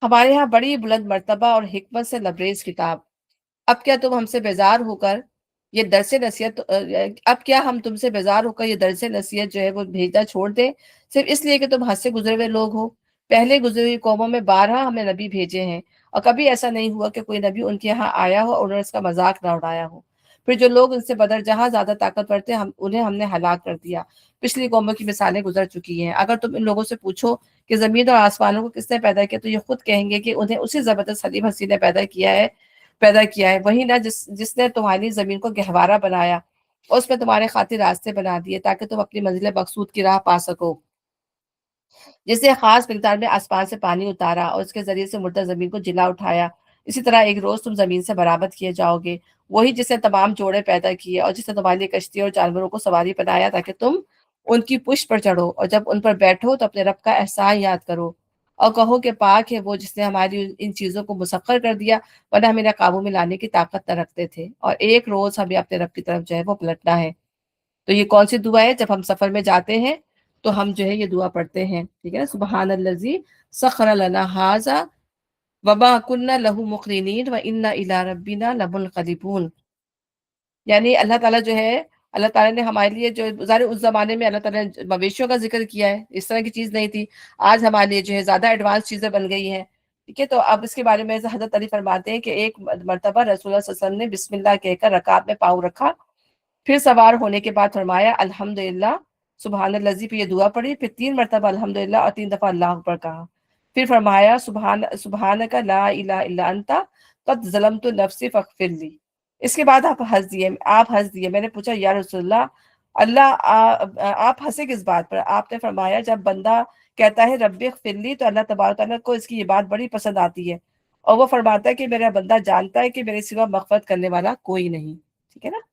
ہمارے ہاں بڑی بلند مرتبہ اور حکمت سے لبریز کتاب، اب کیا تم ہم سے بیزار ہو کر یہ درس نصیحت اب کیا ہم تم سے بیزار ہو کر یہ درس نصیحت جو ہے وہ بھیجنا چھوڑ دیں، صرف اس لیے کہ تم حد سے گزرے ہوئے لوگ ہو؟ پہلے گزری ہوئی قوموں میں بارہا ہم نے نبی بھیجے ہیں، اور کبھی ایسا نہیں ہوا کہ کوئی نبی ان کے یہاں آیا ہو اور انہوں نے اس کا مذاق نہ اڑایا ہو۔ پھر جو لوگ ان سے بدر جہاں زیادہ طاقتور تھے انہیں ہم نے ہلاک کر دیا۔ پچھلی قوموں کی مثالیں گزر چکی ہیں، اگر تم ان لوگوں سے پوچھو کہ زمین اور آسمانوں کو کس نے پیدا کیا، تو یہ خود کہیں گے کہ انہیں اسی زبردست حلیم ہستی نے پیدا کیا ہے وہی نہ جس نے تمہاری زمین کو گہوارہ بنایا اور اس میں تمہارے خاطر راستے بنا دیے تاکہ تم اپنی منزل مقصود کی راہ پا سکو، جس نے خاص مقدار میں آسمان سے پانی اتارا اور اس کے ذریعے سے مردہ زمین کو جلا اٹھایا، اسی طرح ایک روز تم زمین سے برآمد کیے جاؤ گے۔ وہی جس نے تمام جوڑے پیدا کیے اور جس نے تمہارے لیے کشتی اور جانوروں کو سواری بنایا تاکہ تم ان کی پشت پر چڑھو، اور جب ان پر بیٹھو تو اپنے رب کا احسان یاد کرو اور کہو کہ پاک ہے وہ جس نے ہماری ان چیزوں کو مسخر کر دیا، ورنہ ہم انہیں قابو میں لانے کی طاقت نہ رکھتے تھے، اور ایک روز ہمیں اپنے رب کی طرف جو ہے وہ پلٹنا ہے۔ تو یہ کون سی دعا ہے؟ جب ہم سفر میں جاتے ہیں تو ہم جو ہے یہ دعا پڑھتے ہیں، ٹھیک ہے نا؟ سبحان الذی سخر لنا ھذا وما كنا له مقرنین وانا الی ربنا لمنقلبون۔ یعنی اللہ تعالیٰ جو ہے، اللہ تعالیٰ نے ہمارے لیے جو ظاہر اس زمانے میں اللہ تعالیٰ نے مویشیوں کا ذکر کیا ہے، اس طرح کی چیز نہیں تھی، آج ہمارے لیے جو ہے زیادہ ایڈوانس چیزیں بن گئی ہیں، ٹھیک ہے؟ تو اب اس کے بارے میں حضرت علی فرماتے ہیں کہ ایک مرتبہ رسول اللہ صلی اللہ علیہ وسلم نے بسم اللہ کہہ کر رکعت میں پاؤں رکھا، پھر سوار ہونے کے بعد فرمایا الحمدللہ، سبحان الذی، پہ یہ دعا پڑھی، پھر 3 مرتبہ الحمدللہ اور 3 دفعہ اللہ اکبر کہا، پھر فرمایا سبحانک لا الہ الا انت قد ظلمت نفسی فاغفر لی۔ اس کے بعد آپ ہنس دیے، میں نے پوچھا یا رسول اللہ، آپ ہنسے کس بات پر؟ آپ نے فرمایا جب بندہ کہتا ہے رب اغفر لی تو اللہ تبارک تعالیٰ کو اس کی یہ بات بڑی پسند آتی ہے، اور وہ فرماتا ہے کہ میرا بندہ جانتا ہے کہ میرے سوا مغفرت کرنے والا کوئی نہیں، ٹھیک ہے نا؟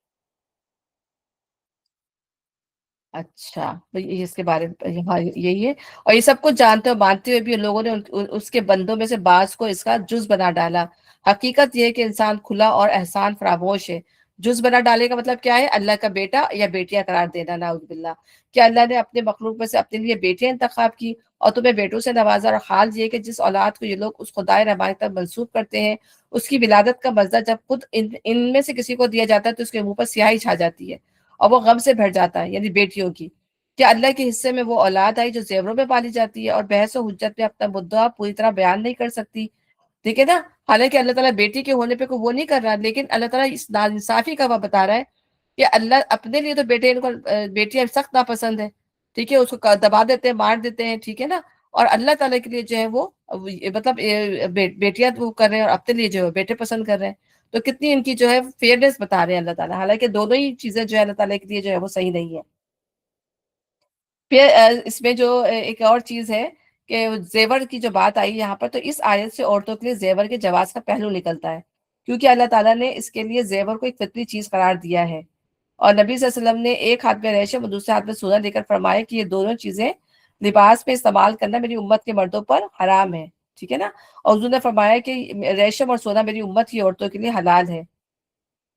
اچھا، تو یہ اس کے بارے میں یہاں یہی ہے، اور یہ سب کچھ جانتے اور مانتے ہوئے بھی ان لوگوں نے اس کے بندوں میں سے بعض کو اس کا جز بنا ڈالا۔ حقیقت یہ ہے کہ انسان کھلا اور احسان فراموش ہے۔ جز بنا ڈالے کا مطلب کیا ہے؟ اللہ کا بیٹا یا بیٹیاں قرار دینا، نعوذ باللہ۔ کیا اللہ نے اپنے مخلوق میں سے اپنے لیے بیٹیاں انتخاب کی اور تمہیں بیٹوں سے نوازا؟ اور حال یہ کہ جس اولاد کو یہ لوگ اس خدائے رحمان تک منسوب کرتے ہیں، اس کی ولادت کا مزہ جب خود ان میں سے کسی کو دیا جاتا ہے تو اس کے منہ پر سیاہی چھا جاتی ہے اور وہ غم سے بھر جاتا ہے، یعنی بیٹیوں کی۔ کیا اللہ کے حصے میں وہ اولاد آئی جو زیوروں میں پالی جاتی ہے اور بحث و حجت میں اپنا مدعا پوری طرح بیان نہیں کر سکتی، ٹھیک ہے نا؟ حالانکہ اللہ تعالیٰ بیٹی کے ہونے پہ کوئی وہ نہیں کر رہا، لیکن اللہ تعالیٰ اس ناانصافی کا وہ بتا رہا ہے کہ اللہ اپنے لیے تو بیٹیاں سخت ناپسند ہے، ٹھیک ہے؟ اس کو دبا دیتے ہیں، مار دیتے ہیں، ٹھیک ہے نا؟ اور اللہ تعالیٰ کے لیے جو ہے وہ مطلب بیٹیاں وہ کر رہے ہیں اور اپنے لیے جو ہے بیٹے پسند کر رہے ہیں، تو کتنی ان کی جو ہے فیئرنیس بتا رہے ہیں اللہ تعالیٰ، حالانکہ دونوں ہی چیزیں جو ہے اللہ تعالیٰ کے لیے جو ہے وہ صحیح نہیں ہے۔ پھر اس میں جو ایک اور چیز ہے کہ زیور کی جو بات آئی یہاں پر، تو اس آیت سے عورتوں کے لیے زیور کے جواز کا پہلو نکلتا ہے، کیونکہ اللہ تعالیٰ نے اس کے لیے زیور کو ایک فطری چیز قرار دیا ہے، اور نبی صلی اللہ علیہ وسلم نے ایک ہاتھ میں ریشم اور دوسرے ہاتھ میں سونا لے کر فرمایا کہ یہ دونوں چیزیں لباس میں استعمال کرنا میری امت کے مردوں پر حرام ہے، ٹھیک ہے نا؟ اور حضور نے فرمایا کہ ریشم اور سونا میری امت کی عورتوں کے لیے حلال ہے۔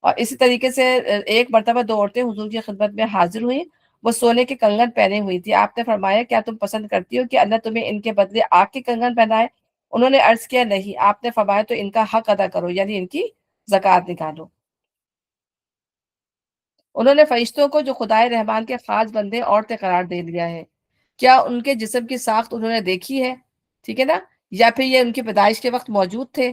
اور اسی طریقے سے ایک مرتبہ دو عورتیں حضور کی خدمت میں حاضر ہوئیں، وہ سونے کے کنگن پہنے ہوئی تھی۔ آپ نے فرمایا کیا تم پسند کرتی ہو کہ اللہ تمہیں ان کے بدلے آگ کے کنگن پہنائے؟ انہوں نے عرض کیا نہیں۔ آپ نے فرمایا تو ان کا حق ادا کرو، یعنی ان کی زکوٰۃ نکالو۔ انہوں نے فرشتوں کو جو خدائے رحمان کے خاص بندے عورتیں قرار دے دیا ہے۔ کیا ان کے جسم کی ساخت انہوں نے دیکھی ہے؟ ٹھیک ہے نا؟ یا پھر یہ ان کی پیدائش کے وقت موجود تھے؟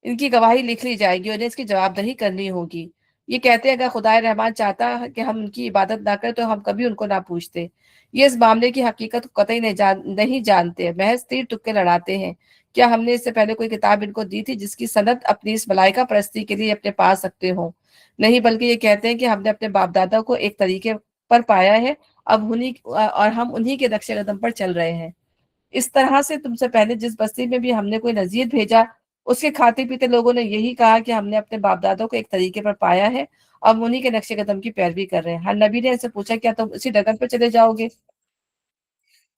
ان کی گواہی لکھ لی جائے گی، انہیں اس کی جواب دہی کرنی ہوگی۔ یہ کہتے ہیں اگر خدائے رحمان چاہتا ہے کہ ہم ان کی عبادت نہ کریں تو ہم کبھی ان کو نہ پوچھتے۔ یہ اس معاملے کی حقیقت کو قطعی نہیں جانتے، محض تیر تکے لڑاتے ہیں۔ کیا ہم نے اس سے پہلے کوئی کتاب ان کو دی تھی جس کی سند اپنی اس ملائکہ پرستی کے لیے اپنے پاس رکھتے ہوں؟ نہیں، بلکہ یہ کہتے ہیں کہ ہم نے اپنے باپ دادا کو ایک طریقے پر پایا ہے، اور ہم انہی کے نقش قدم پر چل رہے ہیں۔ اس طرح سے تم سے پہلے جس بستی میں بھی ہم نے کوئی نذیر بھیجا، اس کے کھاتے پیتے لوگوں نے یہی کہا کہ ہم نے اپنے باپ دادوں کو ایک طریقے پر پایا ہے اور ہم انہی کے نقش قدم کی پیروی کر رہے ہیں۔ ہر نبی نے ان سے پوچھا کیا تم اسی ڈگر پہ چلے جاؤ گے؟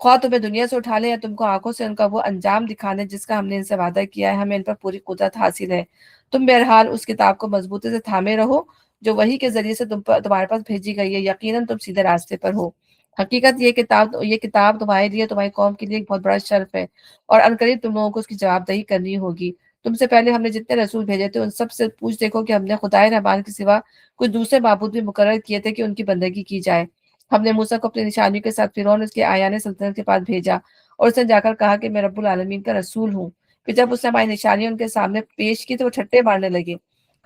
خواہ تمہیں دنیا سے اٹھا لے یا تم کو آنکھوں سے ان کا وہ انجام دکھانے جس کا ہم نے ان سے وعدہ کیا ہے، ہمیں ان پر پوری قدرت حاصل ہے۔ تم بہرحال اس کتاب کو مضبوطی سے تھامے رہو جو وحی کے ذریعے سے تمہارے پاس بھیجی گئی ہے، یقیناً تم سیدھے راستے پر ہو۔ حقیقت یہ کتاب تمہارے لیے، تمہاری قوم کے لیے ایک بہت بڑا شرف ہے، اور عنقریب تم لوگوں کو اس کی جواب دہی کرنی ہوگی۔ تم سے پہلے ہم نے جتنے رسول بھیجے تھے ان سب سے پوچھ دیکھو کہ ہم نے خدائے رحمان کے سوا کچھ دوسرے معبود بھی مقرر کیے تھے کہ ان کی بندگی کی جائے۔ ہم نے موسیٰ کو اپنی نشانیوں کے ساتھ فرعون اس کے آیان سلطنت کے پاس بھیجا، اور اس نے جا کر کہا کہ میں رب العالمین کا رسول ہوں۔ پھر جب اس نے ہماری نشانیاں ان کے سامنے پیش کی تو وہ ٹھٹے مارنے لگے۔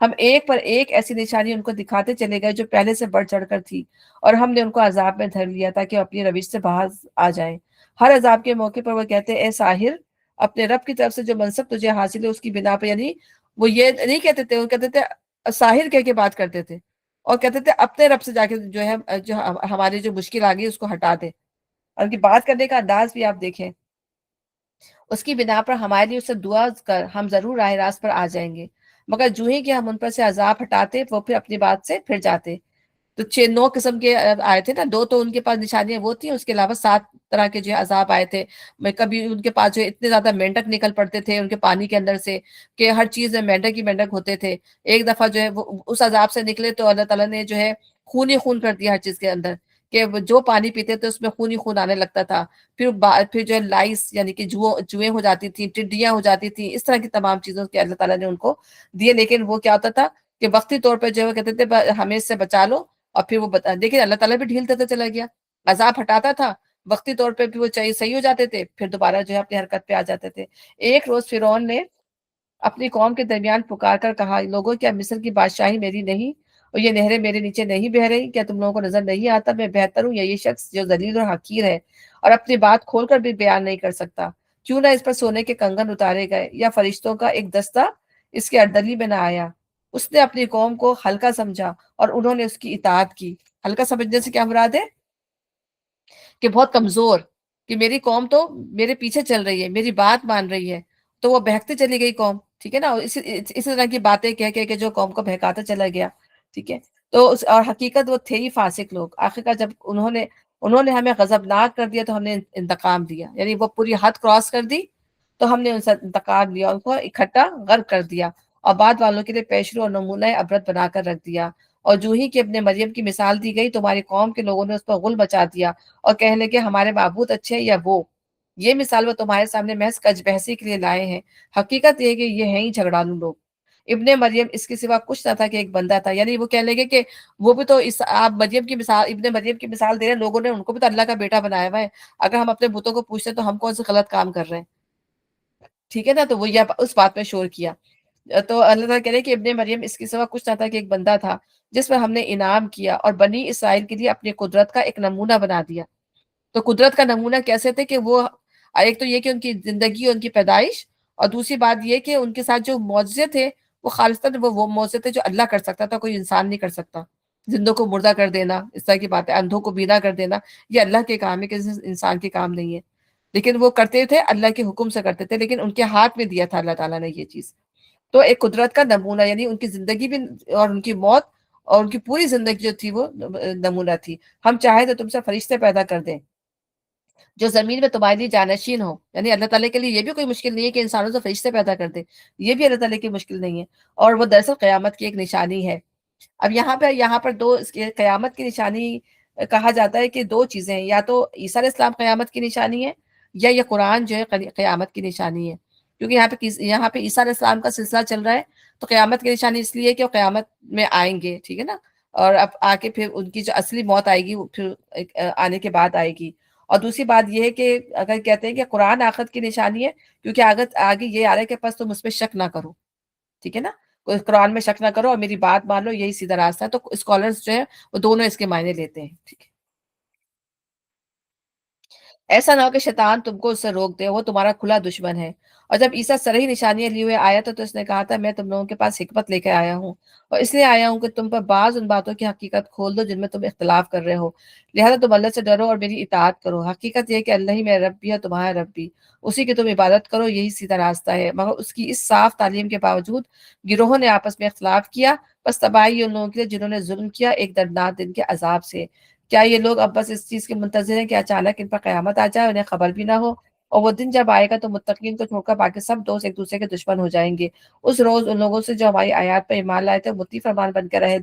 ہم ایک پر ایک ایسی نشانی ان کو دکھاتے چلے گئے جو پہلے سے بڑھ چڑھ کر تھی، اور ہم نے ان کو عذاب میں دھر لیا تاکہ وہ اپنی روش سے باز آ جائیں۔ ہر عذاب کے موقع پر وہ کہتے اے ساحر، اپنے رب کی طرف سے جو منصب تجھے حاصل ہے اس کی بنا پہ، یعنی وہ یہ نہیں کہتے تھے، وہ کہتے تھے ساحر کہہ کے بات کرتے تھے، اور کہتے تھے اپنے رب سے جا کے جو ہے جو ہماری جو مشکل آ گئی اس کو ہٹا دے۔ اور ان کی بات کرنے کا انداز بھی آپ دیکھیں، اس کی بنا پر ہمارے لیے اسے دعا کر، ہم ضرور راہ راست پر آ جائیں گے۔ مگر جو ہی کہ ہم ان پر سے عذاب ہٹاتے وہ پھر اپنی بات سے پھر جاتے۔ تو 9 قسم کے آئے تھے نا، 2 تو ان کے پاس نشانیاں وہ تھیں، اس کے علاوہ 7 طرح کے جو ہے عذاب آئے تھے۔ میں کبھی ان کے پاس جو اتنے زیادہ مینڈک نکل پڑتے تھے ان کے پانی کے اندر سے کہ ہر چیز میں مینڈک ہی مینڈک ہوتے تھے۔ ایک دفعہ جو ہے وہ اس عذاب سے نکلے تو اللہ تعالیٰ نے جو ہے خون ہی خون کر دیا ہر چیز کے اندر، کہ وہ جو پانی پیتے تھے اس میں خون ہی خون آنے لگتا تھا۔ پھر جو ہے لائس یعنی کہ جوئیں ہو جاتی تھیں، ٹڈیاں ہو جاتی تھیں، اس طرح کی تمام چیزوں کے اللہ تعالیٰ نے ان کو دیے۔ لیکن وہ کیا ہوتا تھا کہ وقتی طور پہ جو ہے وہ کہتے تھے ہمیں اس سے بچا لو، اور پھر وہ لیکن اللہ تعالیٰ بھی ڈھیل دیتا چلا گیا، عذاب ہٹاتا تھا، وقتی طور پہ بھی وہ چاہیے صحیح ہو جاتے تھے، پھر دوبارہ جو ہے اپنی حرکت پہ آ جاتے تھے۔ ایک روز فرعون نے اپنی قوم کے درمیان پکار کر کہا، لوگوں کیا مصر کی بادشاہی میری نہیں اور یہ نہریں میرے نیچے نہیں بہہ رہی؟ کیا تم لوگوں کو نظر نہیں آتا میں بہتر ہوں یا یہ شخص جو ذلیل اور حقیر ہے اور اپنی بات کھول کر بھی بیان نہیں کر سکتا؟ کیوں نہ اس پر سونے کے کنگن اتارے گئے یا فرشتوں کا ایک دستہ اس کے اردلی میں نہ آیا؟ اس نے اپنی قوم کو ہلکا سمجھا اور انہوں نے اس کی اطاعت کی۔ ہلکا سمجھنے سے کیا مراد ہے؟ کہ بہت کمزور، کہ میری قوم تو میرے پیچھے چل رہی ہے، میری بات مان رہی ہے، تو وہ بہکتے چلی گئی قوم، ٹھیک ہے نا، اسی طرح کی باتیں کہہ کہہ کے جو قوم کو بہکاتا چلا گیا، ٹھیک ہے۔ تو اور حقیقت وہ تھے ہی فاسق لوگ۔ آخرکار جب انہوں نے ہمیں غضبناک کر دیا تو ہم نے انتقام دیا، یعنی وہ پوری حد کراس کر دی تو ہم نے ان سے انتقام لیا، ان کو اکٹھا غرق کر دیا، اور بعد والوں کے لیے پیشرو اور نمونہ عبرت بنا کر رکھ دیا۔ اور جو ہی کہ ابن مریم کی مثال دی گئی، تمہاری قوم کے لوگوں نے اس پر غل بچا دیا اور کہنے لگے ہمارے معبود اچھے یا وہ۔ یہ مثال وہ تمہارے سامنے محض کج بحثی کے لیے لائے ہیں، حقیقت یہ ہے کہ یہ ہیں ہی جھگڑالو لوگ۔ ابن مریم اس کے سوا کچھ نہ تھا کہ ایک بندہ تھا، یعنی وہ کہنے لگے کہ وہ بھی تو آپ مریم کی مثال، ابن مریم کی مثال دے رہے ہیں، لوگوں نے ان کو بھی تو اللہ کا بیٹا بنایا ہوا ہے، اگر ہم اپنے بتوں کو پوچھتے ہیں تو ہم کون سے غلط کام کر رہے ہیں، ٹھیک ہے نا۔ تو وہ یہ اس بات میں شور کیا۔ تو اللہ تعالیٰ کہہ رہے کہ ابن مریم اس کے سوا کچھ نہ تھا کہ ایک بندہ تھا جس پر ہم نے انعام کیا اور بنی اسرائیل کے لیے اپنی قدرت کا ایک نمونہ بنا دیا۔ تو قدرت کا نمونہ کیسے تھے کہ وہ ایک تو یہ کہ ان کی زندگی، ان کی پیدائش، اور دوسری بات یہ کہ ان کے ساتھ جو معجزے تھے وہ خالصتاً وہ معجزے تھے جو اللہ کر سکتا تھا، کوئی انسان نہیں کر سکتا۔ زندوں کو مردہ کر دینا، اس طرح کی بات ہے، اندھوں کو بینا کر دینا، یہ اللہ کے کام ہے، کسی انسان کے کام نہیں ہے۔ لیکن وہ کرتے تھے اللہ کے حکم سے کرتے تھے، لیکن ان کے ہاتھ میں دیا تھا اللہ تعالیٰ نے یہ چیز۔ تو ایک قدرت کا نمونہ، یعنی ان کی زندگی بھی اور ان کی موت اور ان کی پوری زندگی جو تھی وہ نمونہ تھی۔ ہم چاہے تو تم سے فرشتے پیدا کر دیں جو زمین میں تمہارے لیے جانشین ہو، یعنی اللہ تعالیٰ کے لیے یہ بھی کوئی مشکل نہیں ہے کہ انسانوں سے فرشتے پیدا کر دے، یہ بھی اللہ تعالیٰ کی مشکل نہیں ہے، اور وہ دراصل قیامت کی ایک نشانی ہے۔ اب یہاں پر قیامت کی نشانی کہا جاتا ہے کہ 2 چیزیں ہیں، یا تو عیسیٰ علیہ السلام قیامت کی نشانی ہے، یا یہ قرآن جو ہے قیامت کی نشانی ہے، کیونکہ یہاں پہ عیسیٰ علیہ السلام کا سلسلہ چل رہا ہے، تو قیامت کی نشانی اس لیے کہ وہ قیامت میں آئیں گے، ٹھیک ہے نا، اور اب آ کے پھر ان کی جو اصلی موت آئے گی وہ پھر آنے کے بعد آئے گی۔ اور دوسری بات یہ ہے کہ اگر کہتے ہیں کہ قرآن آخرت کی نشانی ہے، کیونکہ آگے یہ آ رہا ہے کہ پس تم اس پہ شک نہ کرو، ٹھیک ہے نا، کوئی قرآن میں شک نہ کرو اور میری بات مان لو، یہی سیدھا راستہ ہے۔ تو اسکالرز جو ہیں وہ دونوں اس کے معنی لیتے ہیں، ٹھیک ہے۔ ایسا نہ ہو کہ شیطان تم کو اس سے روک دے، وہ تمہارا کھلا دشمن ہے۔ اور جب عیسیٰ صریح نشانیاں لیے ہوئے آیا تو اس نے کہا تھا میں تم لوگوں کے پاس حکمت لے کے آیا ہوں، اور اس لیے آیا ہوں کہ تم پر بعض ان باتوں کی حقیقت کھول دو جن میں تم اختلاف کر رہے ہو، لہذا تم اللہ سے ڈرو اور میری اطاعت کرو۔ حقیقت یہ کہ اللہ ہی میرا رب بھی ہے، تمہارا رب بھی، اسی کی تم عبادت کرو، یہی سیدھا راستہ ہے۔ مگر اس کی اس صاف تعلیم کے باوجود گروہوں نے آپس میں اختلاف کیا، بس تباہی ان لوگوں کے لیے جنہوں نے ظلم کیا ایک دردناک دن کے عذاب سے۔ کیا یہ لوگ اب بس اس چیز کے منتظر ہیں کہ اچانک ان پر قیامت آ جائے، انہیں خبر بھی نہ ہو، اور وہ دن جب آئے گا تو متقین کو چھوڑ کر باقی سب دوست ایک دوسرے کے دشمن ہو جائیں گے۔ اس روز ان لوگوں سے جو ہماری آیات پر ایمان لائے تھے مطیع فرمان بن کے رہے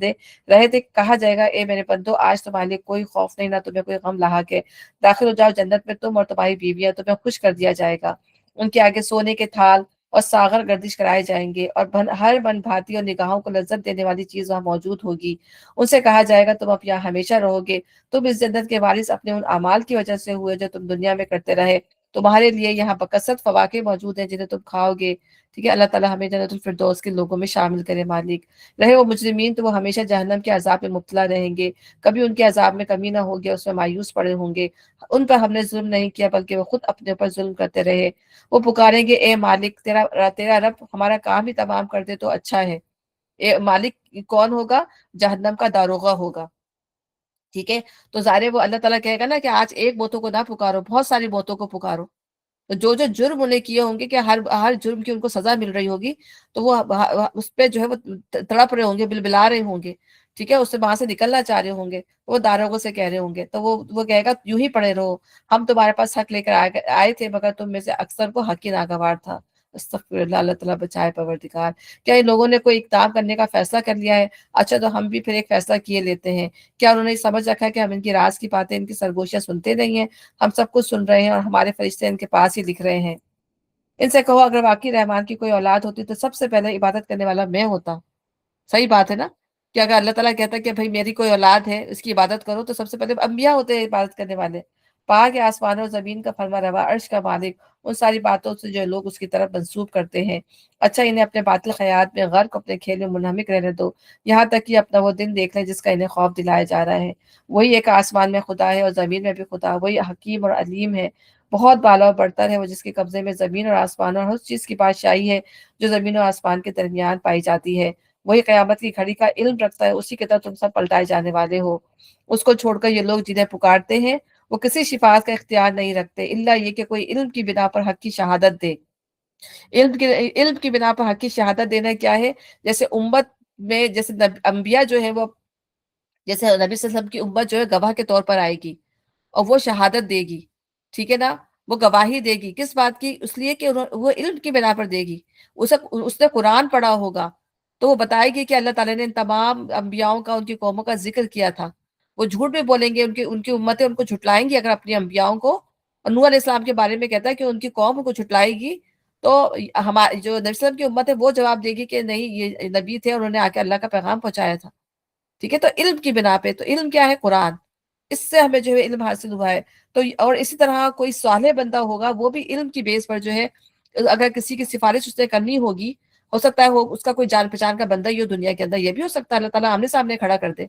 تھے کہا جائے گا، اے میرے بندو، آج تمہارے لیے کوئی خوف نہیں، نہ تمہیں کوئی غم لاحق ہے، داخل ہو جاؤ جنت میں، تم اور تمہاری بیویاں، تمہیں خوش کر دیا جائے گا۔ ان کے آگے سونے کے تھال اور ساغر گردش کرائے جائیں گے، اور ہر من بھاتی اور نگاہوں کو لذت دینے والی چیز وہاں موجود ہوگی۔ ان سے کہا جائے گا، تم اب یہاں ہمیشہ رہو گے، تم اس جنت کے وارث اپنے ان اعمال کی وجہ سے ہوئے جو تم دنیا میں کرتے رہے، تمہارے لیے یہاں بکثرت فواکہ موجود ہیں جنہیں تم کھاؤ گے۔ ٹھیک ہے، اللہ تعالیٰ ہمیں جنت الفردوس کے لوگوں میں شامل کرے مالک۔ رہے وہ مجرمین تو وہ ہمیشہ جہنم کے عذاب میں مبتلا رہیں گے، کبھی ان کے عذاب میں کمی نہ ہوگی، اس میں مایوس پڑے ہوں گے۔ ان پر ہم نے ظلم نہیں کیا بلکہ وہ خود اپنے اوپر ظلم کرتے رہے۔ وہ پکاریں گے، اے مالک، تیرا رب ہمارا کام ہی تمام کر دے تو اچھا ہے۔ اے مالک کون ہوگا؟ جہنم کا داروغہ ہوگا۔ ٹھیک ہے، تو ظاہر ہے وہ اللہ تعالیٰ کہے گا نا کہ آج ایک بتوں کو نہ پکارو، بہت ساری بتوں کو پکارو۔ تو جو جو جرم انہیں کیے ہوں گے کہ ہر جرم کی ان کو سزا مل رہی ہوگی، تو وہ اس پہ جو ہے وہ تڑپ رہے ہوں گے، بلبلا رہے ہوں گے۔ ٹھیک ہے، اس سے وہاں سے نکلنا چاہ رہے ہوں گے، وہ داروغوں سے کہہ رہے ہوں گے، تو وہ کہے گا یوں ہی پڑے رہو، ہم تمہارے پاس حق لے کر آئے تھے، مگر تم میں سے اکثر کو حق ہی ناگوار تھا۔ استغفر اللہ، اللہ تعالیٰ بچائے پروردگار۔ کیا ان لوگوں نے کوئی اقدام کرنے کا فیصلہ کر لیا ہے؟ اچھا، تو ہم بھی پھر ایک فیصلہ کیے لیتے ہیں۔ کیا انہوں نے سمجھ رکھا ہے کہ ہم ان کی راز کی باتیں، ان کی سرگوشیاں سنتے نہیں ہیں؟ ہم سب کچھ سن رہے ہیں، اور ہمارے فرشتے ان کے پاس ہی لکھ رہے ہیں۔ ان سے کہو، اگر واقعی رحمان کی کوئی اولاد ہوتی تو سب سے پہلے عبادت کرنے والا میں ہوتا۔ صحیح بات ہے نا، کہ اگر اللہ تعالیٰ کہتا کہ بھئی میری کوئی اولاد ہے، اس کی عبادت کرو، تو سب سے پہلے انبیاء ہوتے ہیں عبادت کرنے والے۔ پاک ہے آسمان اور زمین کا فرما روا، عرش کا مالک، ان ساری باتوں سے جو لوگ اس کی طرف منسوب کرتے ہیں۔ اچھا، انہیں اپنے باطل خیالات میں غرق، اپنے کھیل میں منہمک رہنے دو، یہاں تک کہ اپنا وہ دن دیکھ لیں جس کا انہیں خوف دلایا جا رہا ہے۔ وہی ایک آسمان میں خدا ہے اور زمین میں بھی خدا، وہی حکیم اور علیم ہے، بہت بالا و برتر ہے، وہ جس کے قبضے میں زمین اور آسمان اور ہر چیز کی بادشاہی ہے جو زمین و آسمان کے درمیان پائی جاتی ہے۔ وہی قیامت کی گھڑی کا علم رکھتا ہے، اسی کی طرف تم سب پلٹائے جانے والے ہو۔ اس کو چھوڑ کر یہ لوگ جنہیں پکارتے ہیں وہ کسی شفاعت کا اختیار نہیں رکھتے، الا یہ کہ کوئی علم کی بنا پر حق کی شہادت دے۔ علم کی بنا پر حق کی شہادت دینا کیا ہے؟ جیسے امت میں، جیسے انبیاء جو ہیں وہ، جیسے نبی صلی اللہ علیہ وسلم کی امت جو ہے گواہ کے طور پر آئے گی، اور وہ شہادت دے گی۔ ٹھیک ہے نا، وہ گواہی دے گی کس بات کی؟ اس لیے کہ وہ علم کی بنا پر دے گی۔ اس نے قرآن پڑھا ہوگا تو وہ بتائے گی کہ اللہ تعالیٰ نے ان تمام انبیاؤں کا، ان کی قوموں کا ذکر کیا تھا۔ وہ جھوٹ بھی بولیں گے، ان کی امتیں ان کو جھٹلائیں گی اگر اپنی انبیاؤں کو۔ اور نوح علیہ السلام کے بارے میں کہتا ہے کہ ان کی قوم ان کو جھٹلائے گی، تو ہمارے جو نبی صلی اللہ علیہ وسلم کی امت ہے وہ جواب دے گی کہ نہیں، یہ نبی تھے اور انہوں نے آ کے اللہ کا پیغام پہنچایا تھا۔ ٹھیک ہے، تو علم کی بنا پہ، تو علم کیا ہے؟ قرآن، اس سے ہمیں جو ہے علم حاصل ہوا ہے۔ تو اور اسی طرح کوئی صالح بندہ ہوگا، وہ بھی علم کی بیس پر جو ہے، اگر کسی کی سفارش اس نے کرنی ہوگی، ہو سکتا ہے وہ اس کا کوئی جان پہچان کا بندہ ہی ہو دنیا کے اندر، یہ بھی ہو سکتا ہے اللہ تعالیٰ آمنے سامنے کھڑا کر دے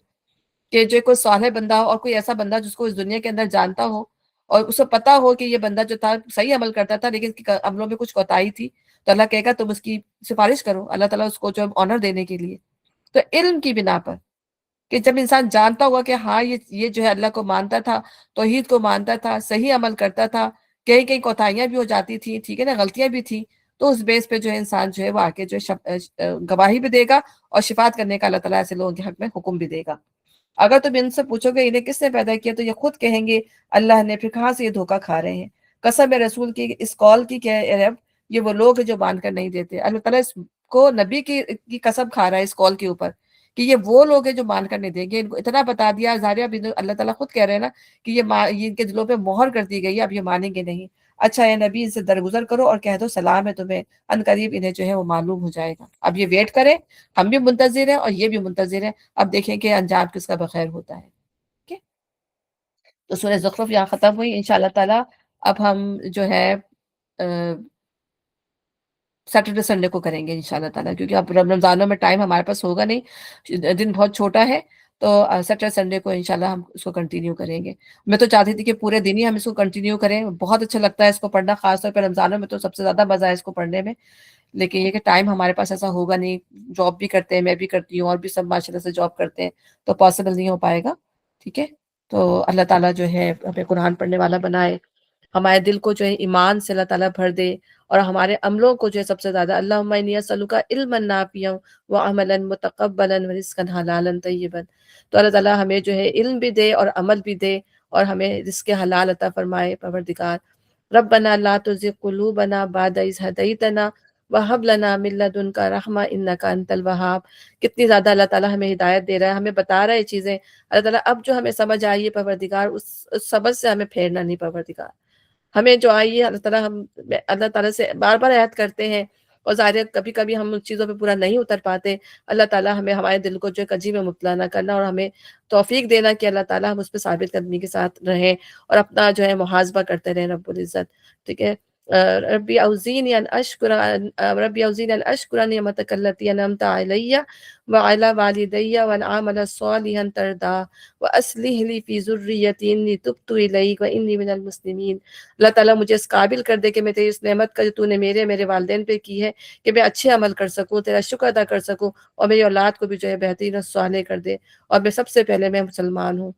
کہ جو کوئی صالح بندہ ہو، اور کوئی ایسا بندہ جس کو اس دنیا کے اندر جانتا ہو، اور اس کو پتا ہو کہ یہ بندہ جو تھا صحیح عمل کرتا تھا لیکن اس کے عملوں میں کچھ کوتاہی تھی، تو اللہ کہے گا تم اس کی سفارش کرو، اللہ تعالیٰ اس کو جو آنر دینے کے لیے۔ تو علم کی بنا پر، کہ جب انسان جانتا ہوا کہ ہاں یہ جو ہے اللہ کو مانتا تھا، توحید کو مانتا تھا، صحیح عمل کرتا تھا، کہیں کہیں کوتاہیاں بھی ہو جاتی تھیں، ٹھیک ہے نا، غلطیاں بھی تھیں، تو اس بیس پہ جو ہے انسان جو ہے وہ آ کے جو ہے گواہی بھی دے گا، اور شفاعت کرنے کا اللہ تعالیٰ ایسے لوگوں کے حق میں حکم بھی دے گا۔ اگر تم ان سے پوچھو گے انہیں کس نے پیدا کیا، تو یہ خود کہیں گے اللہ نے، پھر کہاں سے یہ دھوکہ کھا رہے ہیں۔ قسم ہے رسول کی اس قول کی کہ اے رب، یہ وہ لوگ ہیں جو مان کر نہیں دیتے۔ اللہ تعالیٰ اس کو نبی کی قسم کھا رہا ہے اس قول کے اوپر کہ یہ وہ لوگ ہیں جو مان کر نہیں دیں گے۔ ان کو اتنا بتا دیا ظاہر، اب اللہ تعالیٰ خود کہہ رہے ہیں نا کہ یہ ان کے دلوں پہ مہر کر دی گئی ہے، اب یہ مانیں گے نہیں۔ اچھا اے نبی، ان سے درگزر کرو اور کہہ دو سلام ہے تمہیں، ان قریب انہیں جو ہے وہ معلوم ہو جائے گا۔ اب یہ ویٹ کریں، ہم بھی منتظر ہیں اور یہ بھی منتظر ہیں، اب دیکھیں کہ انجام کس کا بخیر ہوتا ہے۔ ٹھیک ہے، تو سورہ زخرف یہاں ختم ہوئی۔ انشاءاللہ تعالیٰ اب ہم جو ہے سیٹرڈے سنڈے کو کریں گے انشاءاللہ تعالیٰ، کیونکہ اب رمضانوں میں ٹائم ہمارے پاس ہوگا نہیں، دن بہت چھوٹا ہے، تو سیٹرڈے سنڈے کو انشاءاللہ ہم اس کو کنٹینیو کریں گے۔ میں تو چاہتی تھی کہ پورے دن ہی ہم اس کو کنٹینیو کریں، بہت اچھا لگتا ہے اس کو پڑھنا، خاص طور پہ رمضانوں میں تو سب سے زیادہ مزہ ہے اس کو پڑھنے میں، لیکن یہ کہ ٹائم ہمارے پاس ایسا ہوگا نہیں، جاب بھی کرتے ہیں، میں بھی کرتی ہوں، اور بھی سب ماشاء اللہ سے جاب کرتے ہیں، تو پاسبل نہیں ہو پائے گا۔ ٹھیک ہے، تو اللہ تعالیٰ جو ہے ہمیں قرآن پڑھنے والا بنائے، ہمارے دل کو جو ہے ایمان سے اللہ تعالیٰ بھر دے، اور ہمارے عملوں کو جو ہے سب سے زیادہ اللہم انی اسألک علما نافعا وعملا متقبلا ورزقا حلالا طیبا، تو اللہ تعالیٰ ہمیں جو ہے علم بھی دے اور عمل بھی دے، اور ہمیں رزق حلال عطا فرمائے پروردگار۔ ربنا لا تزغ قلوبنا بعد إذ هديتنا وهب لنا من لدنك رحمة إنك أنت الوهاب۔ کتنی زیادہ اللہ تعالیٰ ہمیں ہدایت دے رہا ہے، ہمیں بتا رہا ہے یہ چیزیں اللہ تعالیٰ، اب جو ہمیں سمجھ آئی ہے پروردگار، اس سبق سے ہمیں پھیرنا نہیں پروردگار، ہمیں جو آئی ہے اللہ تعالیٰ، ہم اللہ تعالیٰ سے بار بار عہد کرتے ہیں، اور ظاہر ہے کبھی کبھی ہم ان چیزوں پہ پورا نہیں اتر پاتے، اللہ تعالیٰ ہمیں ہمارے دل کو جو ہے کجی میں مبتلا نہ کرنا، اور ہمیں توفیق دینا کہ اللہ تعالیٰ ہم اس پہ ثابت قدمی کے ساتھ رہیں، اور اپنا جو ہے محاسبہ کرتے رہیں رب العزت، ٹھیک ہے۔ ربی اوزینی ان اشکر نعمتک التی انعمت علی وعلی والدی وان اعمل صالحا ترضاه واصلح لی فی ذریتی انی تبت الیک وانی من المسلمین۔ اللہ تعالیٰ مجھے اس قابل کر دے کہ میں تیری اس نعمت کا جو تو نے میرے والدین پہ کی ہے، کہ میں اچھے عمل کر سکوں، تیرا شکر ادا کر سکوں، اور میری اولاد کو بھی جو ہے بہترین اور صالح کر دے، اور میں سب سے پہلے میں مسلمان ہوں۔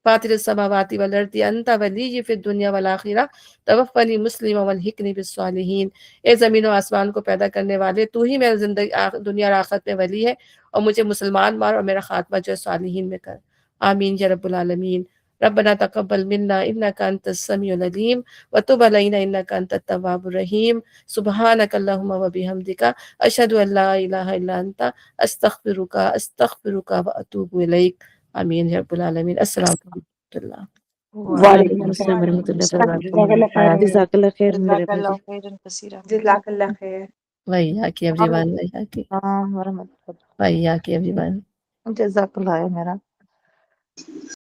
فاطر السماوات والارض انت ولی فی الدنیا والآخرہ توفنی مسلما والحقنی بالصالحین۔ اے زمین و آسمان کو پیدا کرنے والے، تو ہی میرا زندگی دنیا اور آخرت میں ولی ہے، اور مجھے مسلمان مار، اور میرا خاتمہ جو ہے صالحین میں کر، آمین یا رب العالمین۔ ربنا تقبل منا انک انت السمیع العلیم وتب علینا انک انت التواب الرحیم۔ سبحانک اللہم وبحمدک اشہد ان لا الہ الا انت استغفرک واتوب الیک، آمین یا رب العالمین۔ السلام علیکم ورحمۃ اللہ۔ وعلیکم وعلیکم السلام السلام ورحمۃ اللہ ورحمۃ وبرکاتہ۔ اللہ۔ جزاک اللہ خیر میرے جزاک بھائی اللہ جی۔ خیرا کثیرا۔ جزاک اللہ خیر۔ ویاک ایوری ون، السلام ورحمۃ اللہ۔ ویاک ایوری ون۔ جزاک اللہ میرا